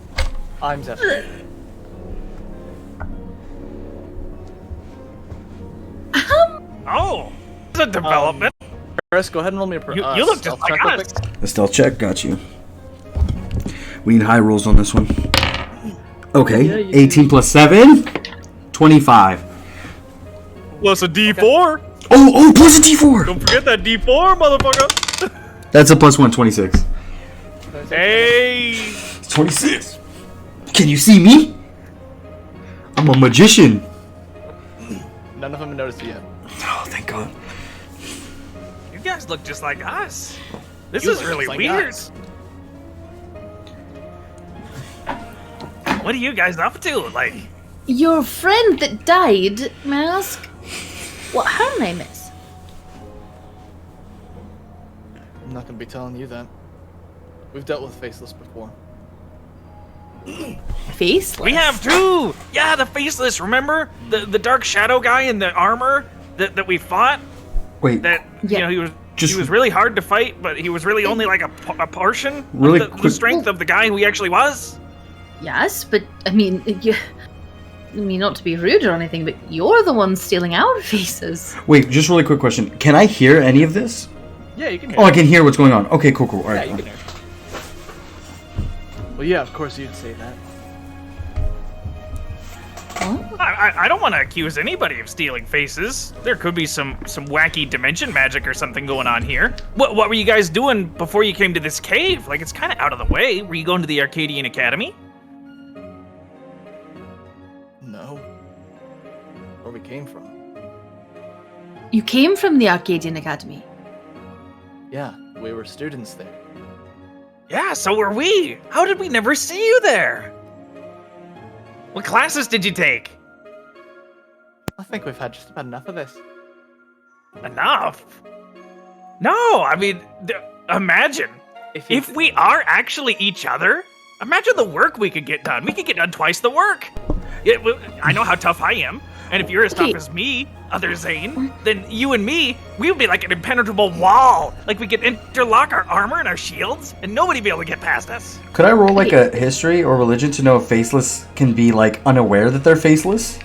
I'm Zephyr. Oh, it's a development. Chris, go ahead and roll me a You look just stealth like check real us. quick. A stealth check, got you. We need high rolls on this one. Okay, Yeah, you 18 plus 7, 25. Plus a D4. Oh, plus a D4! Don't forget that D4, motherfucker. That's a plus 1, 26. Hey. It's 26. Can you see me? I'm a magician. None of them have noticed you yet. Oh, thank God. You guys look just like us. This You is look really just like weird. us. What are you guys up to? Like, Your friend that died, may I ask what her name is? I'm not gonna be telling you that. We've dealt with Faceless before. Faceless? we have two. Yeah, the faceless. Remember the dark shadow guy in the armor that we fought? Wait, That Yeah. he was really hard to fight, but he was really only like a portion Really of the quick- strength of the guy who he actually was. Yes, but I mean, not to be rude or anything, but you're the one stealing our faces. wait, just really quick question. Can I hear any of this? Yeah, you can hear. Oh, I can hear what's going on. Okay, cool. All Yeah, right. you can hear. Well, yeah, of course you'd say that. Oh, I don't want to accuse anybody of stealing faces. There could be some wacky dimension magic or something going on here. What were you guys doing before you came to this cave? Like, it's kind of out of the way. Were you going to the Arcadian Academy? No. Where we came from. you came from the Arcadian Academy. Yeah, we were students there. Yeah, so were we. How did we never see you there? What classes did you take? I think we've had just about enough of this. Enough? No, I mean, imagine if we are actually each other. Imagine the work we could get done. We could get done twice the work. I know how tough I am, and if you're as tough Okay. as me, other Zane, then you and me, we would be like an impenetrable wall. Like we could interlock our armor and our shields, and nobody'd be able to get past us. Could I roll like a history or religion to know if faceless can be like unaware that they're faceless?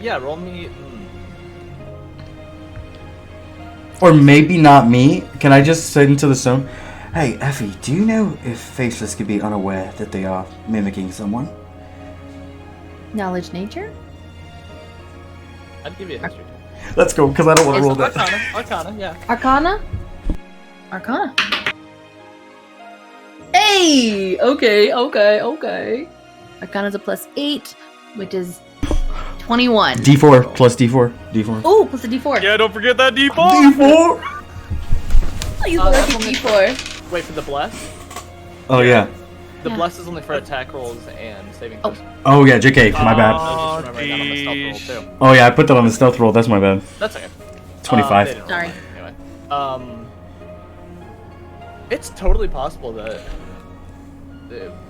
Yeah, roll me. Or maybe not me. Can I just say into the stone? Hey, Effie, do you know if faceless could be unaware that they are mimicking someone? Knowledge nature? I'd give you a history. Let's go, because I don't want to roll that. Arcana, yeah. Arcana? Arcana. Hey! Hey! Okay. Arcana's a +8, which is 21. D4 plus D4. D4. Oh, plus a D4. Yeah, don't forget that D4. D4. Please Oh, look that's at only- D4. Wait for the bless. Oh yeah. The Yeah. bless is only for attack rolls and saving Oh. throws. Oh yeah. JK. My bad. I just remembered that on the stealth roll too. Oh yeah. I put that on the stealth roll. That's my bad. That's okay. 25. They didn't roll Sorry. it Anyway, it's totally possible that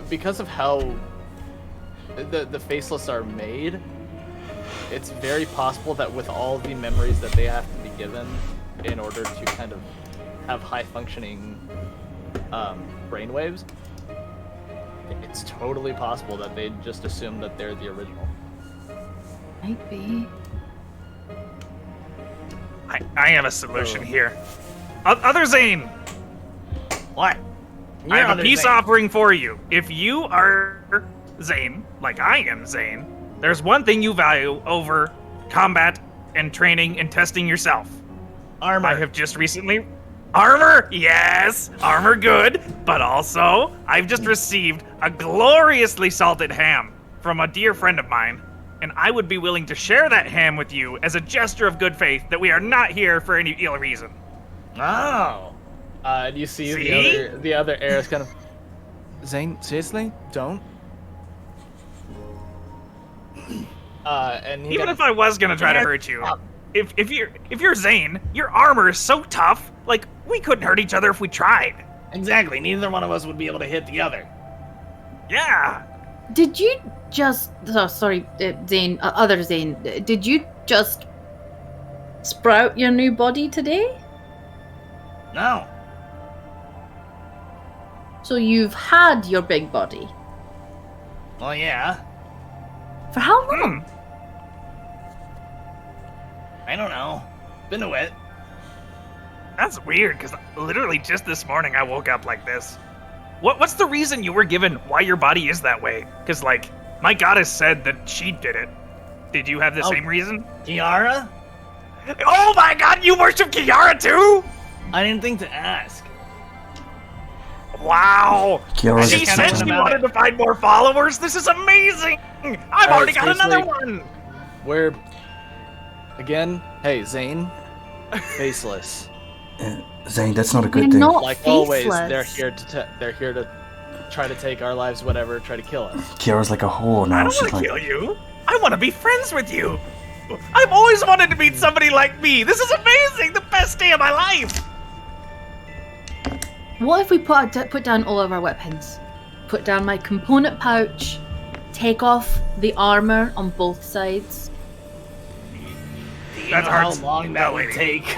because of how the faceless are made, it's very possible that with all the memories that they have to be given in order to kind of have high functioning brainwaves, it's totally possible that they just assume that they're the original. Might be. I have a solution here. Other Zane, What? I have a peace offering for you. If you are Zane, like I am Zane, there's one thing you value over combat and training and testing yourself. Armor. I have just recently... Armor! Yes! Armor good, but also, I've just received a gloriously salted ham from a dear friend of mine, and I would be willing to share that ham with you as a gesture of good faith that we are not here for any ill reason. Oh. Do you see, See? the other heirs kind of... Zane, seriously? Don't? And he Even kind if I was gonna try to hurt you, if you're Zane, your armor is so tough, like we couldn't hurt each other if we tried. Exactly. Neither one of us would be able to hit the other. Yeah. Did you just... Oh, sorry, Zane. Other Zane. Did you just sprout your new body today? No. So you've had your big body. Well, yeah. For how long? I don't know. Been a wit. That's weird, because literally just this morning I woke up like this. What's the reason you were given why your body is that way? Because, like, my goddess said that she did it. Did you have the same reason? Kiara? Oh my god, you worship Kiara too? I didn't think to ask. Wow. Kiara's She just said kinda she about wanted it. to find more followers. This is amazing. I've already got another one. We're... Again, hey, Zane. Faceless. Zane, that's not a good We're thing. not Like always, faceless. they're here to try to take our lives, whatever, try to kill us. Kiara's like a whore I now. don't She's want to like, kill you. I want to be friends with you. I've always wanted to meet somebody like me. This is amazing. The best day of my life. What if we put down all of our weapons? Put down my component pouch, take off the armor on both sides. Do you That's know how hard. long that would take?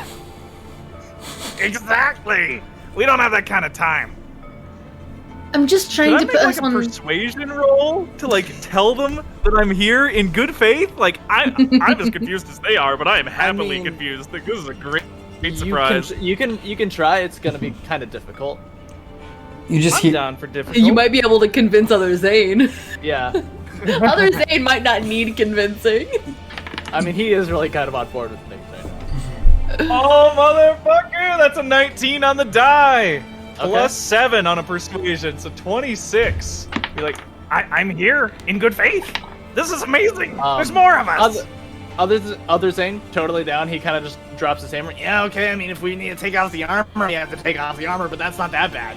Exactly. We don't have that kind of time. I'm just trying Could I to make put like us a on. persuasion roll to like tell them that I'm here in good faith? Like I'm as confused as they are, but I am happily mean, confused. Like, this is a great You surprise. can try. It's gonna be kind of difficult. you just I'm hear. down for difficult. You might be able to convince other Zane. Yeah. Other Zane might not need convincing. I mean, he is really kind of on board with things right Oh motherfucker! That's a 19 on the die. Okay. Plus 7 on a persuasion, so 26. Be like, I'm here in good faith. This is amazing. Um, There's more of us. Other Zane, totally down. He kind of just drops his hammer. Yeah, okay. I mean, if we need to take off the armor, we have to take off the armor, but that's not that bad.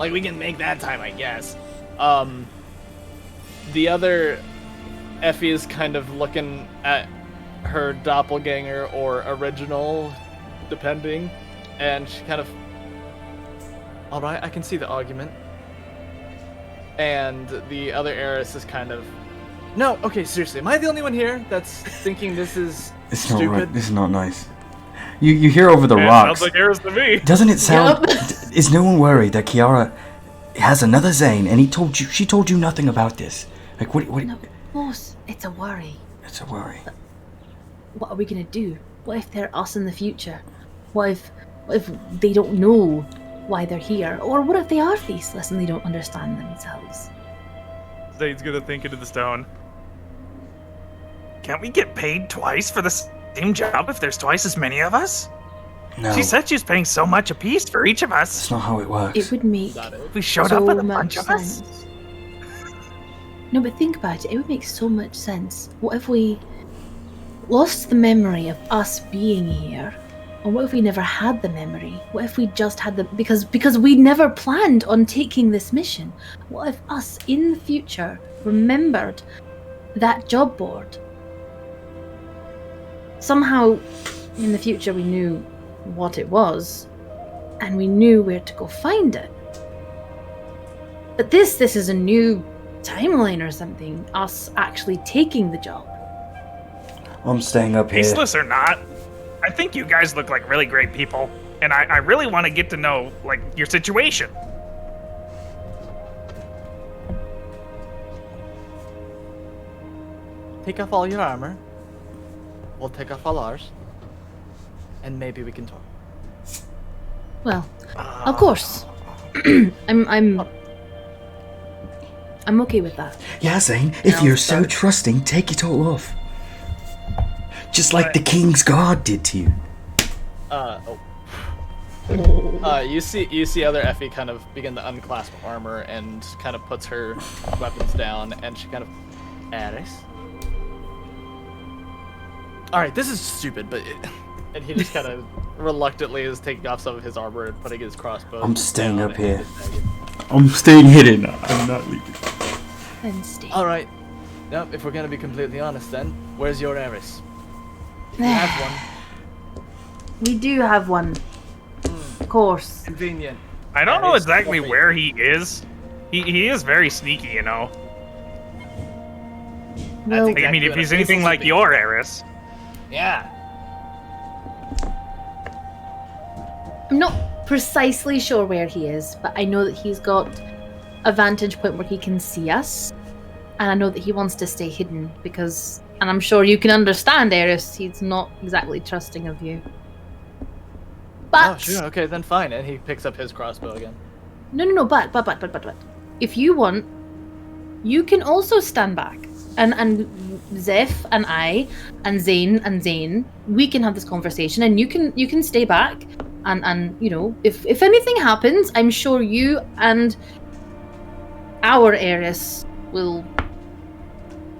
Like, we can make that time, I guess. The other Effie is kind of looking at her doppelganger or original, depending, and she kind of... Alright, I can see the argument. And the other heiress is kind of... No, okay, seriously, am I the only one here that's thinking this is It's not stupid? right. This is not nice. You hear over the man, rocks. sounds like Eris to me. Doesn't it sound? Yep. Is no one worried that Kiara has another Zane and she told you nothing about this? Like what? No, boss, it's a worry. It's a worry. What are we gonna do? What if they're us in the future? What if they don't know why they're here? Or what if they are faceless and they don't understand themselves? Zane's gonna think into the stone. Can't we get paid twice for the same job if there's twice as many of us? No, She said she was paying so much apiece for each of that's us. not how it works. It would make Got it. We showed so up with a much bunch of us. sense. No, but think about it. It would make so much sense. What if we lost the memory of us being here? Or what if we never had the memory? What if we just had the because we never planned on taking this mission? What if us in the future remembered that job board? Somehow in the future we knew what it was and we knew where to go find it. But this is a new timeline or something, us actually taking the job. I'm staying up here. Tasteless or not, I think you guys look like really great people. And I really want to get to know, like, your situation. Take off all your armor. We'll take off all ours. And maybe we can talk. Well, of course. I'm okay with that. Yeah, Zane, if you're so trusting, take it all off. Just like the King's Guard did to you. You see other Effie kind of begin to unclasp armor and kind of puts her weapons down, and she kind of, Aris. All right, this is stupid, but and he just kind of reluctantly is taking off some of his armor and putting his crossbow. I'm staying down up and here. his dagger. I'm staying hidden. I'm not leaving. Then stay. All right. Now, if we're gonna be completely honest, then where's your Aris? If you have one, We do have one. Of course. convenient. I don't know Aris, exactly lovely. where he is. He is very sneaky, you know. Well, I mean, if he's anything like your Eris. Yeah. I'm not precisely sure where he is, but I know that he's got a vantage point where he can see us. And I know that he wants to stay hidden because, and I'm sure you can understand, Eris, he's not exactly trusting of you. But Oh, sure. Okay, then fine. And he picks up his crossbow again. No, but. If you want, you can also stand back. And Zeph and I and Zane, we can have this conversation and you can stay back and you know, if anything happens, I'm sure you and our Eris will,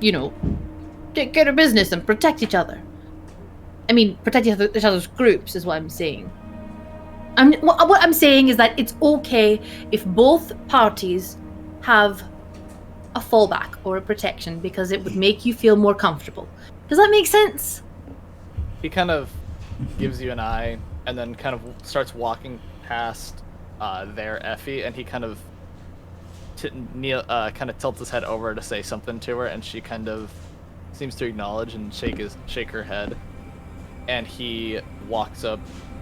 you know, take care of business and protect each other. I mean, protect each other's groups is what I'm saying. What I'm saying is that it's okay if both parties have a fallback or a protection because it would make you feel more comfortable. Does that make sense? He kind of gives you an eye and then kind of starts walking past their Effie, and he kind of kind of tilts his head over to say something to her, and she kind of seems to acknowledge and shake her head. And he walks up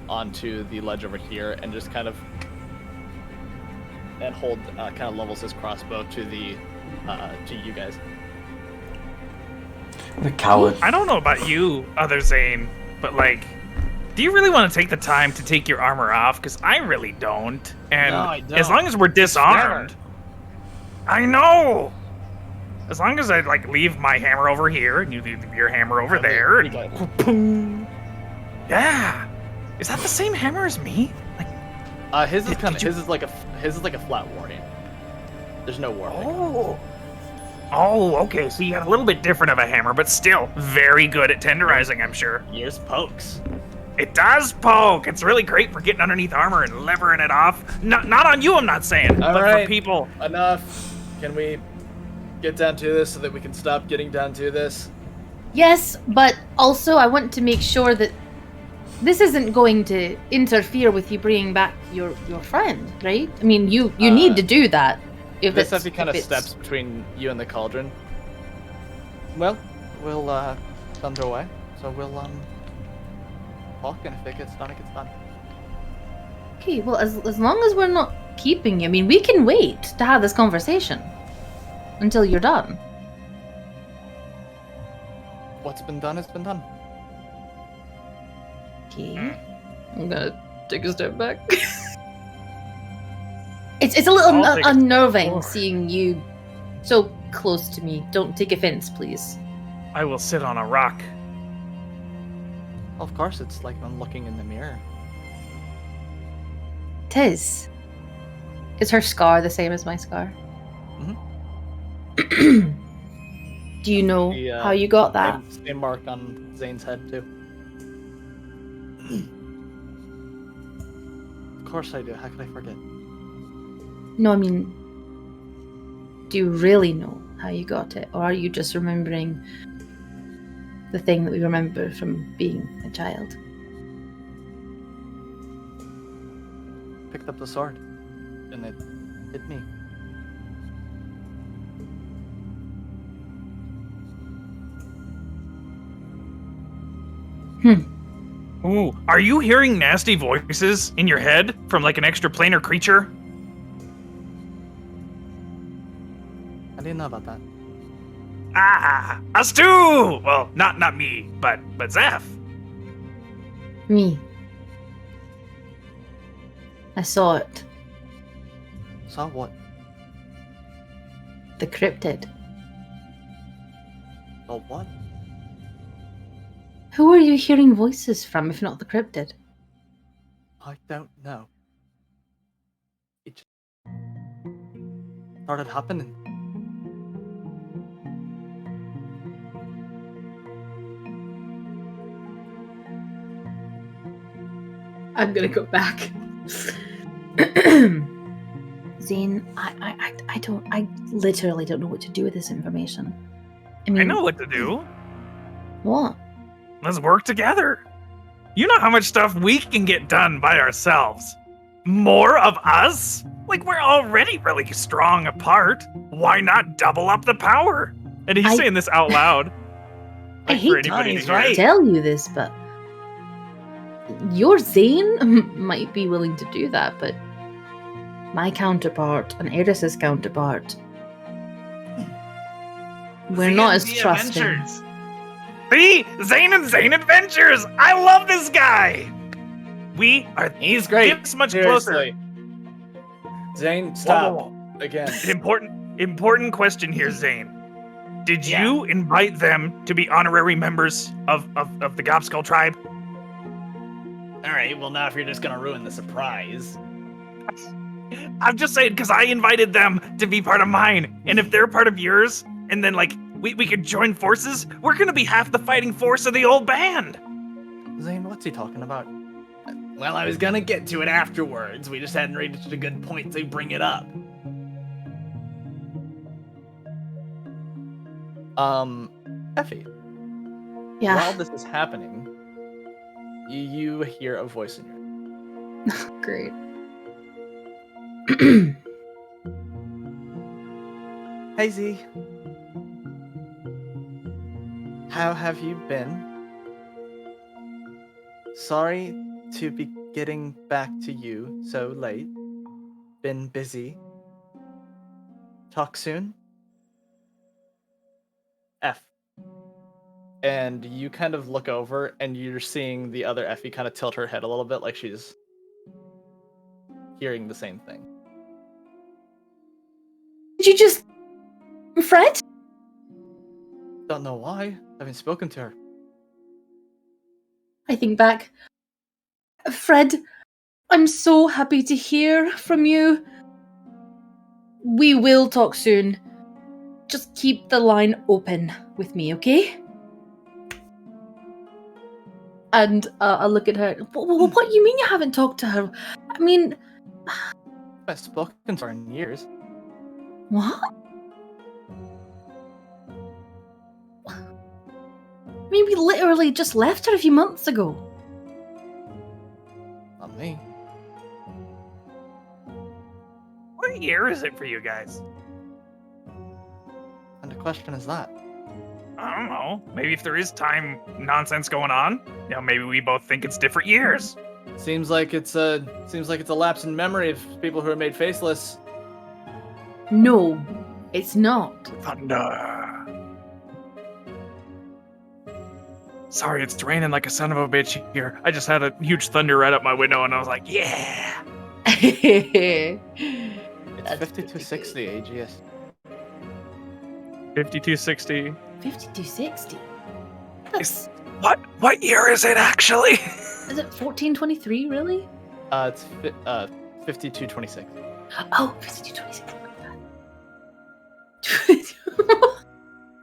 onto the ledge over here and just kind of kind of levels his crossbow to you guys. What a coward. I don't know about you, other Zane, but like, do you really want to take the time to take your armor off? Because I really don't. And No, I don't. as long as we're disarmed, I know. As long as I like leave my hammer over here and you leave your hammer over there, You and guys. boom. Yeah. Is that the same hammer as me? Like, His is Did kind of you- his is like a flat warning. There's no warning. oh. Oh, okay. So you got a little bit different of a hammer, but still very good at tenderizing, I'm sure. Yours pokes. It does poke. It's really great for getting underneath armor and levering it off. Not on you, I'm not saying, All but right. for people. Enough. Can we get down to this so that we can stop getting down to this? Yes, but also I want to make sure that this isn't going to interfere with you bringing back your friend, right? I mean, you need to do that. If This it's, Effie kind if of it's- steps between you and the cauldron. Well, we'll thunder away. So we'll talk, and if it gets done, it gets done. Okay, well, as long as we're not keeping you, I mean, we can wait to have this conversation until you're done. What's been done has been done. Okay. I'm gonna take a step back. It's a little I'll take a unnerving forward. seeing you so close to me. Don't take offense, please. I will sit on a rock. Of course, it's like I'm looking in the mirror. It is. Is her scar the same as my scar? Do you know how you got that? Same mark on Zane's head, too. Of course I do. How could I forget? No, I mean, do you really know how you got it? Or are you just remembering the thing that we remember from being a child? Picked up the sword, and it hit me. Ooh, are you hearing nasty voices in your head from like an extraplanar creature? I didn't know about that. Ah, us too! Well, not me, but Zeph. Me. I saw it. Saw what? The cryptid. Oh, what? Who are you hearing voices from, if not the cryptid? I don't know. It just started happening. I'm gonna go back. Zane, I literally don't know what to do with this information. I mean, I know what to do. What? Let's work together. You know how much stuff we can get done by ourselves. More of us? Like, we're already really strong apart. Why not double up the power? And he's saying this out loud. I Like, hate for anybody he's to hear. right. tell you this, but your Zane might be willing to do that, but my counterpart and Eris's counterpart, we're not as Z&Z trusting. Adventures. See? Zane and Zane Adventures! I love this guy! We are He's great. this much Seriously. Zane, stop. Whoa, whoa, Again. Important question here, Zane. Did you invite them to be honorary members of the Gobskull tribe? Alright, well now if you're just gonna ruin the surprise. I'm just saying because I invited them to be part of mine, and if they're part of yours, and then like we could join forces, we're gonna be half the fighting force of the old band. Zane, what's he talking about? Well, I was gonna get to it afterwards. We just hadn't reached a good point to bring it up. Effie. Yeah. While this is happening, you hear a voice in your ear. Great. Hey Z. How have you been? Sorry to be getting back to you so late. Been busy. Talk soon? F. And you kind of look over and you're seeing the other Effie kind of tilt her head a little bit like she's hearing the same thing. Did you just... Fred? Don't know why. Haven't spoken to her. I think back. Fred, I'm so happy to hear from you. We will talk soon. Just keep the line open with me, okay? And I'll look at her. What do you mean you haven't talked to her? I mean... I've spoken to her in years. What? I mean, we literally just left her a few months ago. Not me. What year is it for you guys? And the question is that. I don't know. Maybe if there is time nonsense going on, maybe we both think it's different years. Seems like it's a lapse in memory of people who are made faceless. No, it's not. Thunder. Sorry, it's raining like a son of a bitch here. I just had a huge thunder right up my window, and I was like, yeah. It's That's 5260 AGS. 5260. 5260. That's... What year is it actually? Is it 1423, really? It's 5226. Oh, 5226.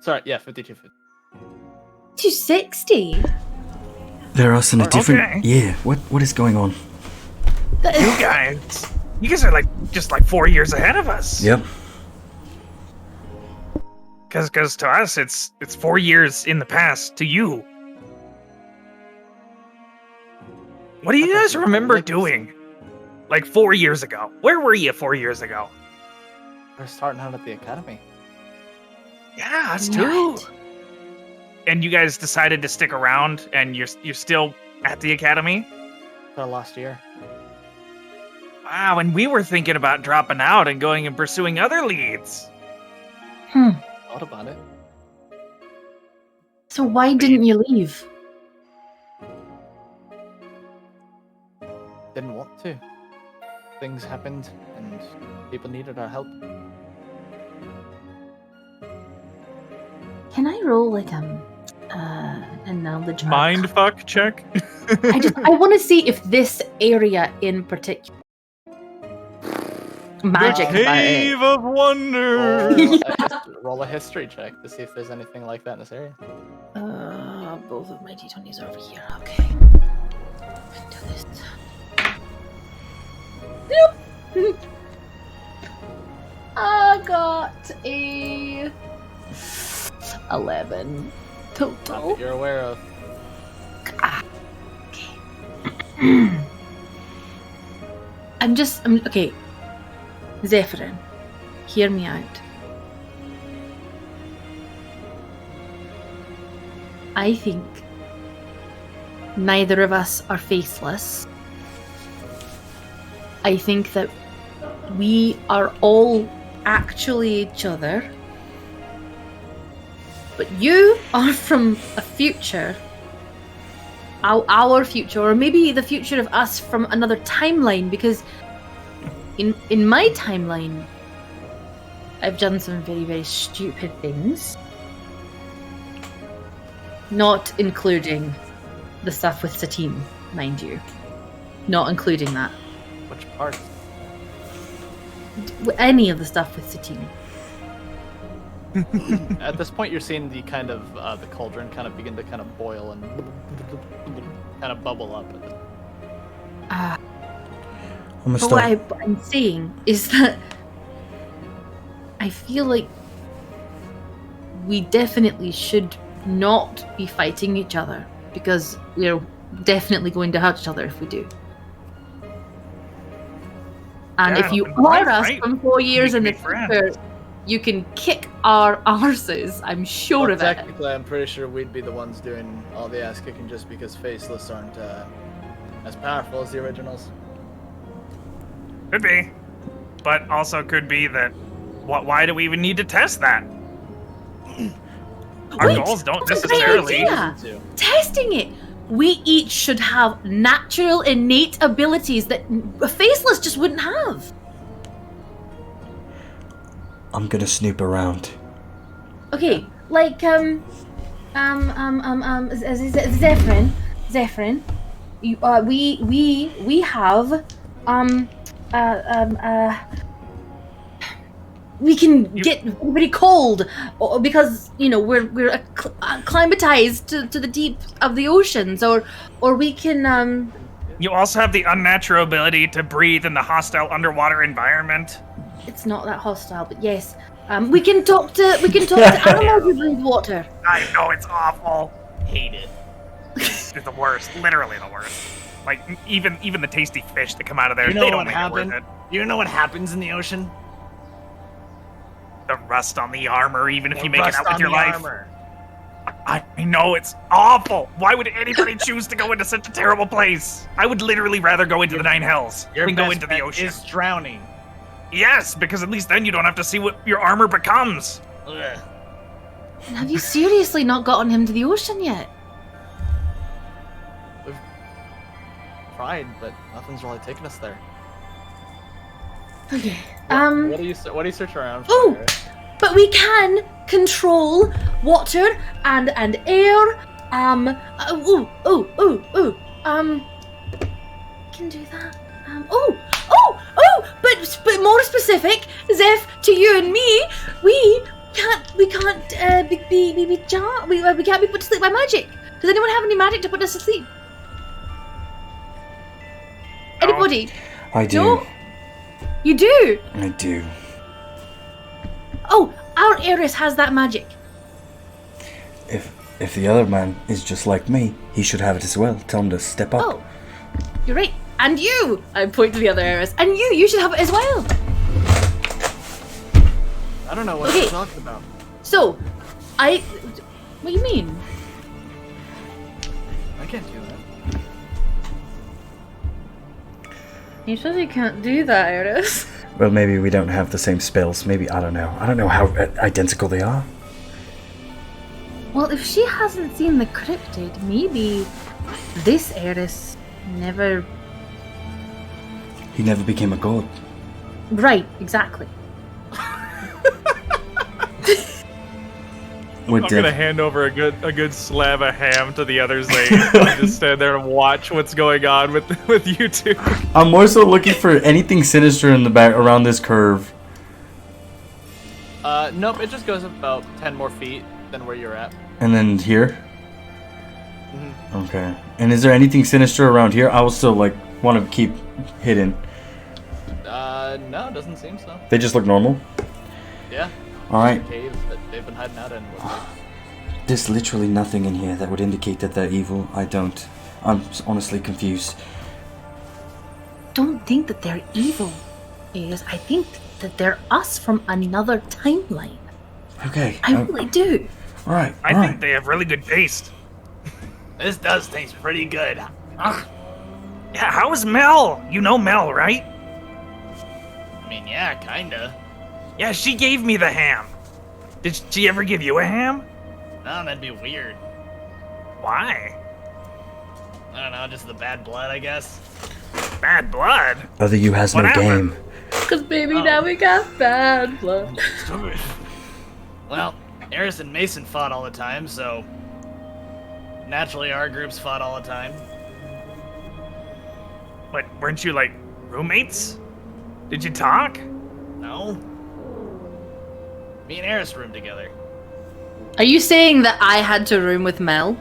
Sorry, yeah, 5250. 260? They're us in a different. Okay. Yeah. What is going on? That You is, guys are like just like 4 years ahead of us. Yep. Because to us, it's 4 years in the past to you. What do you guys remember doing? Like 4 years ago. Where were you 4 years ago? We're starting out at the academy. Yeah, that's true. Right. And you guys decided to stick around, and you're still at the academy. Our last year. Wow, and we were thinking about dropping out and going and pursuing other leads. Thought about it. So why didn't you leave? Didn't want to. Things happened, and people needed our help. Can I roll like a knowledge Mindfuck check. I want to see if this area in particular magic The about it. Cave of Wonder. Roll a history check to see if there's anything like that in this area. Both of my d20s are over here. Okay. Do this. Nope. I got a 11 Not total. that you're aware of. Okay. I'm okay. Zephyrin, hear me out. I think neither of us are faceless. I think that we are all actually each other. But you are from a future, our future, or maybe the future of us from another timeline, because in my timeline, I've done some very, very stupid things. Not including the stuff with Satine, mind you. Not including that. Which part? Any of the stuff with Satine. At this point, you're seeing the kind of the cauldron kind of begin to kind of boil and kind of bubble up. Ah. I'm gonna But start. what I'm saying is that I feel like we definitely should not be fighting each other, because we're definitely going to hurt each other if we do. And Yeah, if you and why are us fight? from 4 years in the Make me friends. future, you can kick our arses. I'm sure Well, of it. technically, I'm pretty sure we'd be the ones doing all the ass kicking just because faceless aren't as powerful as the originals. Could be. But also could be that, why do we even need to test that? Our Wait, goals don't that's a great necessarily... idea. Reason to. Testing it. We each should have natural, innate abilities that a faceless just wouldn't have. I'm gonna snoop around. Okay, like Zephyrin, you, we have we can get very cold, because we're acclimatized to the deep of the oceans, or we can You also have the unnatural ability to breathe in the hostile underwater environment. it's not that hostile, but yes, we can talk to animals who breathe water. I know, it's awful. Hate it. It's the worst. Literally the worst. Like, even the tasty fish that come out of there, You know they what don't make it worth happened? it. You know what happens in the ocean? The rust on the armor, even if The you make it rust out with on your the life. armor. I know, it's awful. Why would anybody choose to go into such a terrible place? I would literally rather go into the Nine Hells Your than go best into the bet ocean. is drowning. Yes, because at least then you don't have to see what your armor becomes. Ugh. And have you seriously not gotten him to the ocean yet? We've tried, but nothing's really taken us there. Okay. What do you search around for? Oh! But we can control water and air. Can do that. specific, Zeph, to you and me, we can't we can't be put to sleep by magic. Does anyone have any magic to put us to sleep? Anybody? I do. No? You do? I do. Oh, our heiress has that magic. If the other man is just like me, he should have it as well. Tell him to step up. Oh, you're right. And you! I point to the other heiress. And you should have it as well. I don't know what Okay. you're talking about. So, what do you mean? I can't do that. You said you can't do that, heiress. Well, maybe we don't have the same spells. Maybe, I don't know. I don't know how identical they are. Well, if she hasn't seen the cryptid, maybe this heiress never... He never became a god. Right, exactly. I'm gonna hand over a good slab of ham to the other Zane. and just stand there and watch what's going on with you two. I'm more so looking for anything sinister in the back around this curve. Nope, it just goes about 10 more feet than where you're at. And then here? Mm-hmm. Okay. And is there anything sinister around here? I will still, want to keep hidden. No, it doesn't seem so. They just look normal? Yeah. Alright. Caves that they've been hiding out in. There's literally nothing in here that would indicate that they're evil. I'm honestly confused. Don't think that they're evil, heiress. I think that they're us from another timeline. Okay. I really do. Alright. I think they have really good taste. This does taste pretty good. Ugh. Yeah, how is Mel? You know Mel, right? I mean, yeah, kinda. Yeah, she gave me the ham. Did she ever give you a ham? No, that'd be weird. Why? I don't know, just the bad blood, I guess. Bad blood? Other you has no Whatever. game. Because baby, now we got bad blood. Well, Eris and Mason fought all the time, so naturally our groups fought all the time. But weren't you, roommates? Did you talk? No? Me and Eris roomed together. Are you saying that I had to room with Mel?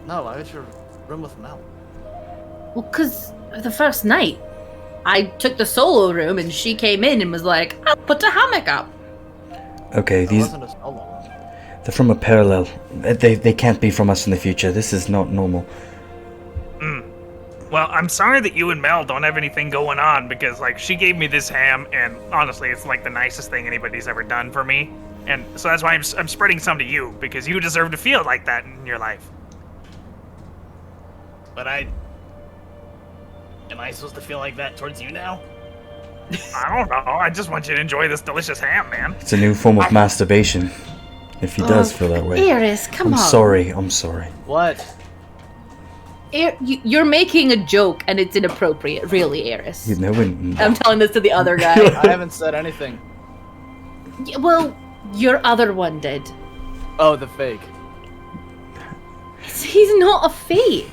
No, why would you room with Mel? Well, because the first night, I took the solo room and she came in and was like, I'll put a hammock up. Okay, That these wasn't a solo. they're from a parallel. They can't be from us in the future. This is not normal. Well, I'm sorry that you and Mel don't have anything going on because, she gave me this ham, and honestly, it's the nicest thing anybody's ever done for me. And so that's why I'm spreading some to you because you deserve to feel like that in your life. But am I supposed to feel like that towards you now? I don't know. I just want you to enjoy this delicious ham, man. It's a new form of masturbation. If he does feel that way. Eris, come I'm on. sorry. I'm sorry. What? You're making a joke and it's inappropriate, really, Eris. You know when. I'm telling this to the other guy. I haven't said anything. Yeah, well, your other one did. Oh, the fake. He's not a fake.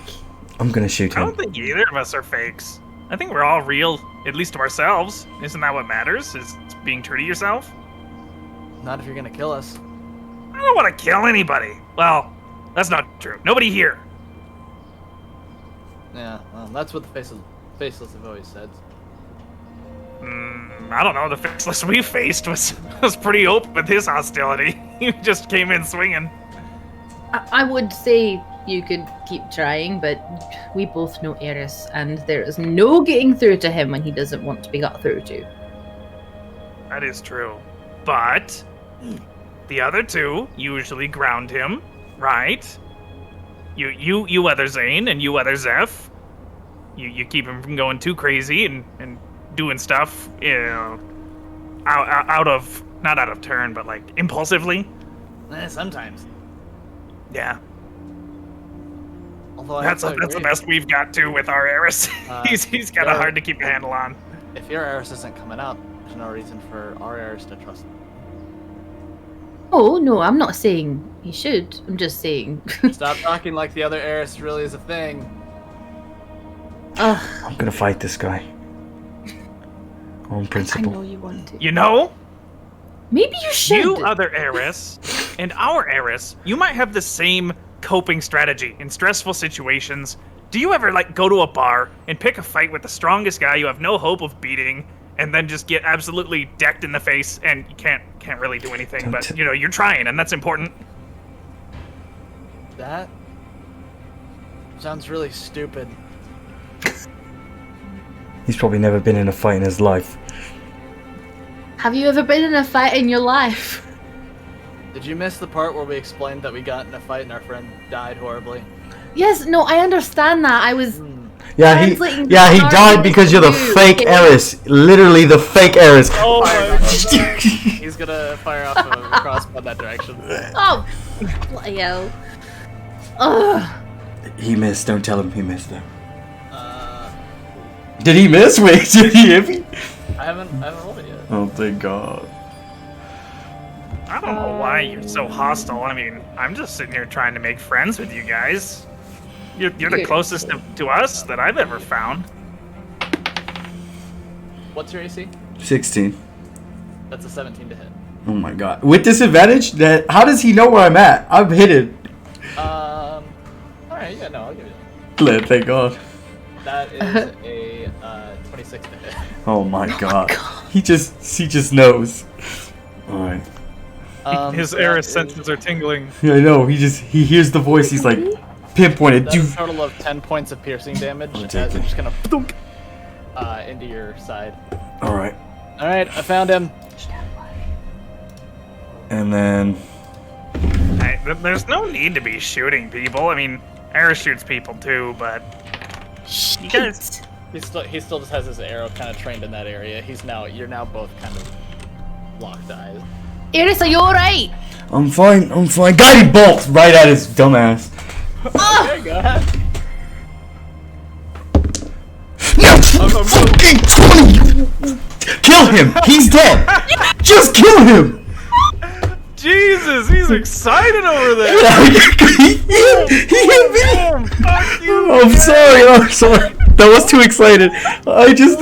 I'm gonna shoot I him. don't think either of us are fakes. I think we're all real, at least to ourselves. Isn't that what matters? Is being true to yourself? Not if you're gonna kill us. I don't want to kill anybody. Well, that's not true. Nobody here. Yeah, well, that's what the faceless have always said. I don't know. The faceless we faced was pretty open with his hostility. He just came in swinging. I would say you could keep trying, but we both know Eris, and there is no getting through to him when he doesn't want to be got through to. That is true. But the other two usually ground him, right? You other Zane and you other Zeph. You keep him from going too crazy and doing stuff, out of not out of turn, but impulsively. Sometimes. Yeah, Although I that's have to the agree, best we've got too with our Eris. He's kind of hard to keep a handle on. If your Eris isn't coming up, there's no reason for our Eris to trust him. Oh, no, I'm not saying he should. I'm just saying. Stop talking like the other Eris really is a thing. Ugh. I'm gonna fight this guy. On I principle. know you want to. You know, Maybe you should. you other heiress and our heiress, you might have the same coping strategy in stressful situations. Do you ever like go to a bar and pick a fight with the strongest guy you have no hope of beating, and then just get absolutely decked in the face and you can't really do anything? But you know you're trying, and that's important. That sounds really stupid. He's probably never been in a fight in his life. Have you ever been in a fight in your life? Did you miss the part where we explained that we got in a fight and our friend died horribly? Yes, no, I understand that. I was Yeah, he translating the died story because you're the to you, fake okay? heiress. Literally the fake heiress. Oh my god. He's gonna fire off a crossbow in that direction. Oh, bloody hell. Ugh. He missed. Don't tell him he missed though. Did he miss? Wait, did he hit me? I haven't rolled it yet. Oh, thank God. I don't know why you're so hostile. I mean, I'm just sitting here trying to make friends with you guys. You're the closest to us that I've ever found. What's your AC? 16. That's a 17 to hit. Oh my God. With disadvantage? How does he know where I'm at? I'm hidden. Alright, yeah, no, I'll give you that. Thank God. That is a 26 to hit. Oh my God. He just knows. All right. His that heiress is- senses are tingling. Yeah, I know. He hears the voice. He's like pinpointed. That's a total of 10 points of piercing damage I'll as take it it. just kind of thunk, into your side. All right. Alright, I found him. And then Hey, there's no need to be shooting people. I mean, Eris shoots people too, but you guys. He still just has his arrow kind of trained in that area. You're now both kind of locked eyes. Iris, are you alright? I'm fine. Guiding bolt right at his dumbass. Okay, go ahead. No, fucking 20. Kill him. He's dead. Just kill him. Jesus, he's excited over there. he hit me. Fuck you. I'm sorry. That was too excited. I just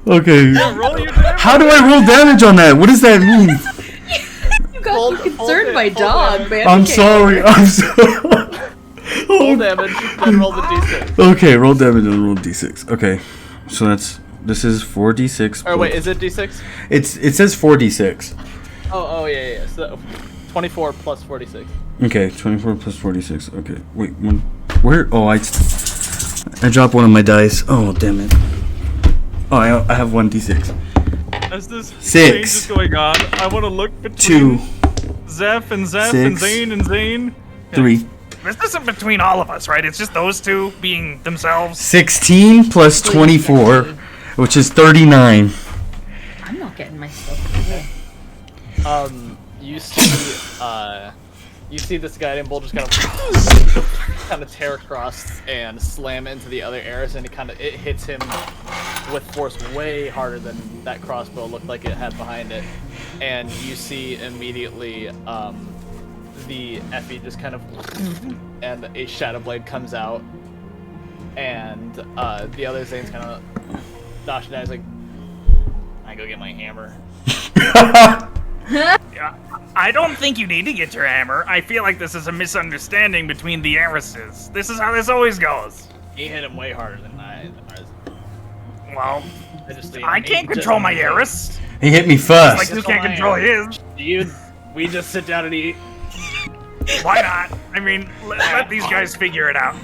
Okay. Roll your damage. How do I roll damage on that? What does that mean? You guys Hold- were concerned hold my it, hold dog, it. man. I'm Okay. sorry. Full damage, then roll the d6. Okay, roll damage and roll d6. Okay, so this is 4d6. Or wait, is it d6? It says 4d6. Oh yeah. So 24 plus 46. Okay, 24 plus 46. Okay, wait, where? Oh, I dropped one of my dice. Oh, damn it. Oh, I have 1d6. As this Six. exchange is going on, I want to look 2, between Zeph and Six. Zane and Zane. 3. This isn't between all of us, right? It's just those two being themselves. 16 plus 24, which is 39. I'm not getting my stuff today. You see this guiding bolt just kind of tear across and slam into the other arrows, and it hits him with force way harder than that crossbow looked like it had behind it. And you see immediately the Effie just kind of and a shadow blade comes out, and the other Zane's kind of dashing down. He's like, "I go get my hammer." Yeah, I don't think you need to get your hammer. I feel like this is a misunderstanding between the heiresses. This is how this always goes. He hit him way harder than ours. Well, I I can't control my heiress. He hit me Like first. you can't control his. We just sit down and eat. Why not? I mean, let these guys figure it out.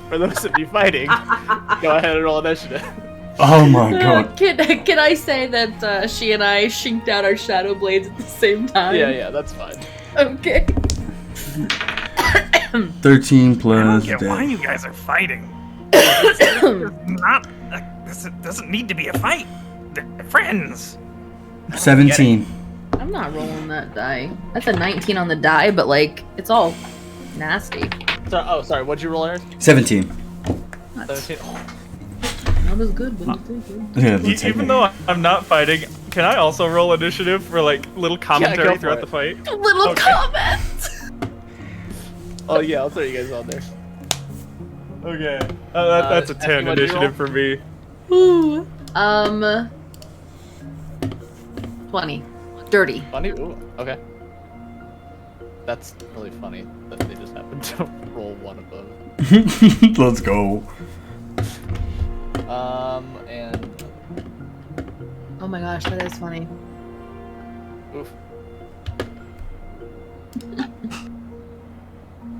For those of you fighting, go ahead and roll initiative. Oh my God. Can I say that she and I shinked out our shadow blades at the same time? Yeah, that's fine. Okay. 13 I don't plus. get why damage. you guys are fighting. It's not. This doesn't need to be a fight. They're friends. 17. I'm not rolling that die. That's a 19 on the die, but like, it's all nasty. Sorry, what'd you roll, Aaron? 17. That's 17. Oh, not as good, but it's okay. Yeah, let's take Even it. though I'm not fighting, can I also roll initiative for like little commentary go for throughout it. the fight? Little Okay. comments! oh yeah, I'll throw you guys on there. Okay. That's a 10 Effie, what'd you initiative for me. Ooh. 20. Dirty. Funny? Ooh, okay. That's really funny that they just happened to roll one above. Let's go. And Oh my gosh, that is funny. oof.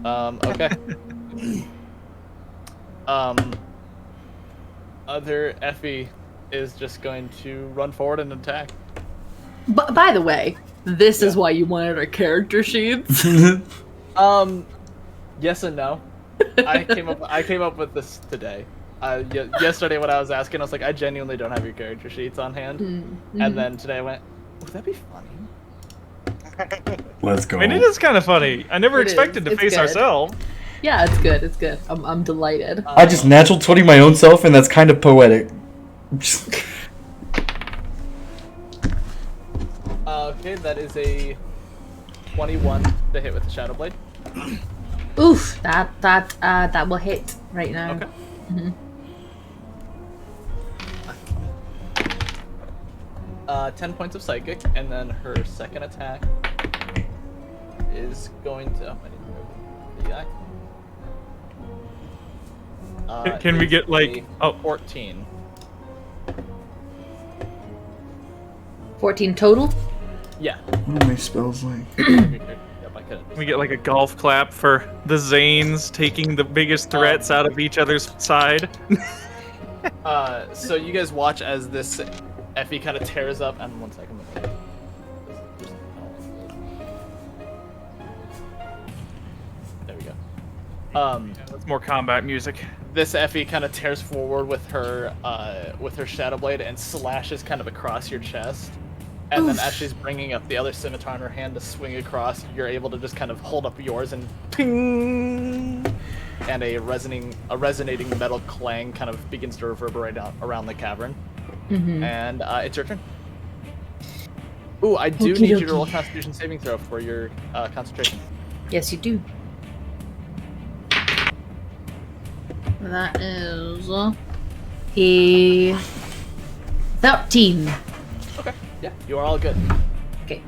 Okay. Other Effie is just going to run forward and attack. But by the way, this is why you wanted our character sheets. Yes and no. I came up with this today. Yesterday when I was asking, I was like, I genuinely don't have your character sheets on hand. Mm-hmm. And then today I went, would that be funny? Let's go. I mean, it is kind of funny. I never It expected is. to It's face good. ourselves. Yeah, it's good. It's good. I'm delighted. I just natural 20 my own self, and that's kind of poetic. Okay, that is a 21 to hit with the Shadow Blade. Oof, that will hit right now. Okay. Mhm. 10 points of psychic, and then her second attack is going to. Oh, I didn't know the eye. Can we Is get, like- a 14. 14 total. Yeah. What are my spells like? Yep, I could. We get like a golf clap for the Zanes taking the biggest threats out of each other's side. So you guys watch as this Effie kind of tears up. And 1 second. There we go. That's more combat music. This Effie kind of tears forward with her shadow blade and slashes kind of across your chest. And then as she's bringing up the other scimitar in her hand to swing across, you're able to just kind of hold up yours and ping, and a resonating metal clang kind of begins to reverberate out around the cavern. Mm-hmm. And it's your turn. Ooh, I do Okie need you to dokie. roll a Constitution saving throw for your concentration. Yes, you do. That is a 13. Okay. Yeah, you are all good. Okay.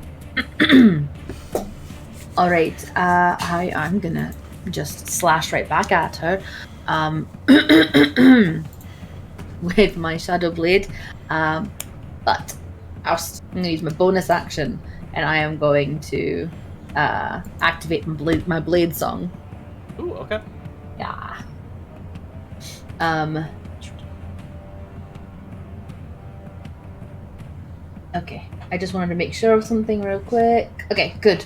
All right. I'm gonna just slash right back at her, with my shadow blade. But I'm gonna use my bonus action, and I am going to activate my blade song. Ooh, okay. Yeah. Okay, I just wanted to make sure of something real quick. Okay, good.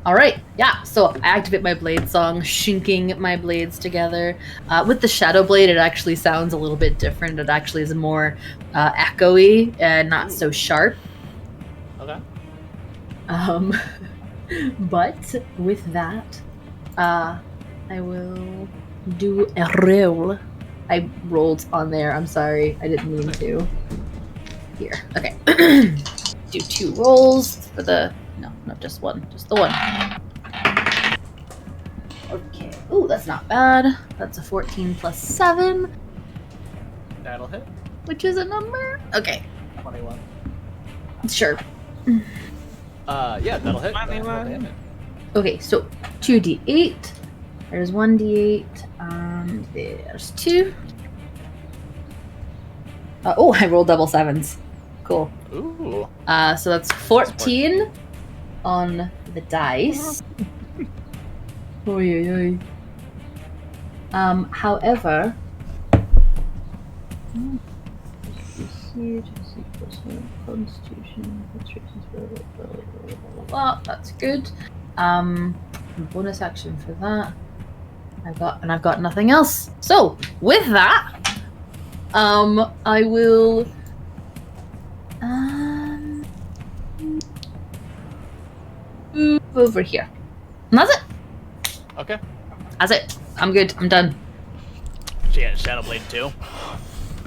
All right, yeah. So I activate my blade song, shinking my blades together. With the shadow blade, it actually sounds a little bit different. It actually is more echoey and not so sharp. Okay. But with that, I will do a roll. I rolled on there. I'm sorry. I didn't mean to. Here. Okay. Do 2 rolls for the... No, not just one. Just the one. Okay. Ooh, that's not bad. That's a 14 plus 7, That'll hit. which is a number. Okay. 21. Sure. Yeah, that'll hit. 21. Okay, so 2d8. There's 1d8. There's 2. Oh, I rolled double 7s. Cool. Ooh. So that's 14 on the dice. Oy, oy, oy. However, Constitution, that's good. Bonus action for that. I've got nothing else. So with that, I will move over here. And that's it. Okay. That's it. I'm good. I'm done. She had Shadow Blade too.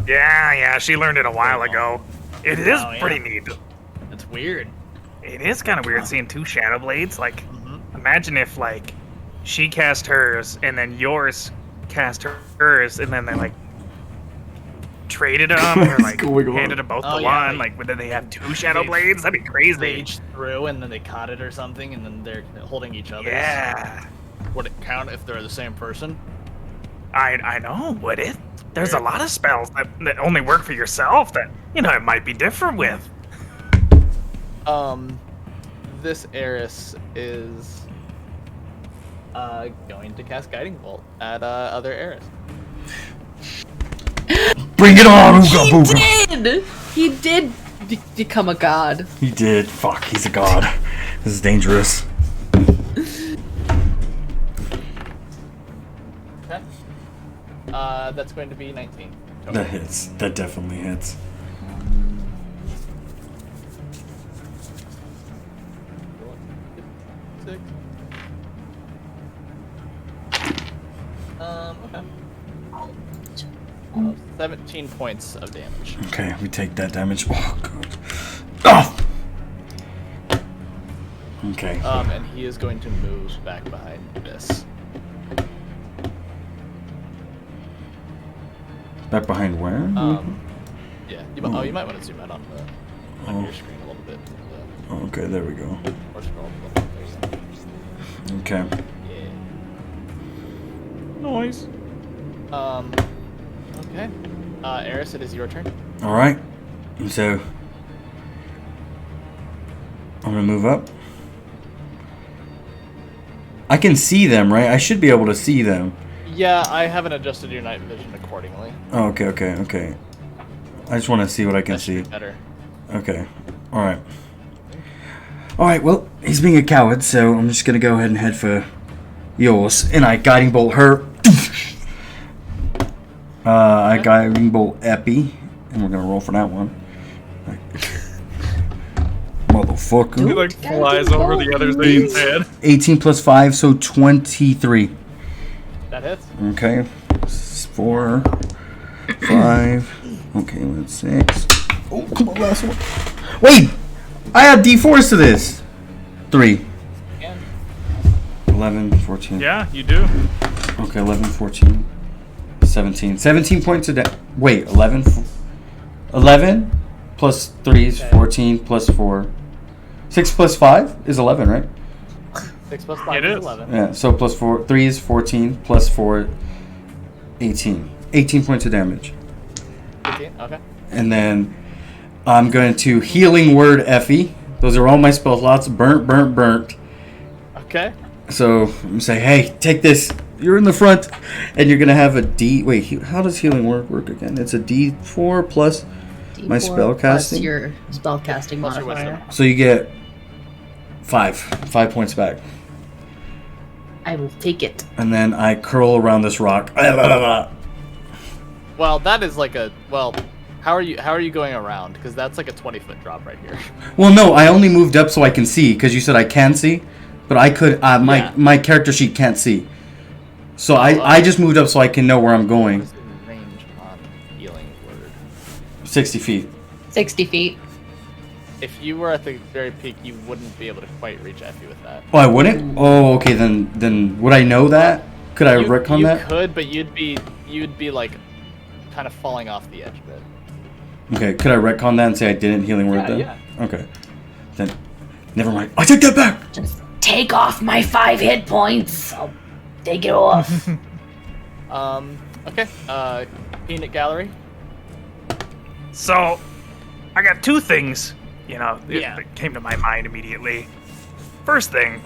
Yeah, she learned it a while ago. It is Oh, yeah. pretty neat. That's weird. It is kind of weird seeing 2 Shadow Blades. Like, Mm-hmm. imagine if, like, she cast hers and then yours cast hers, and then they like traded them or like going on? handed them both Oh, to yeah, one. like- Like, whether they have two shadow they- blades, that'd be crazy. They each threw and then they caught it or something, and then they're holding each other. Yeah, Would it count if they're the same person? I know. Would it? There's a lot of spells that only work for yourself that it might be different with. This Eris is going to cast Guiding Bolt at other Eris. Bring it on, Ooga He Booga! did! He did become a god. He did. Fuck, he's a god. This is dangerous. Okay. That's going to be 19. That hits. That definitely hits. Six. Okay. 17 points of damage. Okay, we take that damage. Oh, God. Oh! Okay. And he is going to move back behind this. Back behind where? Yeah. You might want to zoom out on your screen a little bit. Okay, there we go. Or scroll a little bit. Okay. Yeah. Noise. Okay. Eris, it is your turn. Alright. So, I'm gonna move up. I can see them, right? I should be able to see them. Yeah, I haven't adjusted your night vision accordingly. Oh, okay. I just want to see what I can That should see. be better. Okay. Alright. Alright, well, he's being a coward, so I'm just gonna go ahead and head for yours. And I guiding bolt her. I guiding bolt Epi. And we're gonna roll for that one. Motherfucker. He like flies over the other Zane's head. 18 plus 5, so 23. That hits. Okay. 4, 5. Okay, that's 6. Oh, come on, last one. Wait! I have D4s to this. 3. And 11, 14. Yeah, you do. Okay, 11, 14, 17. 17 points of damage. Wait, 11? 11 plus 3 is 14 plus 4. 6 plus 5 is 11, right? 6 plus 5 It is is. 11. Yeah, so plus 4. 3 is 14 plus 4, 18. 18 points of damage. 18? Okay. And then I'm going to Healing Word Effie. Those are all my spell slots. Burnt. Okay. So I'm going to say, hey, take this. You're in the front. And you're going to have a D. Wait, how does Healing Word work again? It's a D4 plus my D4 spell plus casting. your spell casting Plus your modifier. wisdom. So you get 5 points back. I will take it. And then I curl around this rock. Well, that is like a how are you going around? Because that's like a 20-foot drop right here. Well, no, I only moved up so I can see, because you said I can see, but I could. Yeah. My character sheet can't see, so I just moved up so I can know where I'm What going. is the range on Healing Word? 60 feet. 60 feet. If you were at the very peak, you wouldn't be able to quite reach Effie with that. Oh, I wouldn't. Oh, okay. Then would I know that? Could I retcon you that? could, but you'd be like kind of falling off the edge a bit. Okay. Could I retcon that and say I didn't healing word then? Yeah. Okay. Then, never mind. I take that back. Just take off my 5 hit points. I'll take it off. Okay. Peanut Gallery. So, I got two things, Yeah. that came to my mind immediately. First thing,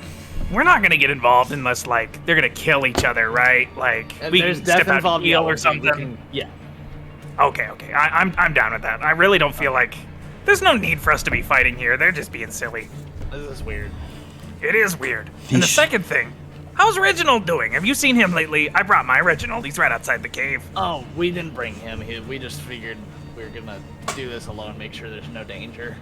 we're not gonna get involved unless like they're gonna kill each other, right? Like we There's can death step out involved. and heal Yeah, or something. Yeah. Okay. I'm down with that. I really don't feel like there's no need for us to be fighting here. They're just being silly. This is weird. It is weird. And the second thing, how's Reginald doing? Have you seen him lately? I brought my Reginald. He's right outside the cave. Oh, we didn't bring him. We just figured we were gonna do this alone, make sure there's no danger.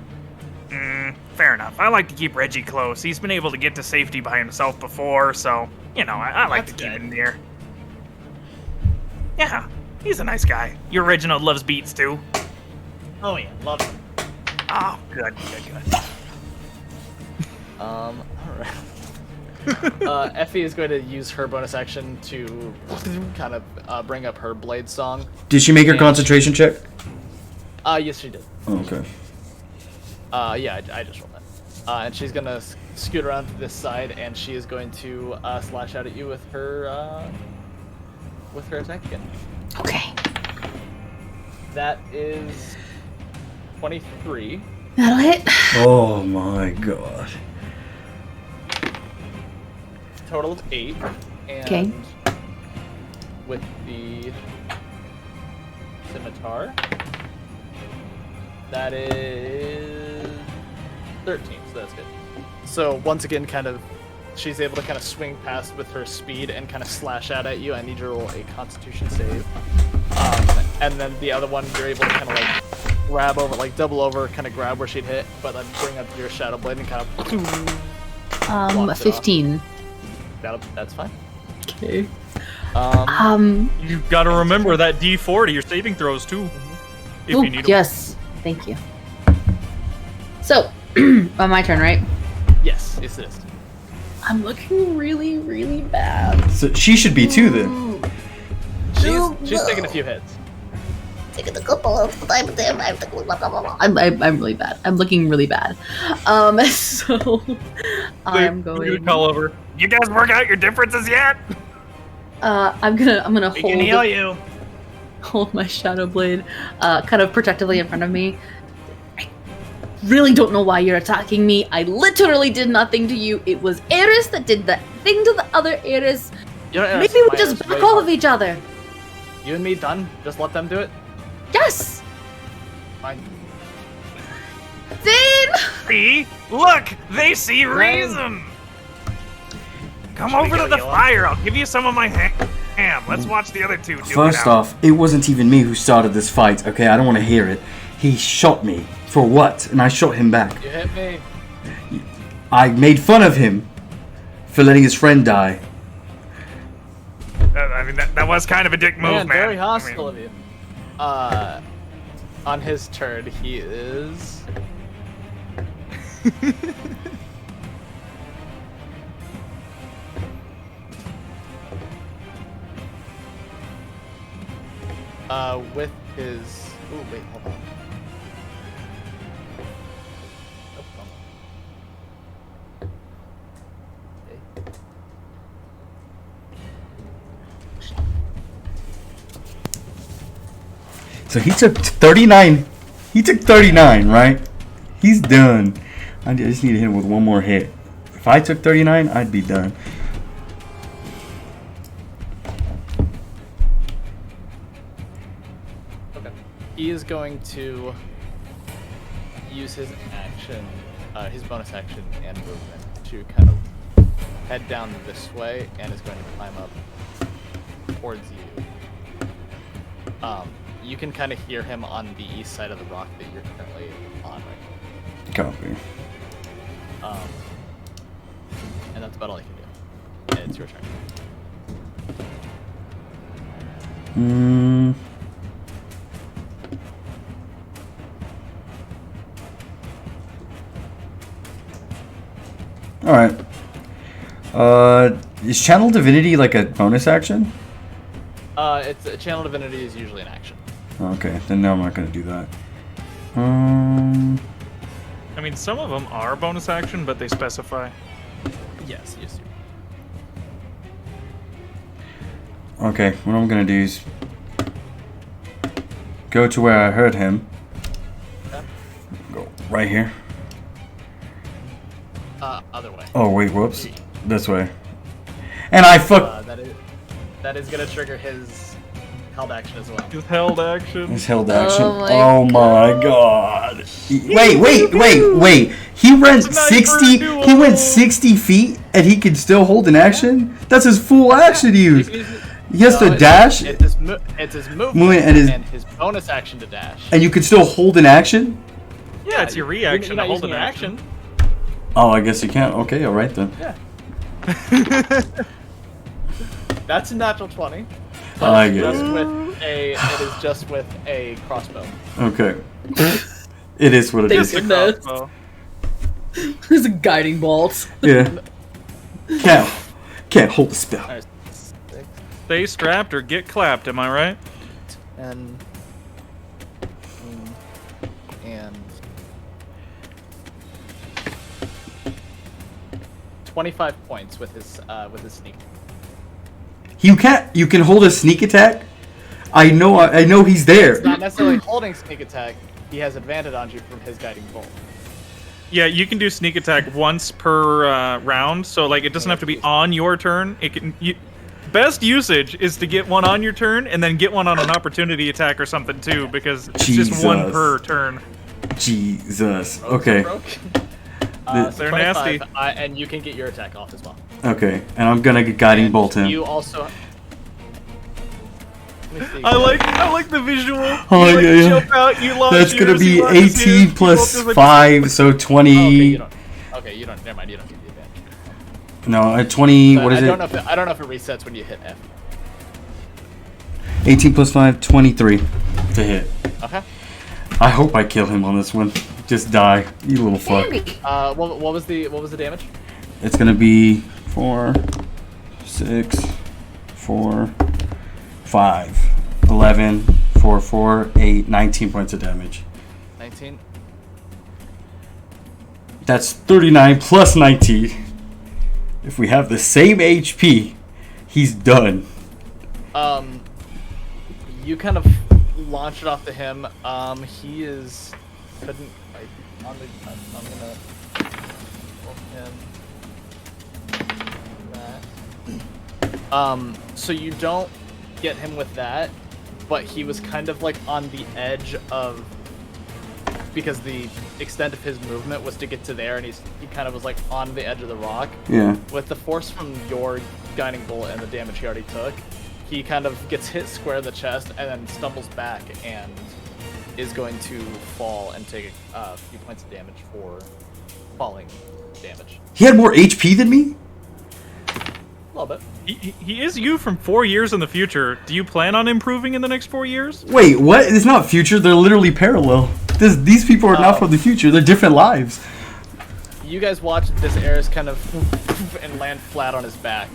Fair enough. I like to keep Reggie close. He's been able to get to safety by himself before, so, I like That's to keep good. him near. Yeah, he's a nice guy. Your Reginald loves beats, too. Oh yeah, love him. Oh, good. All right. Effie is going to use her bonus action to kind of bring up her blade song. Did she make her concentration check? Yes, she did. Oh, okay. Yeah, I just rolled that. And she's gonna scoot around to this side, and she is going to slash out at you with her attack again. Okay. That is 23. That'll hit. Oh my god. Total of 8. And Okay. with the scimitar, that is 13, so that's good. So once again, she's able to kind of swing past with her speed and kind of slash out at you. I need you to roll a Constitution save. And then the other one, you're able to kind of like grab over, like double over, kind of grab where she'd hit, but then bring up your Shadow Blade and kind of. Blocks it off. 15. That's fine. Okay. You gotta remember that D4 to your saving throws too. If Ooh, you need them. yes. Thank you. So, my turn, right? Yes, it is. I'm looking really, really bad. So she should be too then. She's taking a few hits. Taking a couple of I'm really bad. I'm looking really bad. So I'm You call over. You guys work out your differences yet? I'm gonna We can heal you. hold my Shadow Blade kind of protectively in front of me. I really don't know why you're attacking me. I literally did nothing to you. It was Eris that did that thing to the other Eris. Maybe we just back off of each other. You and me done? Just let them do it? Yes! Fine. Zane! See? Look! They see reason! Come over to the fire. I'll give you some of my ham. Let's watch the other two do it First out. off, it wasn't even me who started this fight, okay? I don't want to hear it. He shot me. For what? And I shot him back. You hit me. I made fun of him for letting his friend die. I mean, that was kind of a dick move, man. Very hostile of you. On his turn, he is... with his... Ooh, wait, hold on. Oh, hold on. Okay. So he took 39. He took 39, right? He's done. I just need to hit him with one more hit. If I took 39, I'd be done. Okay. He is going to use his action, his bonus action and movement to kind of head down this way and is going to climb up towards you. You can kind of hear him on the east side of the rock that you're currently on right Copy. now. And that's about all I can do. And it's your turn. Alright. Is Channel Divinity like a bonus action? It's a Channel Divinity is usually an action. Okay, then no, I'm not gonna do that. I mean, some of them are bonus action, but they specify. Yes. Okay, what I'm gonna do is go to where I heard him. Okay. Go right here. Other way. Oh wait, whoops. This way. And I fuck. That is gonna trigger his held action as well. His held action. His held action. Oh my God. Wait. He went 60. He went 60 feet, and he can still hold an action. That's his full action use. He has to dash. It's his movement and his bonus action to dash. And you can still hold an action. Yeah, it's your reaction. You're to not hold an using your action. Oh, I guess you can't. Okay, all right then. Yeah. That's a natural 20. I guess. It is just with a crossbow. Okay. It is what it Thank is. goodness. There's a guiding bolt. Yeah. Can't hold a spell. Alright, 6, Stay strapped or get clapped, am I right? 10, and 25 points with his sneak. You can hold a sneak attack? I know he's there. It's not necessarily holding sneak attack. He has advantage on you from his guiding bolt. Yeah, you can do sneak attack once per round, so like it doesn't have to be on your turn. It can. Best usage is to get one on your turn and then get one on an opportunity attack or something too, because it's just one per turn. Jesus. Okay. They're nasty. And you can get your attack off as well. Okay, and I'm gonna guiding bolt him. You also. Let me see. I like the visual. Oh, you yeah. jump out, you launch That's gonna yours, be you launch his, 18 you plus both just 5, so 20. Never mind. You don't get the advantage. No, 20. So What is I it? don't know if it resets when you hit F. 18 plus 5, 23 to hit. Okay. I hope I kill him on this one. Just die, you little fuck. What was the damage? It's gonna be 4, 6, 4, 5, 11, 4, 4, 8, 19 points of damage. 19. That's 39 plus 19. If we have the same HP, he's done. You kind of launch it off to him. He couldn't. I'm gonna him. So you don't get him with that, but he was kind of like on the edge of, because the extent of his movement was to get to there, and he kind of was like on the edge of the rock. Yeah. With the force from your guiding bolt and the damage he already took, he kind of gets hit square in the chest and then stumbles back and is going to fall and take a few points of damage for falling damage. He had more HP than me? A little bit. He is you from 4 years in the future. Do you plan on improving in the next 4 years? Wait, what? It's not future, they're literally parallel. These people are not from the future, they're different lives. You guys watch this Eris kind of and land flat on his back.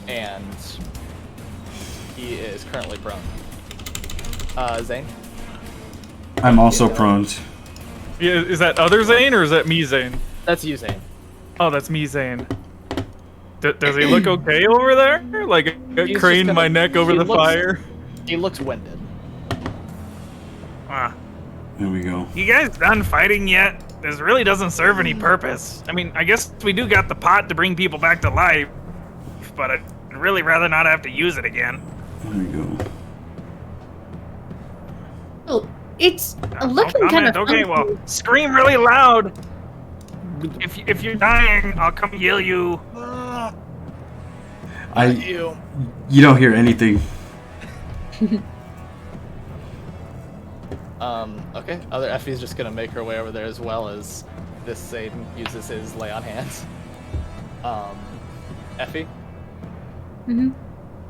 And he is currently prone. Zane? I'm also prone. Yeah, is that other Zane or is that me Zane? That's you, Zane. Oh, that's me Zane. Does he look okay over there? Like, He's crane just my kinda- neck over he the looks- fire? He looks winded. Ah, There we go. you guys done fighting yet? This really doesn't serve any purpose. I mean, I guess we do got the pot to bring people back to life, but I'd really rather not have to use it again. There we go. Well, it's No looking kind comment. of Okay, well, scream really loud. If you're dying, I'll come heal you. You. You don't hear anything. Okay. Other Effie's just gonna make her way over there as well as this Zane uses his lay on hands. Effie, Mhm.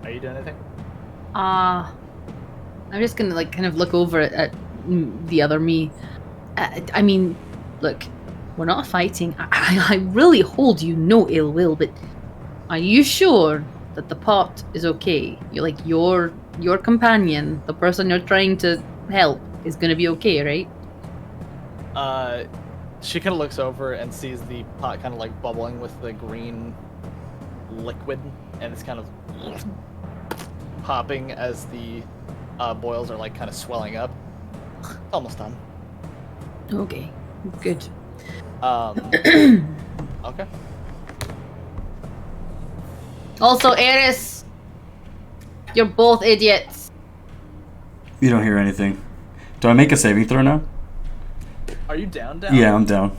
are you doing anything? I'm just gonna like kind of look over at the other me. I mean, look, we're not fighting. I really hold you no ill will, but are you sure that the pot is okay? You're like your companion, the person you're trying to help, is gonna be okay, right? She kind of looks over and sees the pot kind of like bubbling with the green liquid, and it's kind of popping as the boils are like kind of swelling up. It's almost done. Okay, good. Okay. Also, Eris, you're both idiots. You don't hear anything. Do I make a saving throw now? Are you down? Yeah, I'm down.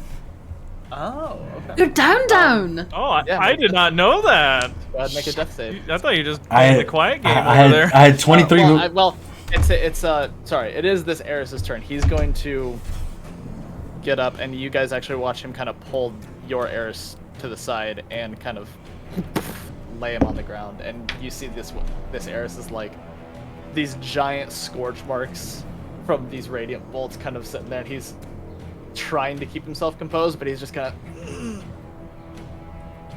Oh, okay. You're down. Oh, Yeah, I did not know that. Go ahead and make a death save. I thought you just played the quiet game over there. I had 23. Sorry. It is this Eris's turn. He's going to get up, and you guys actually watch him kind of pull your Eris to the side and kind of lay him on the ground. And you see this Eris is like these giant scorch marks from these radiant bolts kind of sitting there, and he's trying to keep himself composed, but he's just kind of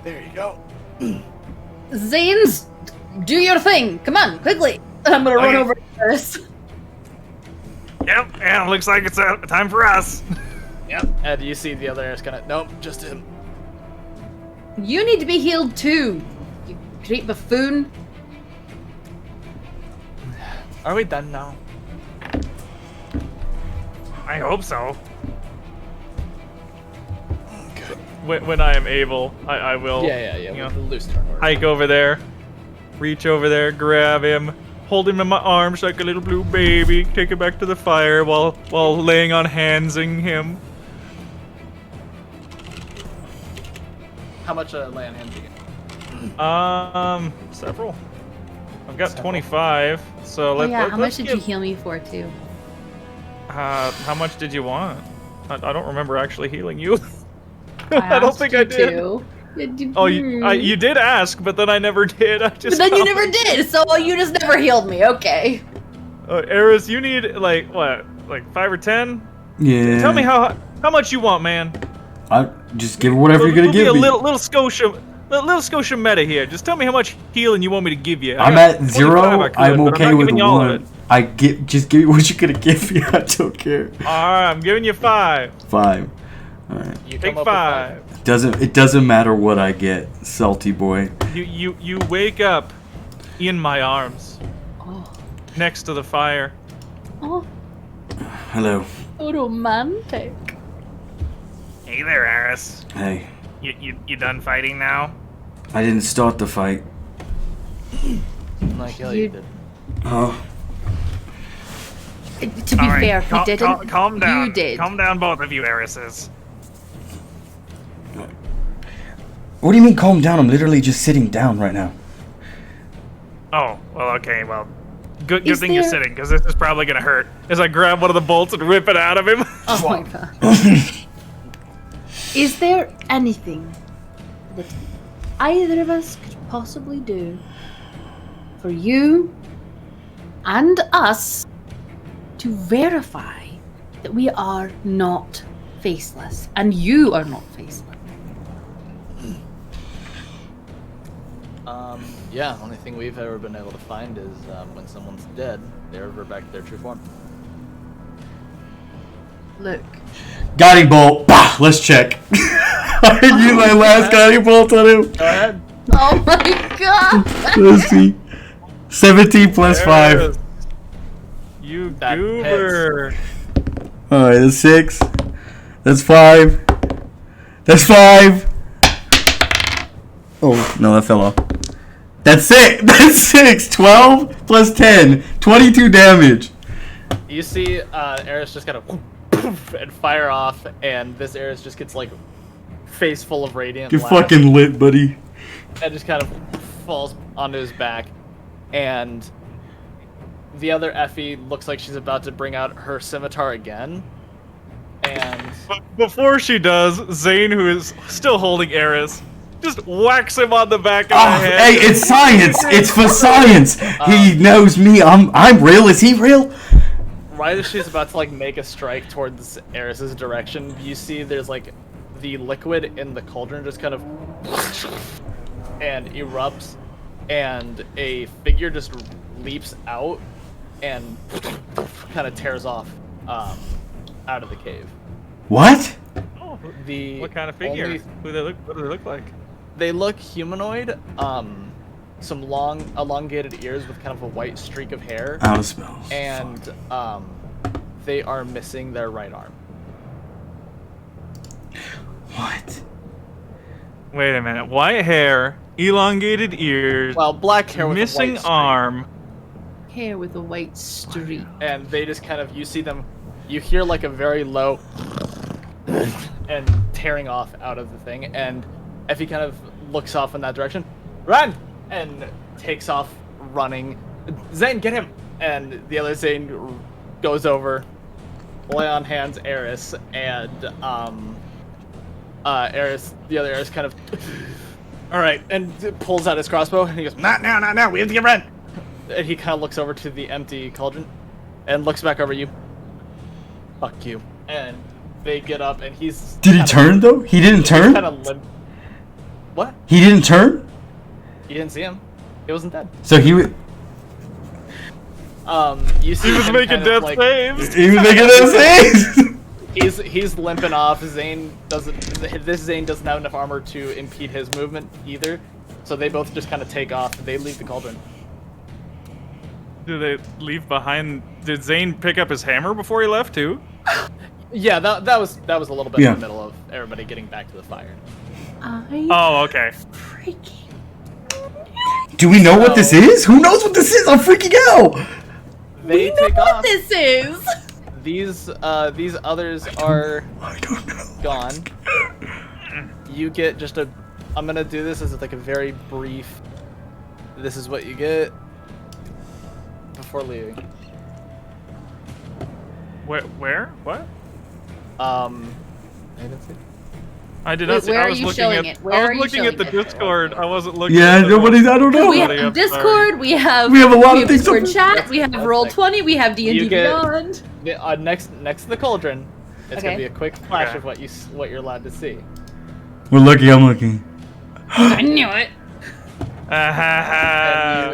There you go. Zanes, do your thing. Come on, quickly. And I'm gonna run Okay. over to Eris. Yep, yeah, looks like it's time for us. Yep. And you see the other Eris kind of, nope, just him. You need to be healed too, you great buffoon. Are we done now? I hope so. Okay. When I am able, I will. Yeah. You know, With the loose turn order. hike over there, reach over there, grab him, hold him in my arms like a little blue baby, take him back to the fire while laying on handsing him. How much land hands do you get? Several. I've got Several. 25, so Oh yeah, how much let's did give, you heal me for too? how much did you want? I don't remember actually healing you. I don't asked think you I did. to. Did you? Oh, you did ask, but then I never did. I just. But then you found never it. did, so you just never healed me. Okay. Eris, you need like what, like 5 or 10? Yeah. Tell me how much you want, man. I just give her whatever you're gonna We'll be give a me. little Scotia meta here. Just tell me how much healing you want me to give you. I'm got at 25 0. I could, I'm but okay not with giving you all of it. one. Just give me what you're gonna give me. I don't care. Alright, I'm giving you 5. 5. All right. You Take come up with 5. It doesn't matter what I get, salty boy. You wake up in my arms, Oh, next to the fire. oh, Hello. so romantic. Hey there, Eris. Hey. You done fighting now? I didn't start the fight. Like, yeah, you You- did. Oh. To be All right, fair, he didn't. calm down. You did. Calm down, both of you, Erises. What do you mean calm down? I'm literally just sitting down right now. Oh, well, okay, well, good Is thing you're there- sitting, because this is probably gonna hurt. As I grab one of the bolts and rip it out of him. Oh my god. Is there anything that either of us could possibly do for you and us to verify that we are not faceless and you are not faceless? Yeah, only thing we've ever been able to find is when someone's dead, they revert back to their true form. Look, Guiding bolt. Bah! Let's check. I use my last guiding bolt on him. Go ahead. oh my god! Let's see. 17 plus 5. Eris, you That goober. Alright, that's 6. That's 5. That's 5. Oh, no, that fell off. That's 6. That's 6. 12 plus 10. 22 damage. You see Eris just kind of poof and fire off, and this Eris just gets like face full of radiant You're laugh, fucking lit, buddy. and just kind of falls onto his back. And the other Effie looks like she's about to bring out her scimitar again. And But before she does, Zane, who is still holding Eris, just whacks him on the back of the Oh, head. hey, it's science. It's for science. He knows me. I'm real. Is he real? right as she's about to like make a strike towards Eris's direction, you see there's like the liquid in the cauldron just kind of and erupts, and a figure just leaps out and kind of tears off out of the cave. What? Oh, The what kind of figure? only- What do they look like? They look humanoid. Some long, elongated ears with kind of a white streak of hair, Out of spells. and they are missing their right arm. What? Wait a minute. White hair, elongated ears, Well, black hair with missing a white streak. arm. Hair with a white streak. And they just kind of, you see them, you hear like a very low and tearing off out of the thing, and Effie kind of looks off in that direction, run, and takes off running. Zane, get him! And the other Zane goes over, lay on hands Eris, and Eris, the other Eris kind of, all right, and pulls out his crossbow, and he goes, not now, not now, we have to get red. And he kind of looks over to the empty cauldron, and looks back over you. Fuck you. And they get up, and he's. Did he kinda- turn though? He didn't he's turn? kinda limp. What? He didn't turn? You didn't see him. He wasn't dead. So he was... You see He was him making kind of, death like, saves. He was making those saves! He's limping off. Zane doesn't have enough armor to impede his movement either. So they both just kind of take off. They leave the cauldron. Did they leave behind? Did Zane pick up his hammer before he left too? Yeah, that was a little bit in the middle of everybody getting back to the fire. Oh, okay. Freaking. Do we know what this is? Who knows what this is? I'm freaking out! They We know take what off. this is! These others are I don't know. gone. You get just a. I'm gonna do this as like a very brief. This is what you get before leaving. Where? What? I didn't see. I did not see. Where I are was you looking showing at. it? Where I are was you looking at the showing it? Discord. I wasn't looking. Yeah, at the nobody. I don't know. We Somebody have up, Discord, we have We have a lot of things Discord to- chat, we have Roll20, we have D&D You get- Beyond. Next to the cauldron, it's gonna Okay. be a quick flash Okay. of what you're allowed to see. We're lucky I'm looking. I knew it.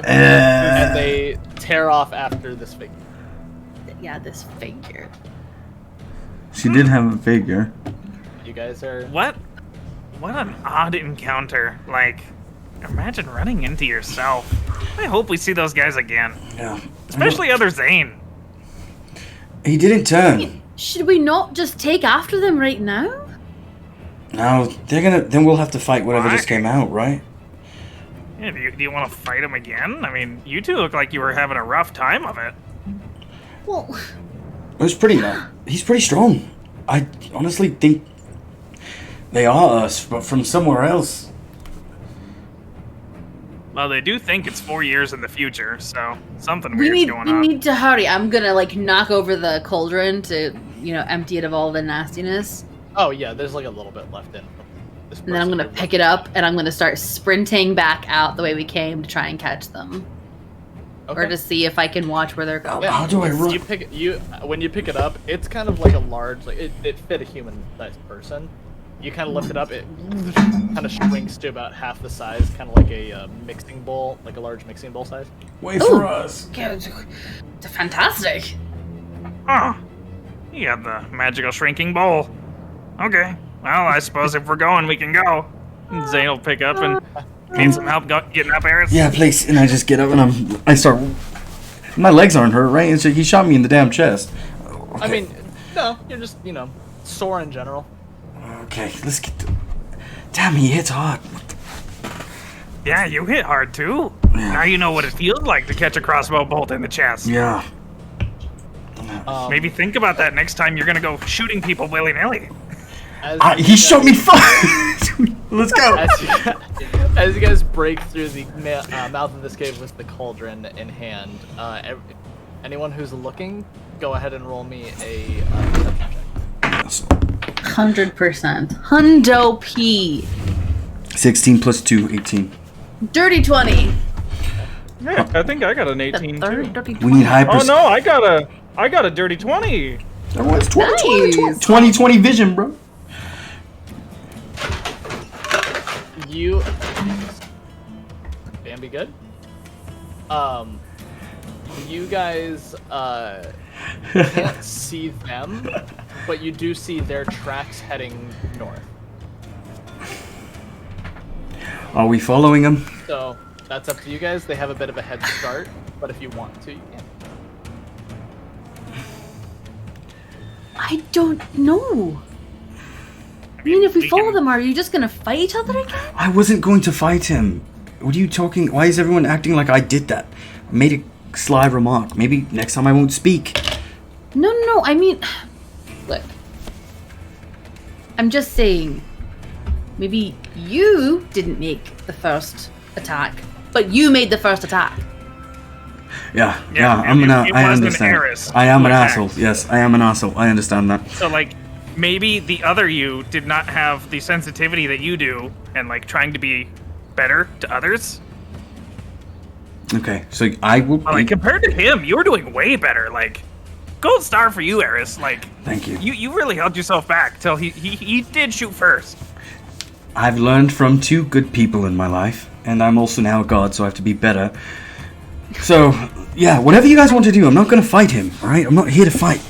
And they tear off after this figure. Yeah, this figure. She did have a figure. You guys are. What an odd encounter. Like, imagine running into yourself. I hope we see those guys again. Yeah. Especially other Zane. He didn't turn. Should we not just take after them right now? No, they're gonna. Then we'll have to fight whatever Why? just came out, right? Yeah, do you want to fight him again? I mean, you two look like you were having a rough time of it. Well, It was pretty. He's pretty strong. I honestly think they are us, but from somewhere else. Well, they do think it's 4 years in the future, so something we weird's going on. need to hurry. I'm gonna like knock over the cauldron to, empty it of all the nastiness. Oh yeah, there's like a little bit left in. This And then I'm person gonna here. pick it up and I'm gonna start sprinting back out the way we came to try and catch them. Okay. Or to see if I can watch where they're going. Yeah, How do I it's- run? When you pick it up, it's kind of like a large, like it fit a human-sized person. You kind of lift it up, it kind of shrinks to about half the size, kind of like a mixing bowl, like a large mixing bowl size. Wait Ooh. for us. It's fantastic. Oh, you got the magical shrinking bowl. Okay, well, I suppose if we're going, we can go. Zane will pick up and Need some help getting up, Eris? Yeah, please. And I just get up and I start. My legs aren't hurt, right? And so he shot me in the damn chest. Okay. I mean, no, you're just, sore in general. Okay, let's get. Damn, he hits hard. Yeah, you hit hard too. Yeah. Now you know what it feels like to catch a crossbow bolt in the chest. Yeah. Maybe think about that next time you're gonna go shooting people willy-nilly. He shot me first. Let's go. As you guys break through the mouth of this cave with the cauldron in hand, anyone who's looking, go ahead and roll me a perception check. 100%. Hundo P. 16 plus 2, 18. Dirty 20. Yeah, I think I got an The 18 third too. dirty 20. We need high Oh no, I got a dirty 20. Everyone's 20, Nice. 20, 20, 20 vision, bro. You, Bambi, good. You guys can't see them, but you do see their tracks heading north. Are we following him? So that's up to you guys. They have a bit of a head start, but if you want to, you can. I don't know. I mean, if we follow them, are you just gonna fight each other again? I wasn't going to fight him. What are you talking? Why is everyone acting like I did that? I made a sly remark. Maybe next time I won't speak. No. I mean, look. I'm just saying. Maybe you didn't make the first attack, but you made the first attack. Yeah, Yeah, I'm it I wasn't understand. Eris I am who an attacked. asshole. Yes, I am an asshole. I understand that. So, like, maybe the other you did not have the sensitivity that you do and, like, trying to be better to others. Okay, so I will. But, like, compared to him, you were doing way better. Like, gold star for you, Eris. Like, Thank you. you really held yourself back till he did shoot first. I've learned from 2 good people in my life, and I'm also now a god, so I have to be better. So, yeah, whatever you guys want to do, I'm not going to fight him, alright? I'm not here to fight.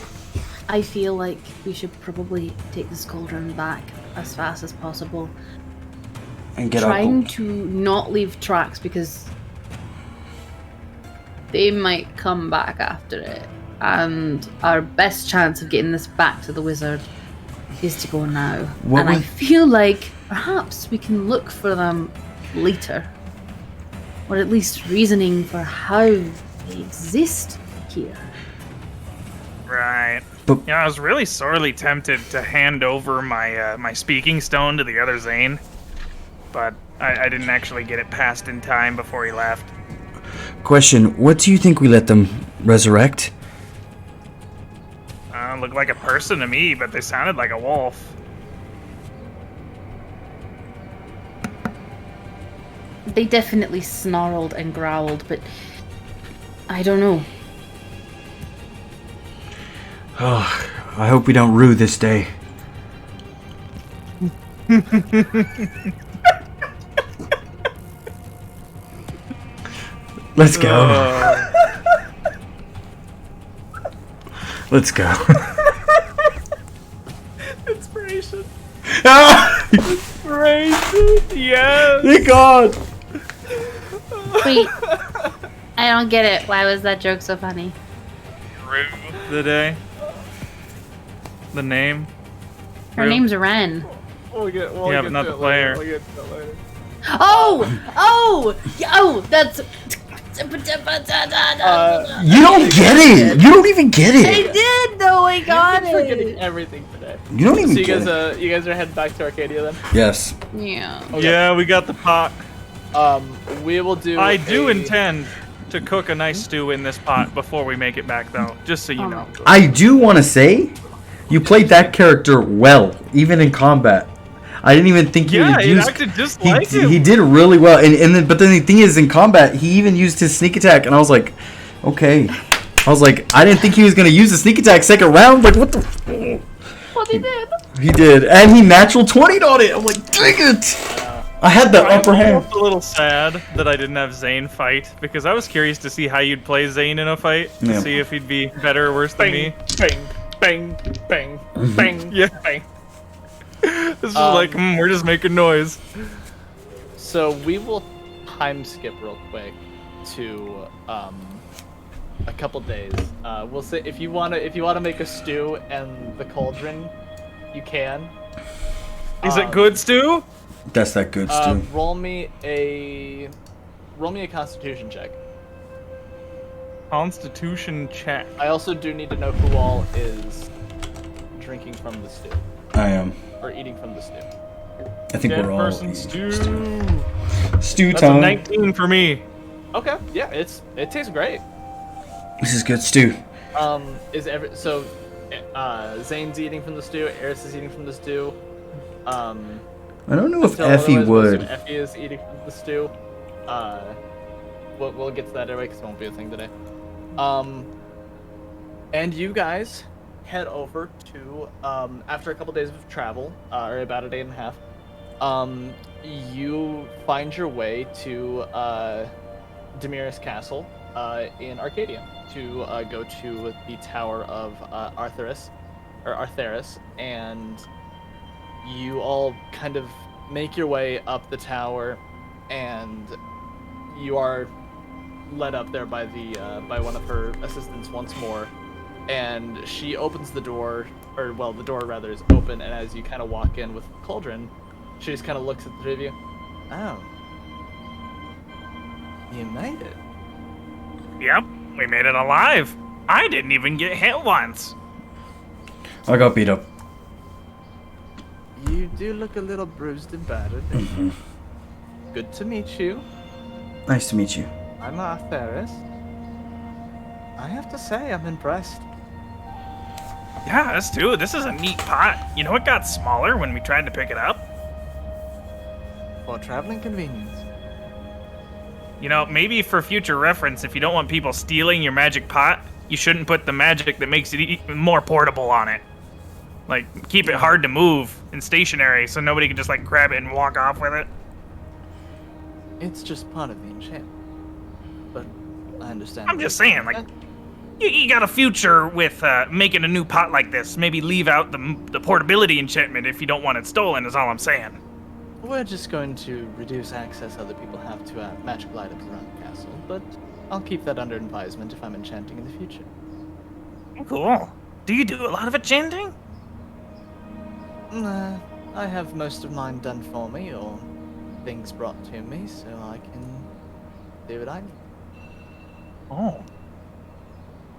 I feel like we should probably take this cauldron back as fast as possible. And get Trying out. to not leave tracks because they might come back after it. And our best chance of getting this back to the wizard is to go now. What and I would- feel like perhaps we can look for them later. Or at least reasoning for how they exist here. Right. But- Yeah, I was really sorely tempted to hand over my my speaking stone to the other Zane, but I didn't actually get it passed in time before he left. Question, what do you think we let them resurrect? Looked like a person to me, but they sounded like a wolf. They definitely snarled and growled, but I don't know. Oh, I hope we don't rue this day. Let's go. Let's go. Inspiration. Inspiration, yes. Thank God. Wait, I don't get it. Why was that joke so funny? The day. The name. Her name's Ren. We'll get Yeah, but not the player. We'll get to that later. Oh, that's. You don't get it. You don't even get I it. did though. I got You've been forgetting it. everything today. You don't even So you get guys, it. you guys are heading back to Arcadia then? Yes. Yeah. Okay. Yeah, we got the pot. We will do. I do a- intend to cook a nice stew in this pot before we make it back, though. Just so you know. I do want to say, you played that character well, even in combat. I didn't even think he Yeah, would it use. acted just like he, him. he did really well, and then but then the thing is, in combat, he even used his sneak attack, and I was like, okay. I was like, I didn't think he was gonna use the sneak attack second round. Like, what the? What he did? He did, and he natural 20'd on it. I'm like, dang it! I had the upper I'm hand. almost a little sad that I didn't have Zane fight, because I was curious to see how you'd play Zane in a fight, to Yeah. see if he'd be better or worse than me. Bang, bang, bang, bang, Yeah. bang. This is like, we're just making noise. So we will time skip real quick to a couple days. We'll say if you wanna make a stew and the cauldron, you can. Is it good, Stu? That's that good stew. Roll me a Constitution check. Constitution check. I also do need to know who all is drinking from the stew I am. or eating from the stew. I think Dead we're all person eating stew. stew That's a time. 19 for me. Okay, yeah, it tastes great. This is good stew. Zane's eating from the stew. Eris is eating from the stew. I don't know if Still, Effie otherwise, would. Effie is eating from the stew. We'll get to that anyway because it won't be a thing today. And you guys head over to after a couple days of travel, or about a day and a half. You find your way to Demiris Castle in Arcadia to go to the Tower of Artheris, and you all kind of make your way up the tower, and you are led up there by by one of her assistants once more, and she opens the door, or well, the door rather is open, and as you kind of walk in with Cauldron, she just kind of looks at the three of you. Oh, you made it. Yep, we made it alive. I didn't even get hit once. I got beat up. You do look a little bruised and battered. Good to meet you. Nice to meet you. I'm Artheris. I have to say, I'm impressed. Yeah, us too. This is a neat pot. You know, it got smaller when we tried to pick it up. For traveling convenience. You know, maybe for future reference, if you don't want people stealing your magic pot, you shouldn't put the magic that makes it even more portable on it. Like, keep it hard to move and stationary so nobody can just, like, grab it and walk off with it. It's just part of the enchantment. But I understand. I'm just saying, like, you got a future with making a new pot like this. Maybe leave out the portability enchantment if you don't want it stolen, is all I'm saying. We're just going to reduce access other people have to magical items around the castle, but I'll keep that under advisement if I'm enchanting in the future. Cool. Do you do a lot of enchanting? Nah, I have most of mine done for me, or things brought to me, so I can do what I need. Oh.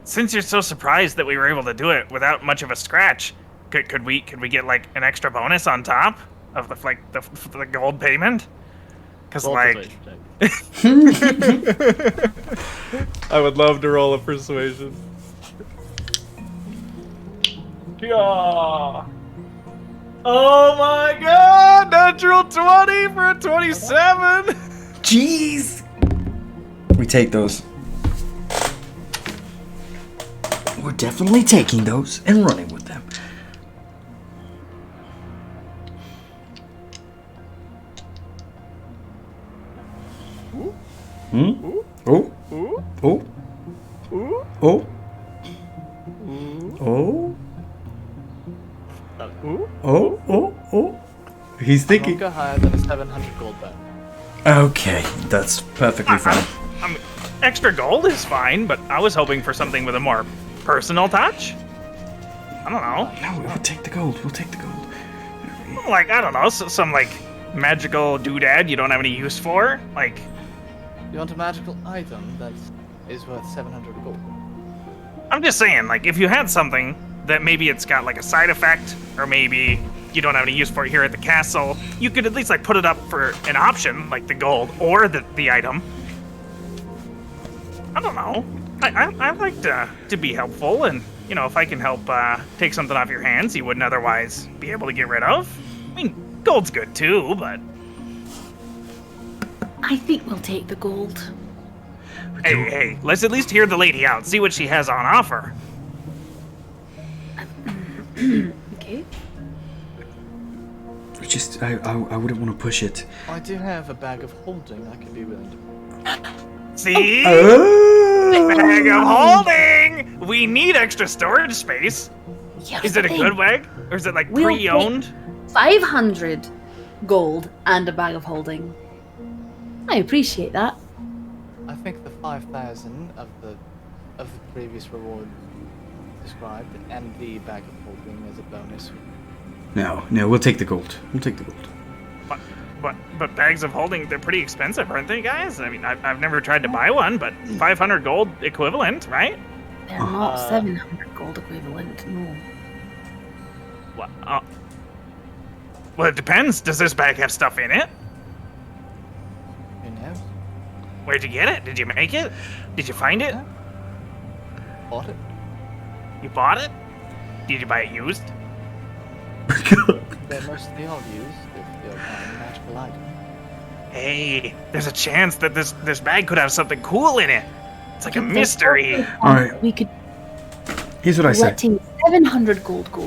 Since you're so surprised that we were able to do it without much of a scratch, could we get like an extra bonus on top of the gold payment? Because like, I would love to roll a persuasion. Yeah. Oh my god! Natural 20 for a 27! Jeez! We take those. We're definitely taking those and running with them. Hmm? Oh? Oh? Oh? Oh? Oh? Oh? Oh? He's Don't thinking. go higher than a 700 gold bet. Okay, that's perfectly fine. extra gold is fine, but I was hoping for something with a more personal touch. I don't know. No, we'll take the gold. We'll take the gold. Like, I don't know, some like magical doodad you don't have any use for. Like, You want a magical item that is worth 700 gold? I'm just saying, like, if you had something that maybe it's got like a side effect, or maybe you don't have any use for it here at the castle, you could at least like put it up for an option, like the gold or the item. I don't know. I like to be helpful, and you know, if I can help take something off your hands you wouldn't otherwise be able to get rid of. I mean, gold's good too, but I think we'll take the gold. hey, let's at least hear the lady out, see what she has on offer. Okay. Just, I wouldn't want to push it. I do have a bag of holding I could be willing to. See? Oh! Bag of holding! We need extra storage space. Yeah, Is it a fine. good bag? Or is it like We'll pre-owned? 500 gold and a bag of holding. I appreciate that. I think the 5,000 of the previous reward described, and the bag of holding as a bonus. No, we'll take the gold. We'll take the gold. But bags of holding, they're pretty expensive, aren't they, guys? I mean, I've never tried to buy one, but 500 gold equivalent, right? They're not 700 gold equivalent, no. Well, it depends. Does this bag have stuff in it? Who knows? Where'd you get it? Did you make it? Did you find it? Bought it? You bought it? Did you buy it used? They're mostly all used if they're not a magical item. Hey, there's a chance that this bag could have something cool in it. It's like a There's mystery. also All right. one We could Here's what I say. letting 700 gold go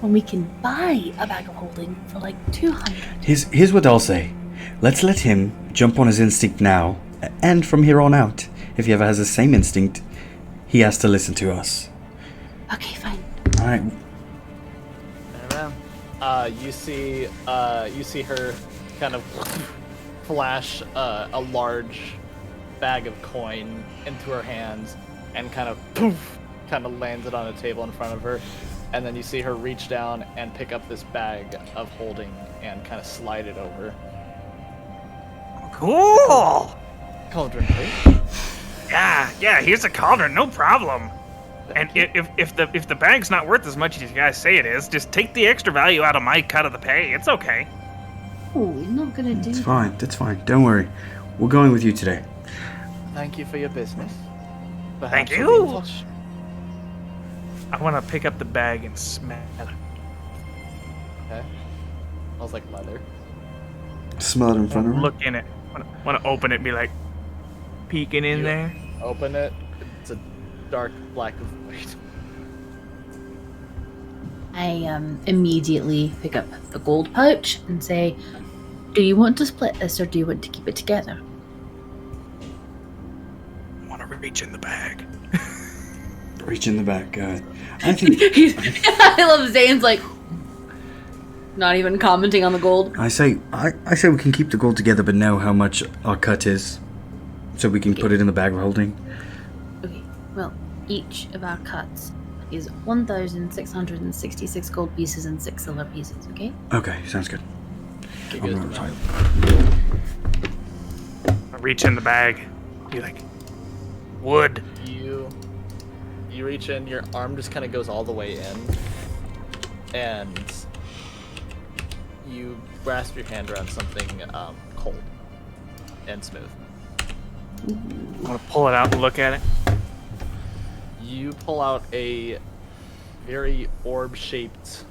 when we can buy a bag of holding for like 200. Here's what I'll say. Let's let him jump on his instinct now, and from here on out, if he ever has the same instinct, he has to listen to us. Okay, fine. All right. You see her kind of flash a large bag of coin into her hands, and kind of poof, kind of lands it on a table in front of her, and then you see her reach down and pick up this bag of holding and kind of slide it over. Cool. Cauldron, please. Yeah. Here's a cauldron, no problem. And if the bag's not worth as much as you guys say it is, just take the extra value out of my cut of the pay. It's okay. Oh, we're not gonna do It's that. fine. That's fine. Don't worry. We're going with you today. Thank you for your business. Thank Perhaps we'll be in you. touch. I want to pick up the bag and smell it. Okay. Smells like leather. Smell it in front of her. Look in it. Want to open it and be like peeking in You- there. Open it. It's a dark black void. I immediately pick up the gold pouch and say, do you want to split this or do you want to keep it together? I want to reach in the bag. Reach in the back. I think I love Zane's like, not even commenting on the gold. I say we can keep the gold together, but know how much our cut is, so we can put it in the bag of holding. Okay, well, each of our cuts is 1,666 gold pieces and 6 silver pieces, okay? Okay, sounds good. Give you guys the amount. I reach in the bag. Be like, wood. You reach in, your arm just kind of goes all the way in, and you grasp your hand around something cold and smooth. I'm gonna pull it out and look at it. You pull out a very orb-shaped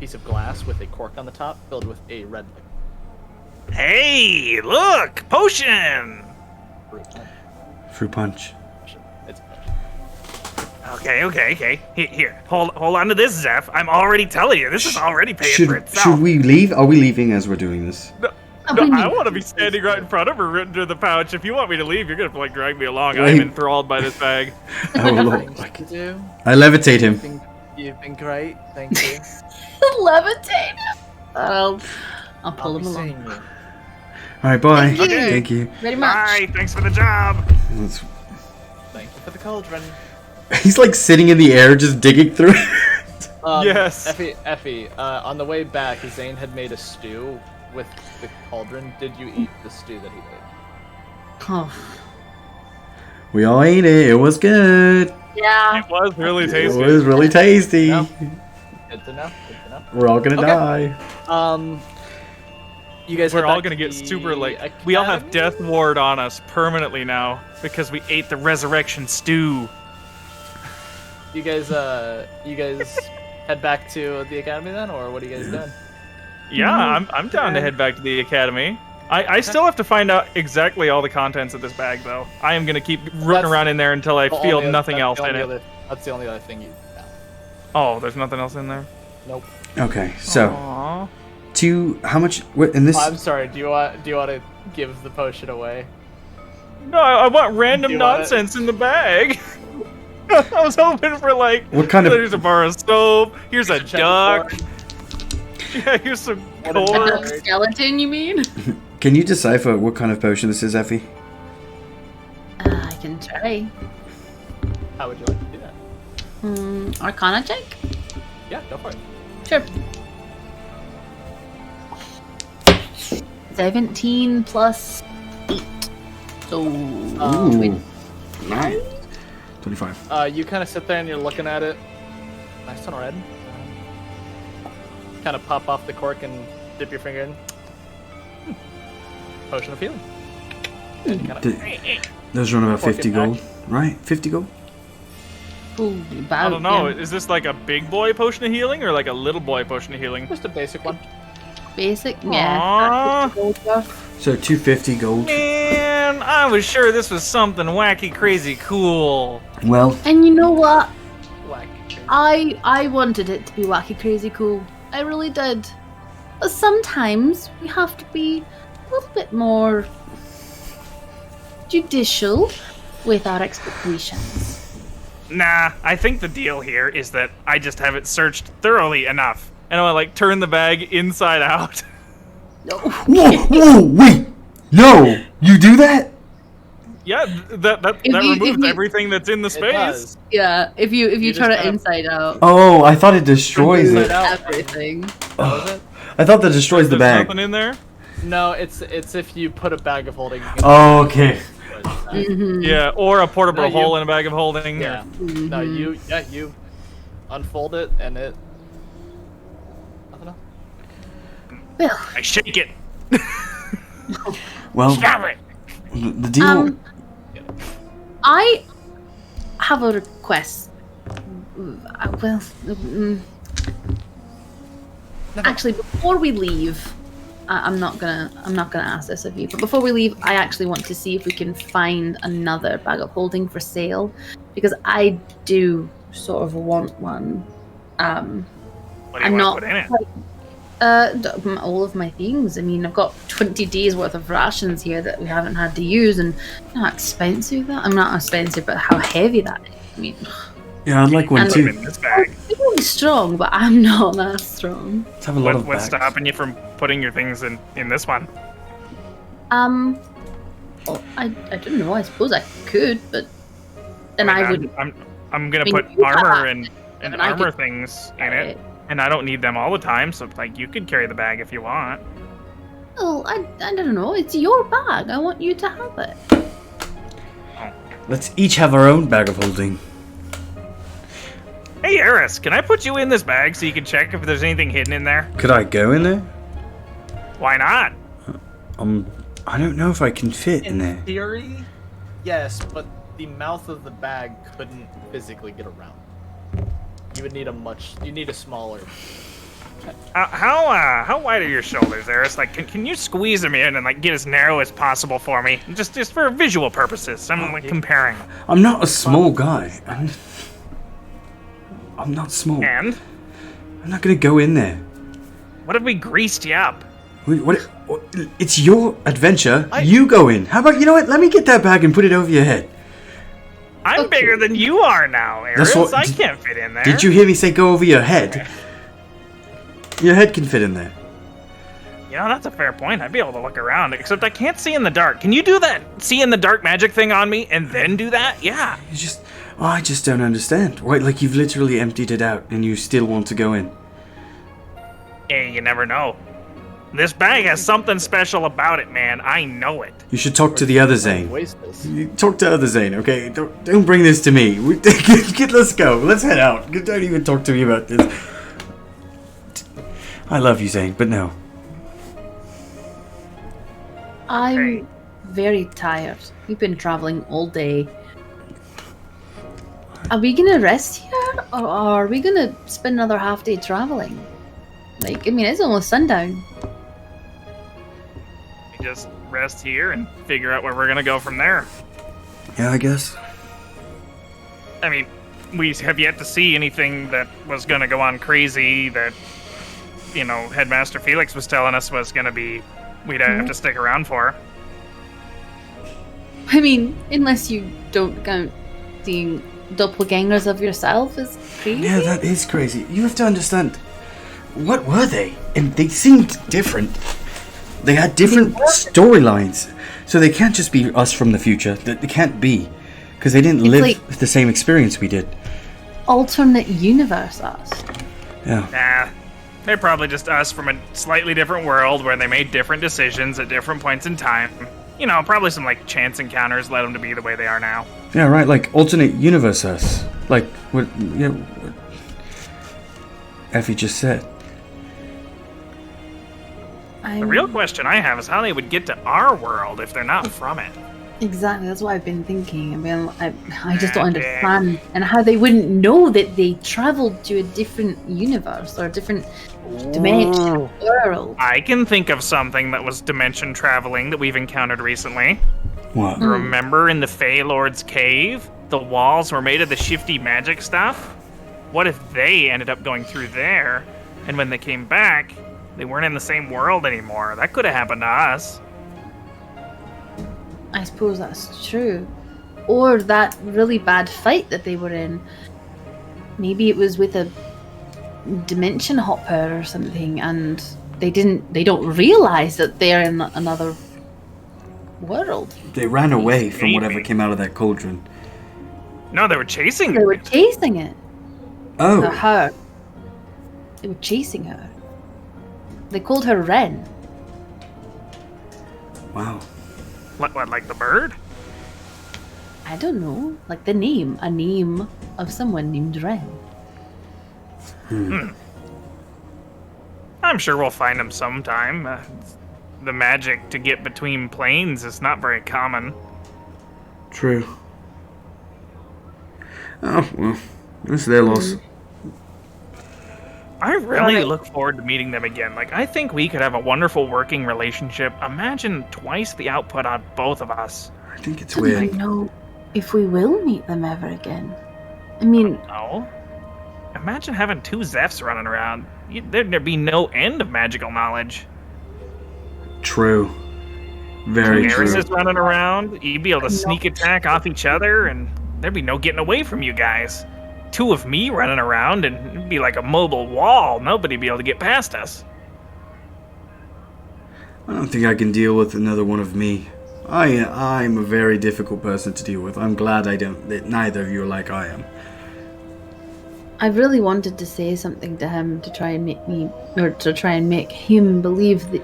piece of glass with a cork on the top filled with a red liquid. Hey, look! Potion! Fruit punch. It's Okay. Here. Hold on to this, Zeph. I'm already telling you, this is already paying for itself. Should we leave? Are we leaving as we're doing this? No, I want to be standing right in front of her into the pouch. If you want me to leave, you're gonna have to like drag me along. Wait. I'm enthralled by this bag. Oh Lord! things to do. I levitate him. You've been great. Thank you. Levitate him. I'll pull I'll him be along. seeing you. All right, bye. Thank you. Thank you. Very much. Bye, thanks for the job. Let's- Thank you for the cauldron. He's like sitting in the air, just digging through it. Yes. Effie, on the way back, Zane had made a stew with the cauldron. Did you eat the stew that he made? Oh, We all ate it. It was good. yeah. It was really It tasty. was really tasty. No. Good to know. Good to know. We're all gonna Okay. die. You guys We're head all back gonna to get the super like we all have academy? death ward on us permanently now because we ate the resurrection stew. You guys head back to the academy then, or what are you guys doing? Yeah, I'm down to head back to the academy. I still have to find out exactly all the contents of this bag though. I am gonna keep rooting That's around in there until I The feel only- nothing that's else the in only it. That's the only other thing you found. Oh, there's nothing else in there. Nope. Okay, so Aww. how much? What in this? Oh, I'm sorry. Do you want to give the potion away? No, I want random Do you want it? nonsense in the bag. I was hoping for like. What kind of- Here's a bar of soap. Here's a Check duck. for- Yeah, here's some What is A corn. duck skeleton, you mean? Can you decipher what kind of potion this is, Effie? I can try. How would you like to do that? Arcana check? Yeah, go for it. Sure. 17 plus 8. So, Ooh, nice. 25. You kind of sit there and you're looking at it. Nice and red. Kind of pop off the cork and dip your finger in. Potion of healing. And kind of. Those run about Fork it 50 back. gold, right? 50 gold. ooh, I don't know. Yeah. Is this like a big boy potion of healing or like a little boy potion of healing? Just a basic one. Basic? Aw. Yeah. Gold buff. So 250 gold. Man, I was sure this was something wacky, crazy, cool. Well, And you know what? Whack. I wanted it to be wacky, crazy, cool. I really did. But sometimes we have to be a little bit more judicial with our expectations. Nah, I think the deal here is that I just haven't searched thoroughly enough. And I like turn the bag inside out. No. whoa, wait! No, you do that? Yeah, that If you- removes if you- everything that's in the It space. does. Yeah, if you You turn just it gotta- inside out, Oh, I thought it destroys Inside it. out. everything. Was it? I thought that destroys the There's bag. nothing in there. No, it's if you put a bag of holding. You can Oh, okay. Mhm. Yeah, or a portable No, you- hole in a bag of holding. Yeah. No, you unfold it and it. Nothing else. Well, I shake it. Well, Stop it. the deal. I have a request. Well, actually, before we leave, I'm not gonna ask this of you. But before we leave, I actually want to see if we can find another bag of holding for sale, because I do sort of want one. What do you I'm want not to put in it? all of my things. I mean, I've got 20 days worth of rations here that we haven't had to use, and how expensive that. I'm not expensive, but how heavy that is. I mean, Yeah, I'd like one And- Put 'em too. in this bag. I'm really strong, but I'm not that strong. Let's have a lot of What's bags. stopping you from putting your things in this one? Well, I don't know. I suppose I could, but then I would. I'm gonna I mean, put you have armor that, and and I armor could- things in it, and I don't need them all the time. So like, you could carry the bag if you want. Well, I don't know. It's your bag. I want you to have it. Let's each have our own bag of holding. Hey, Eris, can I put you in this bag so you can check if there's anything hidden in there? Could I go in there? Why not? I don't know if I can fit in there. theory, yes, but the mouth of the bag couldn't physically get around. You would need a smaller. How wide are your shoulders, Eris? Like, can you squeeze them in and like get as narrow as possible for me? Just for visual purposes. I'm like comparing. I'm not a small guy. I'm not small. And I'm not gonna go in there. what if we greased you up? What? It's your adventure. I- You go in. How about, you know what? Let me get that bag and put it over your head. I'm Okay. bigger than you are now, That's Eris. what- I did- can't fit in there. Did you hear me say go over your head? Your head can fit in there. You know, that's a fair point. I'd be able to look around, except I can't see in the dark. Can you do that see in the dark magic thing on me and then do that? Yeah. I just don't understand. Why, like, you've literally emptied it out and you still want to go in. Hey, you never know. This bag has something special about it, man. I know it. You should talk to the other Zane. Waste this. You talk to other Zane, okay? Don't bring this to me. Let's go. Let's head out. Don't even talk to me about this. I love you, Zane, but no. I'm Okay. very tired. We've been traveling all day. Are we gonna rest here, or are we gonna spend another half day traveling? Like, I mean, it's almost sundown. We just rest here and figure out where we're gonna go from there. Yeah, I guess. I mean, we have yet to see anything that was gonna go on crazy that, you know, Headmaster Felix was telling us was gonna be, we'd have to stick around for. I mean, unless you don't count seeing doppelgangers of yourself as crazy. Yeah, that is crazy. You have to understand. What were they? And they seemed different. They had different storylines. So they can't just be us from the future. They can't be. Because they didn't It's live like- the same experience we did. Alternate universe us. Yeah. Nah, they're probably just us from a slightly different world where they made different decisions at different points in time. You know, probably some like chance encounters led them to be the way they are now. Yeah, right, like alternate universe us. Like what, you know, what Effie just said. The real question I have is how they would get to our world if they're not from it. Exactly, that's what I've been thinking. I just don't Okay. understand. And how they wouldn't know that they travelled to a different universe or a different dimension, world. I can think of something that was dimension traveling that we've encountered recently. What? Remember in the Fey Lord's cave? The walls were made of the shifty magic stuff? What if they ended up going through there, and when they came back, they weren't in the same world anymore? That could have happened to us. I suppose that's true. Or that really bad fight that they were in. Maybe it was with a dimension hopper or something, and they don't realize that they're in another world. They ran away from whatever Maybe. came out of that cauldron. No, they were chasing They were it. chasing it. Oh, Her. They were chasing her. They called her Ren. wow. What, like the bird? I don't know. Like the name. A name of someone named Ren. I'm sure we'll find them sometime. The magic to get between planes is not very common. True. Oh, well. It's their loss. I really look forward to meeting them again. Like, I think we could have a wonderful working relationship. Imagine twice the output on both of us. I think it's I weird. don't know if we will meet them ever again. I mean, Oh. Imagine having 2 Zephs running around. There'd be no end of magical knowledge. True. Very true. Eris is running around. You'd be able to sneak attack off each other, and there'd be no getting away from you guys. 2 of me running around, and it'd be like a mobile wall. Nobody'd be able to get past us. I don't think I can deal with another one of me. I'm a very difficult person to deal with. I'm glad that neither of you are like I am. I really wanted to say something to him to try and make him believe that,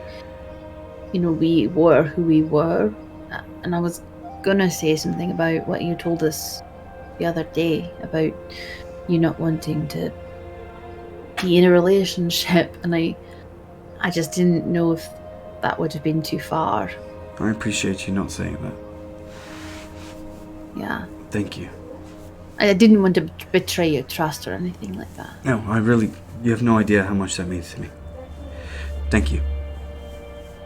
we were who we were. And I was gonna say something about what you told us the other day about you not wanting to be in a relationship, and I just didn't know if that would have been too far. I appreciate you not saying that. Yeah. Thank you. I didn't want to betray your trust or anything like that. No, you have no idea how much that means to me. Thank you.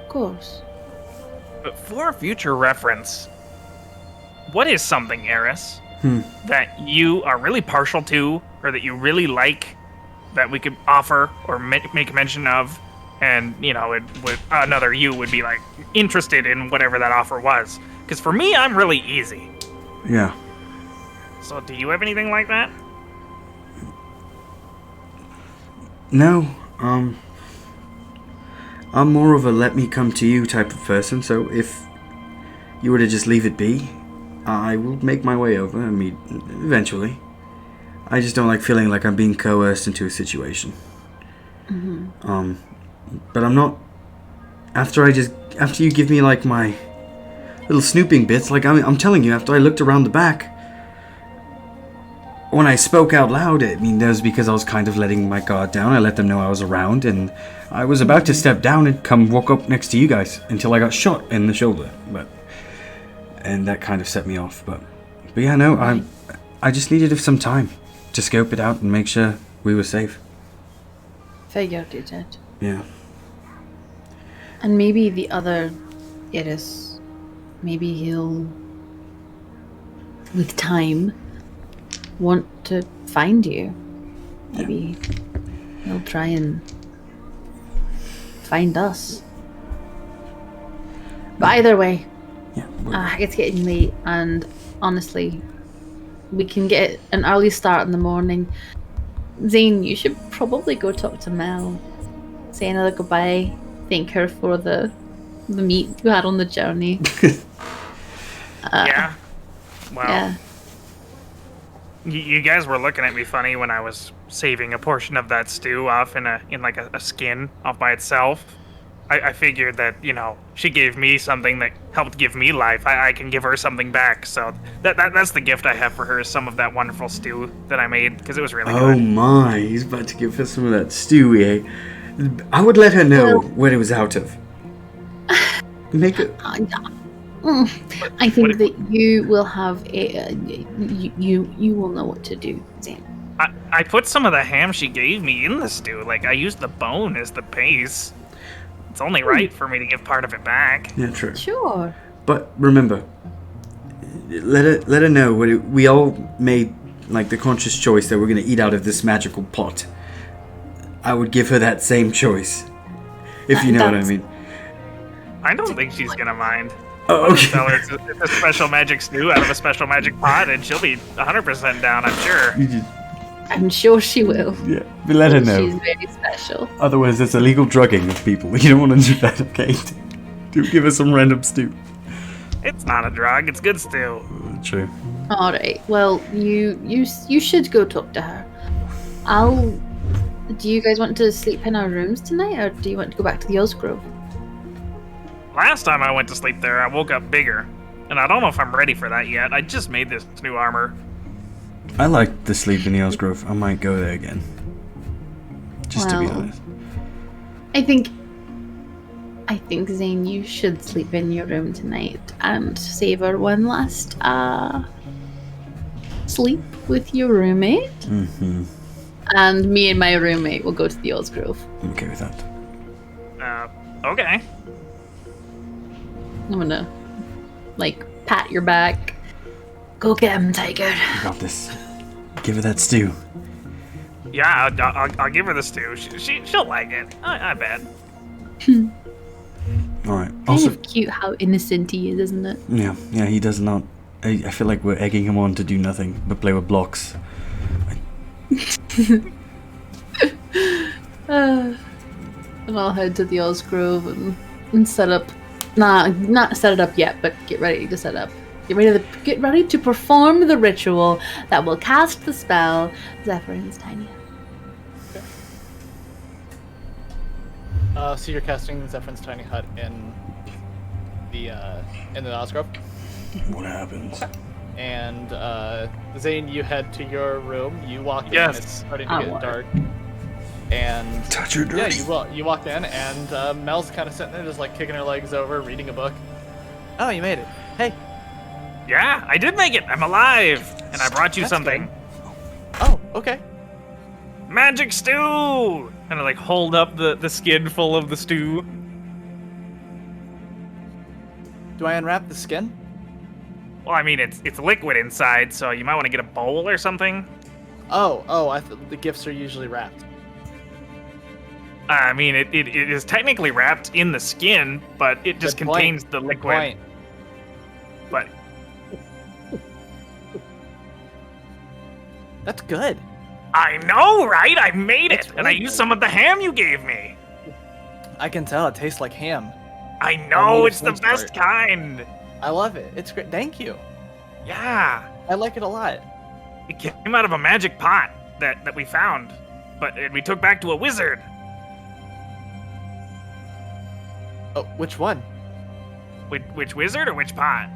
Of course. But for future reference, what is something, Eris, that you are really partial to, or that you really like, that we could offer or make mention of, and, another you would be, like, interested in whatever that offer was? Because for me, I'm really easy. Yeah. So do you have anything like that? No, I'm more of a let me come to you type of person, so if you were to just leave it be, I will make my way over, eventually. I just don't like feeling like I'm being coerced into a situation. Mm-hmm. But I'm not... After you give me, like, my little snooping bits, like, I'm telling you, after I looked around the back, when I spoke out loud, that was because I was kind of letting my guard down. I let them know I was around, and I was about to step down and walk up next to you guys until I got shot in the shoulder. And that kind of set me off. But yeah, no, I just needed some time to scope it out and make sure we were safe. Figured you did. Yeah. And maybe the other Eris, maybe he'll, with time, want to find you. Maybe he'll try and find us. But either way, it's getting late, and honestly, we can get an early start in the morning. Zane, you should probably go talk to Mel. Say another goodbye. Thank her for the meat you had on the journey. Yeah. Well. Yeah. You guys were looking at me funny when I was saving a portion of that stew off in a skin off by itself. I figured that, she gave me something that helped give me life. I can give her something back. So that's the gift I have for her, is some of that wonderful stew that I made, because it was really good. Oh my, he's about to give her some of that stew he ate. I would let her know what it was out of. Make it... I think that you will have you will know what to do, Zane. I put some of the ham she gave me in the stew. Like, I used the bone as the base. It's only right for me to give part of it back. Yeah, true. Sure. But remember, let her know we all made, like, the conscious choice that we're going to eat out of this magical pot. I would give her that same choice, if you know what I mean. I don't think she's gonna mind. Oh, okay. Tell her it's a special magic stew out of a special magic pot, and she'll be 100% down, I'm sure. I'm sure she will. Yeah, but let her know. She's very special. Otherwise, it's illegal drugging of people. You don't want to do that, okay? Do give her some random stew. It's not a drug, it's good stew. True. All right. Well, you should go talk to her. Do you guys want to sleep in our rooms tonight, or do you want to go back to the Osgrove? Last time I went to sleep there, I woke up bigger. And I don't know if I'm ready for that yet. I just made this new armor. I like the sleep in the Osgrove. I might go there again. Just to be honest. I think, Zane, you should sleep in your room tonight and savor one last sleep with your roommate. Mm-hmm. And me and my roommate will go to the Osgrove. I'm okay with that. Okay. I'm gonna, pat your back. Go get him, Tiger. I got this. Give her that stew. Yeah, I'll give her the stew. She'll like it. I bet. All right. Kind Also, of cute how innocent he is, isn't it? yeah, he does not. I feel like we're egging him on to do nothing but play with blocks. And I'll head to the Osgrove and set up. Nah, not set it up yet, but get ready to set up. Get ready to perform the ritual that will cast the spell Zephyr's Tiny Hut. So you're casting Zephyr's Tiny Hut in the Osgrove. What happens? And Zane, you head to your room. You walk in. Yes. It's starting to get Onward. dark. And Touch her dirty. yeah, you walk in, and Mel's kind of sitting there, just like kicking her legs over, reading a book. Oh, you made it. Hey. Yeah, I did make it. I'm alive, and I brought you That's something. good. Oh, okay. Magic stew. And I like hold up the skin full of the stew. Do I unwrap the skin? Well, I mean, it's liquid inside, so you might want to get a bowl or something. Oh, I thought the gifts are usually wrapped. I mean, it is technically wrapped in the skin, but it just Good point. contains the Good liquid. point. But That's good. I know, right? I made That's it, and I really used good. some of the ham you gave me. I can tell it tastes like ham. I made know, of it's the some best sort. kind. I love it. It's great. Thank you. Yeah, I like it a lot. it came out of a magic pot that we found, but we took back to a wizard. Oh, which one? Which wizard or which pot?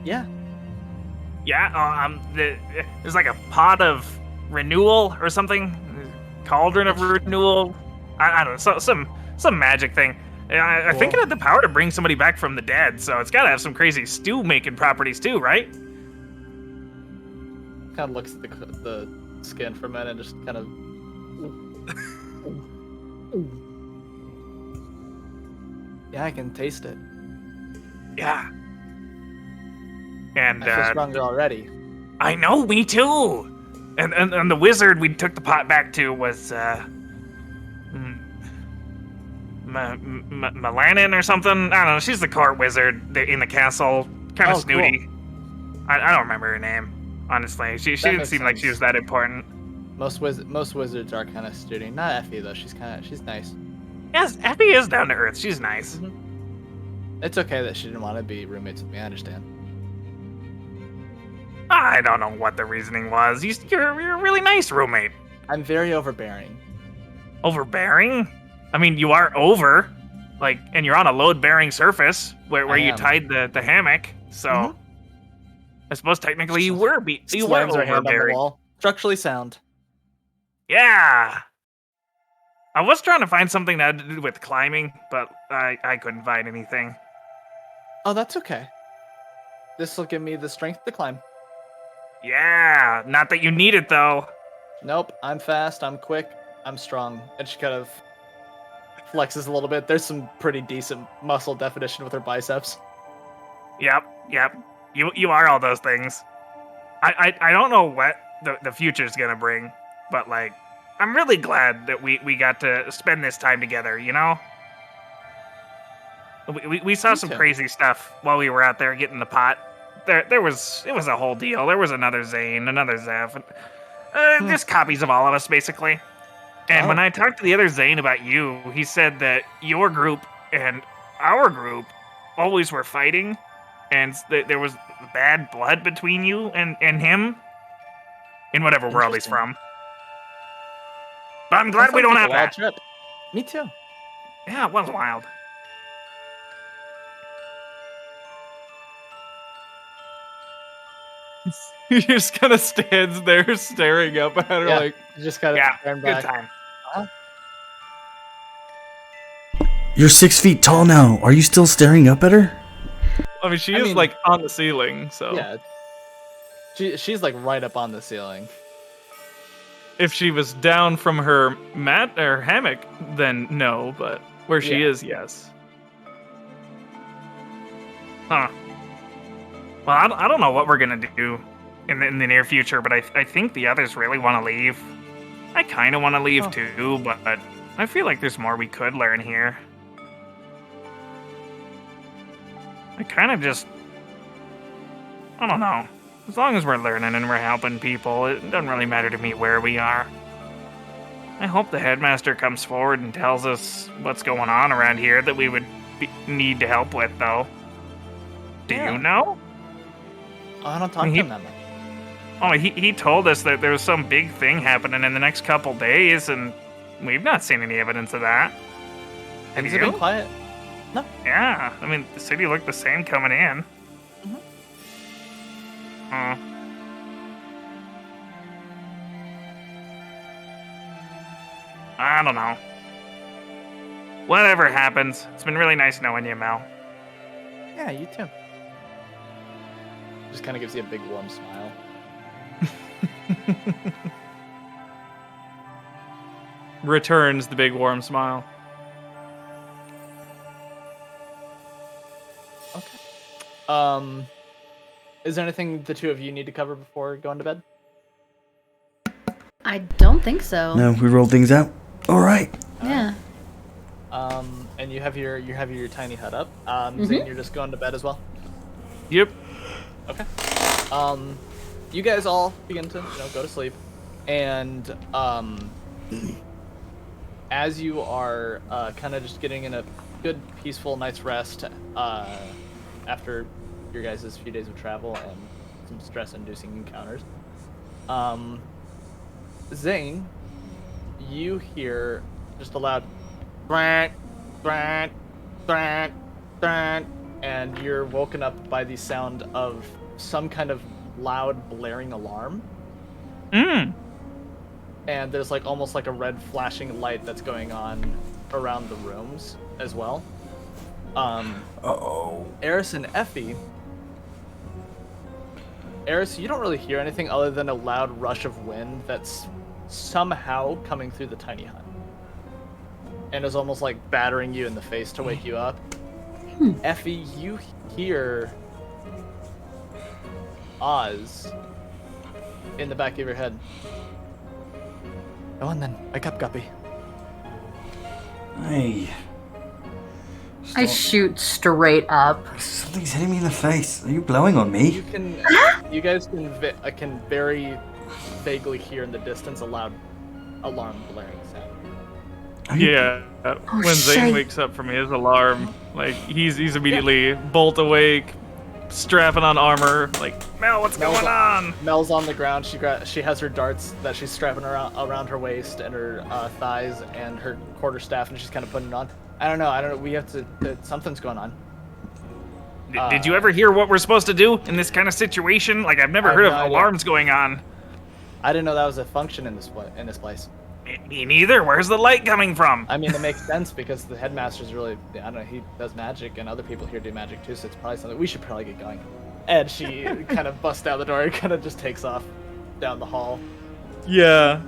Yeah. Yeah, there's like a pot of renewal or something, cauldron of renewal. I don't know, some magic thing. I think it had the power to bring somebody back from the dead, so it's got to have some crazy stew making properties too, right? Kind of looks at the skin for a minute and just kind of. Yeah, I can taste it. Yeah. And I feel stronger already. I know, me too. And the wizard we took the pot back to was Melanin or something. I don't know. She's the court wizard in the castle. Kind of Oh, snooty. Cool. I don't remember her name. Honestly, she didn't makes seem like she sense. was that important. Most wizards are kind of snooty. Not Effie though. She's nice. Yes, Effie is down to earth. She's nice. It's okay that she didn't want to be roommates with me. I understand. I don't know what the reasoning was. You're a really nice roommate. I'm very overbearing. Overbearing? I mean, you are over, like, and you're on a load-bearing surface where I you am. tied the hammock. So, Mhm. I suppose technically you were Slams her hand on the overbearing. wall. Structurally sound. Yeah. I was trying to find something that had to do with climbing, but I couldn't find anything. Oh, that's okay. This will give me the strength to climb. Yeah, not that you need it though. Nope, I'm fast, I'm quick, I'm strong. And she kind of flexes a little bit. There's some pretty decent muscle definition with her biceps. Yep. You are all those things. I don't know what the future's gonna bring, but like, I'm really glad that we got to spend this time together, you know? We saw Me some too. crazy stuff while we were out there getting the pot. It was a whole deal. There was another Zane, another Zeph, and, just copies of all of us, basically. And when Oh. I talked to the other Zane about you, he said that your group and our group always were fighting, and there was bad blood between you and him, in whatever world he's Interesting. from. But I'm glad we don't have that. Trip. Me too. Yeah, it was wild. He just kind of stands there staring up at her Yeah, like, just kind of Yeah, turn good back. time. You're 6 feet tall now. Are you still staring up at her? I mean, she I is mean- like on the ceiling, so Yeah. She's like right up on the ceiling. if she was down from her mat or hammock, then no, but where she Yeah. is, yes. Huh. Well, I don't know what we're gonna do in the near future, but I think the others really want to leave. I kind of want to leave too, but I feel like there's more we could learn here. I kind of just... I don't know. As long as we're learning and we're helping people, it doesn't really matter to me where we are. I hope the headmaster comes forward and tells us what's going on around here that we would need to help with, though. Do you know? I don't talk to him that much. Oh, he told us that there was some big thing happening in the next couple days, and we've not seen any evidence of that. Have Things you? have been quiet. No. Yeah, I mean, the city looked the same coming in. I don't know. Whatever happens, it's been really nice knowing you, Mel. Yeah, you too. Just kind of gives you a big warm smile. Returns the big warm smile. Okay. Is there anything the two of you need to cover before going to bed? I don't think so. No, we rolled things out. All right. Yeah. And you have your tiny hut up. Zane, you're just going to bed as well. Yep. Okay. You guys all begin to go to sleep, and as you are kind of just getting in a good, peaceful night's rest after your guys' few days of travel and some stress-inducing encounters, Zane, you hear just a loud "brant, brant, brant, brant," and you're woken up by the sound of some kind of loud blaring alarm. And there's almost like a red flashing light that's going on around the rooms as well. Eris and Effie. Eris, you don't really hear anything other than a loud rush of wind that's somehow coming through the tiny hut. And is almost like battering you in the face to wake you up. Effie, you hear Oz in the back of your head. Go on then, wake up, Guppy. Hey. I shoot straight up. Something's hitting me in the face. Are you blowing on me? You guys can very vaguely hear in the distance a loud alarm blaring sound. Yeah. When Zane wakes up from his alarm, he's immediately bolt awake, strapping on armor, Mel, what's going on? Mel's on the ground. She has her darts that she's strapping around her waist and her thighs and her quarterstaff, and she's kind of putting it on. I don't know. We have to. Something's going on. Did you ever hear what we're supposed to do in this kind of situation? I've never heard of alarms going on. I didn't know that was a function in this place. Me neither. Where's the light coming from? I mean, it makes sense because the headmaster's really, I don't know, he does magic and other people here do magic too, so it's probably something. We should probably get going. And she kind of busts out the door and kind of just takes off down the hall. Yeah.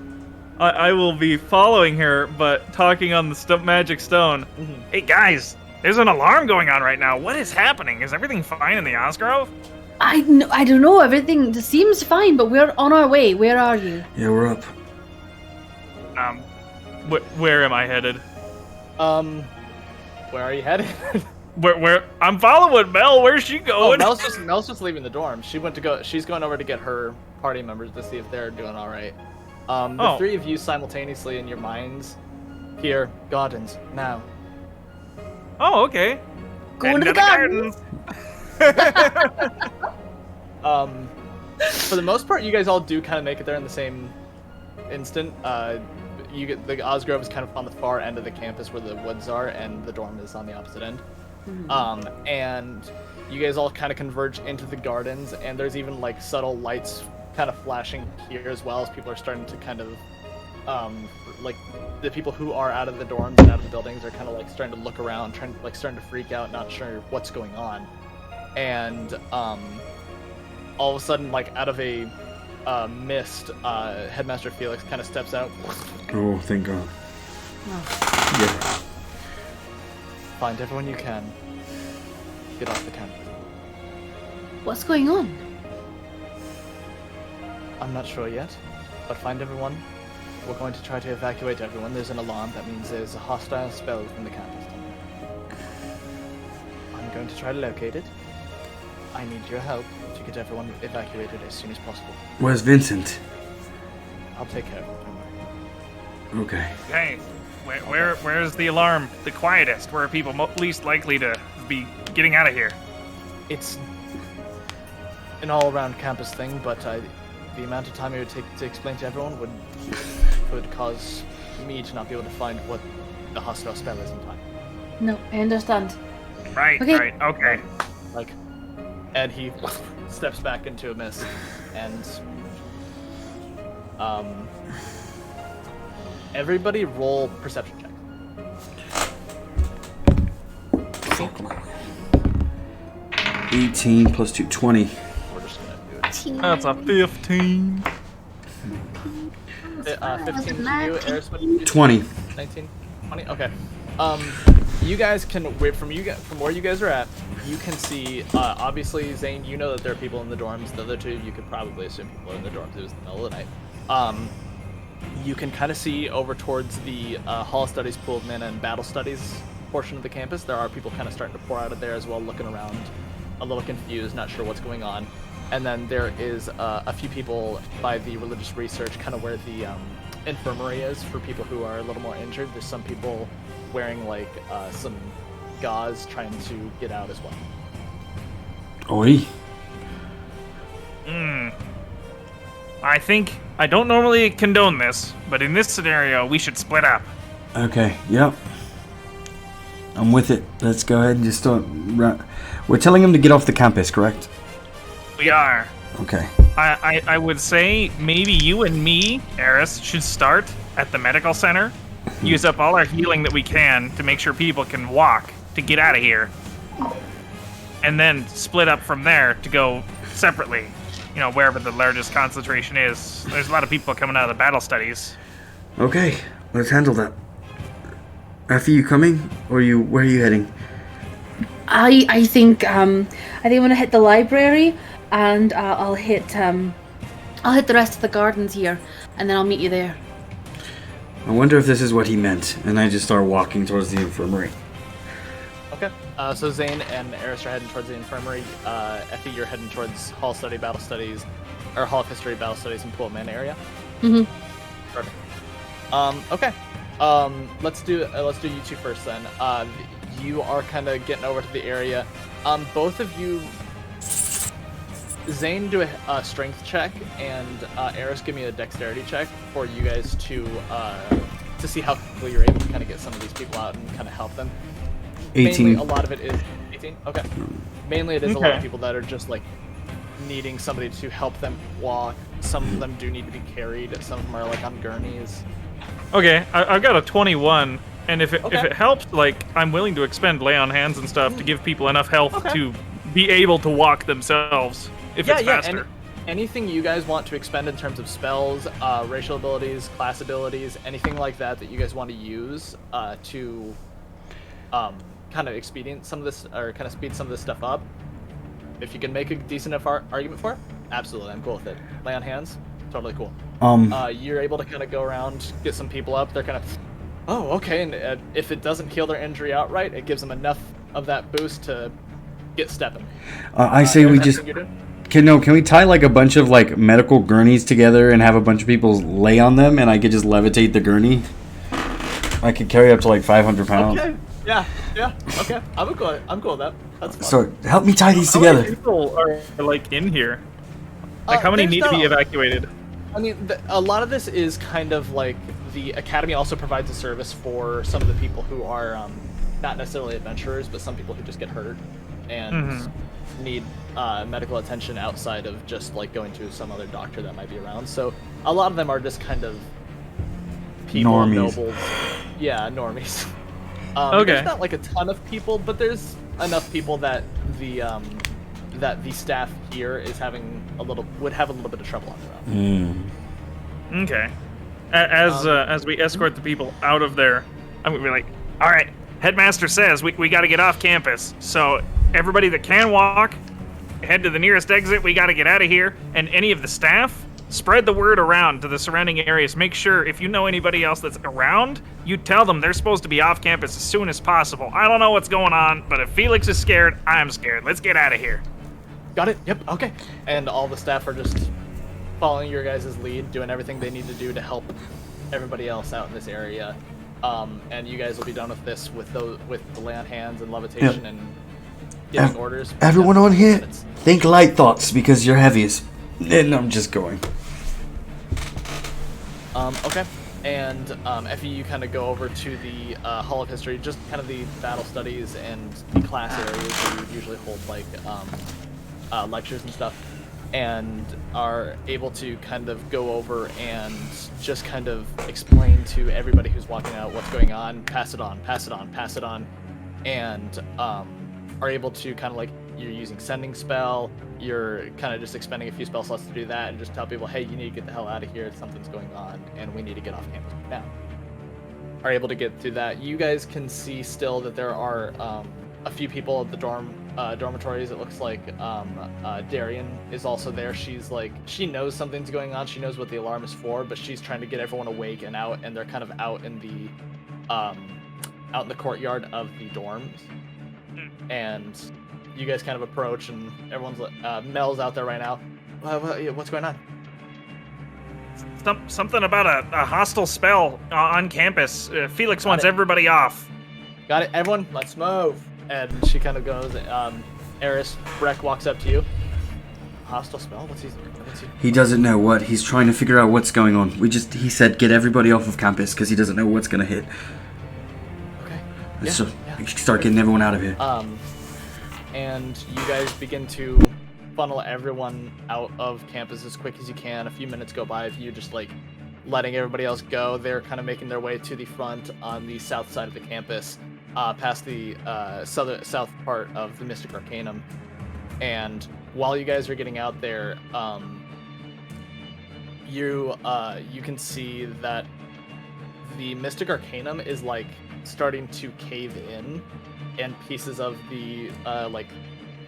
I will be following her, but talking on the magic stone. Hey guys, there's an alarm going on right now. What is happening? Is everything fine in the Osgrove? I don't know. Everything seems fine, but we're on our way. Where are you? Yeah, we're up. Where am I headed? Where are you headed? Where I'm following Mel. Where's she Oh, going? Mel's just leaving the dorm. She's going over to get her party members to see if they're doing all right. The three of you simultaneously in your minds hear gardens now. Oh, okay. Going to the gardens. For the most part, you guys all do kind of make it there in the same instant. You get the Osgrove is kind of on the far end of the campus where the woods are, and the dorm is on the opposite end. And you guys all kind of converge into the gardens, and there's even subtle lights kind of flashing here as well as people are starting to kind of the people who are out of the dorms and out of the buildings are kind of starting to look around, starting to freak out, not sure what's going on. And all of a sudden, out of a mist, Headmaster Felix kind of steps out. Oh, thank God. Yeah. Find everyone you can. Get off the campus. What's going on? I'm not sure yet, but find everyone. We're going to try to evacuate everyone. There's an alarm. That means there's a hostile spell from the campus. I'm going to try to locate it. I need your help to get everyone evacuated as soon as possible. Where's Vincent? I'll take care of it. Don't worry. Okay. Hey, where's the alarm the quietest? Where are people least likely to be getting out of here? It's an all-around campus thing, but the amount of time it would take to explain to everyone would cause me to not be able to find what the hostile spell is in time. No, I understand. Right, Okay. right, okay. Like, and he steps back into a mist, and everybody roll perception check. 18 plus 2, 20. We're just gonna do it. That's a 15. 15 to you, Eris, what did you do? 20. 19, 20. Okay. You guys can from where you guys are at. You can see. Obviously, Zane, you know that there are people in the dorms. The other two, you could probably assume people are in the dorms. It was the middle of the night. You can kind of see over towards the Hall Studies, Pool of Mana, and Battle Studies portion of the campus. There are people kind of starting to pour out of there as well, looking around, a little confused, not sure what's going on. And then there is a few people by the religious research, kind of where the infirmary is for people who are a little more injured. There's some people wearing like some gauze trying to get out as well. Oi. I don't normally condone this, but in this scenario, we should split up. Okay, yep. I'm with it. Let's go ahead and just start. We're telling him to get off the campus, correct? We are. Okay. I would say maybe you and me, Eris, should start at the medical center. Use up all our healing that we can to make sure people can walk to get out of here. And then split up from there to go separately. You know, wherever the largest concentration is. There's a lot of people coming out of the battle studies. Okay, let's handle that. Effie, you coming? Or where are you heading? I think I'm gonna hit the library, and I'll hit the rest of the gardens here, and then I'll meet you there. I wonder if this is what he meant. And I just start walking towards the infirmary. Okay. So Zane and Eris are heading towards the infirmary. Effie, you're heading towards Hall Study, Battle Studies, or Hall of History, Battle Studies, and Pool of Mana area. Mhm. Perfect. Okay. Let's do you two first then. You are kind of getting over to the area. Both of you, Zane, do a strength check, and Eris, give me a dexterity check for you guys to see how quickly you're able to kind of get some of these people out and kind of help them. 18. Mainly, a lot of it is 18. Okay. Mainly, it is a lot of people that are just like needing somebody to help them walk. Some of them do need to be carried. Some of them are like on gurneys. Okay, I've got a 21, and if it helps, like, I'm willing to expend lay on hands and stuff to give people enough health to be able to walk themselves if it's faster. Anything you guys want to expend in terms of spells, racial abilities, class abilities, anything like that you guys want to use to kind of expedient some of this, or kind of speed some of this stuff up. If you can make a decent enough argument for it, absolutely, I'm cool with it. Lay on hands, totally cool. You're able to kind of go around, get some people up. They're kind of, oh, okay. And if it doesn't kill their injury outright, it gives them enough of that boost to get stepping. I say we just. Can we tie like a bunch of like medical gurneys together and have a bunch of people lay on them, and I could just levitate the gurney? I could carry up to like 500 pounds. Okay. Yeah. Okay. I'm cool with that. That's fine. So help me tie these How together. many people are like in here? Like how many need to be evacuated? I mean, a lot of this is kind of like the academy also provides a service for some of the people who are not necessarily adventurers, but some people who just get hurt and need medical attention outside of just like going to some other doctor that might be around. So a lot of them are just kind of people, Normies. nobles. Yeah, normies. Okay. There's not like a ton of people, but there's enough people that the staff here is would have a little bit of trouble on their own. Okay. As we escort the people out of there, I'm gonna be like, all right, headmaster says we got to get off campus. So everybody that can walk, head to the nearest exit. We gotta get out of here. And any of the staff, spread the word around to the surrounding areas. Make sure if you know anybody else that's around, you tell them they're supposed to be off campus as soon as possible. I don't know what's going on, but if Felix is scared, I'm scared. Let's get out of here. Got it. Yep. Okay. And all the staff are just following your guys' lead, doing everything they need to do to help everybody else out in this area. And you guys will be done with this with the lay on hands and levitation and giving orders. Everyone on here, minutes. think light thoughts because you're heaviest. And I'm just going. Okay. And Effie, you kind of go over to the Hall of History, just kind of the battle studies and the class areas where you usually hold like lectures and stuff, and are able to kind of go over and just kind of explain to everybody who's walking out what's going on, pass it on, and are able to kind of like, you're using sending spell, you're kind of just expending a few spell slots to do that, and just tell people, hey, you need to get the hell out of here, something's going on, and we need to get off campus now. Are able to get through that. You guys can see still that there are a few people at the dormitories. It looks like Darian is also there. She's like, she knows something's going on, she knows what the alarm is for, but she's trying to get everyone awake and out, and they're kind of out in the courtyard of the dorms. And you guys kind of approach, and everyone's like, Mel's out there right now. What's going on? Something about a hostile spell on campus. Felix wants everybody off. Got it, everyone, let's move. And she kind of goes, Eris, Breck walks up to you. Hostile spell? What's he? He doesn't know what. He's trying to figure out what's going on. He said get everybody off of campus because he doesn't know what's going to hit. Okay. So you start getting everyone out of here. And you guys begin to funnel everyone out of campus as quick as you can. A few minutes go by of you just like letting everybody else go. They're kind of making their way to the front on the south side of the campus, past the south part of the Mystic Arcanum. And while you guys are getting out there, you can see that the Mystic Arcanum is like starting to cave in, and pieces of the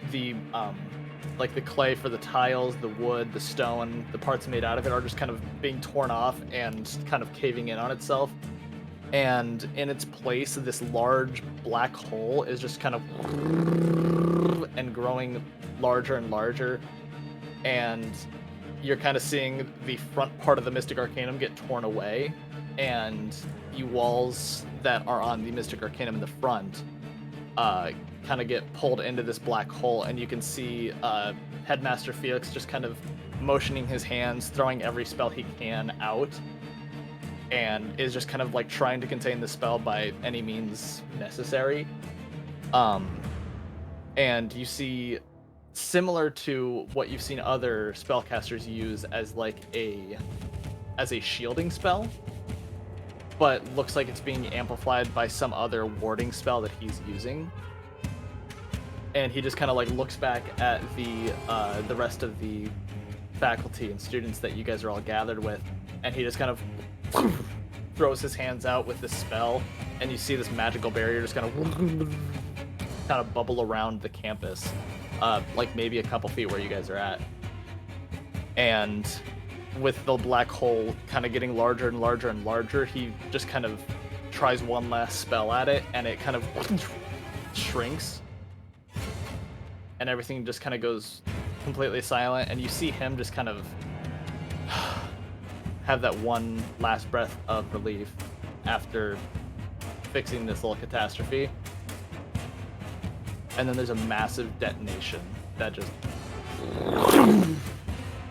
the clay for the tiles, the wood, the stone, the parts made out of it are just kind of being torn off and kind of caving in on itself. And in its place, this large black hole is just kind of and growing larger and larger. And you're kind of seeing the front part of the Mystic Arcanum get torn away, and the walls that are on the Mystic Arcanum in the front kind of get pulled into this black hole, and you can see Headmaster Felix just kind of motioning his hands, throwing every spell he can out, and is just kind of like trying to contain the spell by any means necessary. And you see, similar to what you've seen other spellcasters use as like a shielding spell, but looks like it's being amplified by some other warding spell that he's using. And he just kind of like looks back at the rest of the faculty and students that you guys are all gathered with, and he just kind of throws his hands out with this spell, and you see this magical barrier just kind of bubble around the campus, like maybe a couple feet where you guys are at. And with the black hole kind of getting larger and larger and larger, he just kind of tries one last spell at it, and it kind of shrinks, and everything just kind of goes completely silent, and you see him just kind of have that one last breath of relief after fixing this little catastrophe. And then there's a massive detonation that just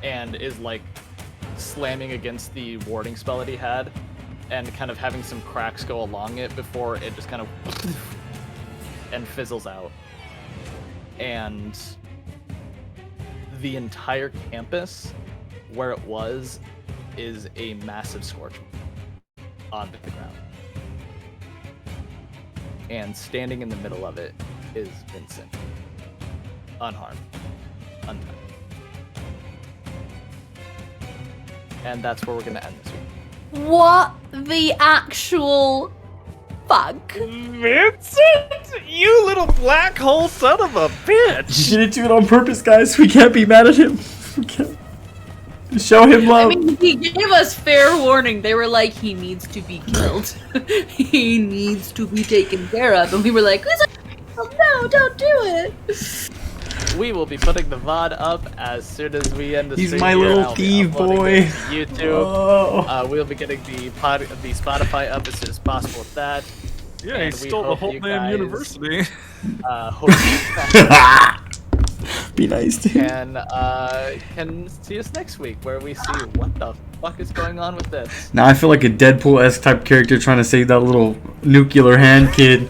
and is like slamming against the warding spell that he had, and kind of having some cracks go along it before it just kind of and fizzles out. And the entire campus, where it was, is a massive scorch on the ground. And standing in the middle of it is Vincent, unharmed, untouched. And that's where we're gonna end this week. What the actual fuck? Vincent, you little black hole son of a bitch! You didn't do it on purpose, guys. We can't be mad at him. We can't. Show him I love. mean, he gave us fair warning. They were like, he needs to be killed. He needs to be taken care of. And we were like, oh, no, don't do it. We will be putting the VOD up as soon as we end the He's stream. my here. little I'll be thief uploading boy. it to YouTube. Oh. We'll be getting the Spotify up as soon as possible with that. Yeah, he And we stole the hope whole you damn guys, university. Hope you Be nice to him. can see us next week where we see what the fuck is going on with this. Now I feel like a Deadpool-esque type character trying to save that little nuclear hand kid.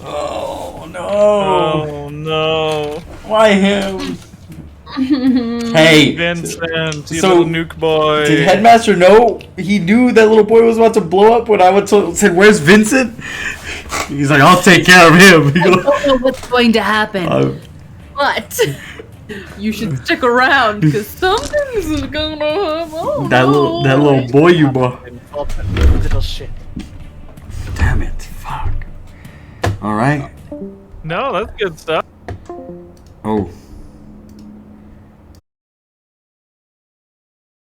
Oh no! Oh no. Why him? Hey, Vincent, you so, little nuke boy. did Headmaster know? He knew that little boy was about to blow up when I said, "Where's Vincent?" He's like, "I'll take care of him." I don't know what's going to happen. But you should stick around because something's gonna happen. that little boy, you boy. Involved in little shit. Damn it! Fuck. All right. No, that's good stuff. Oh.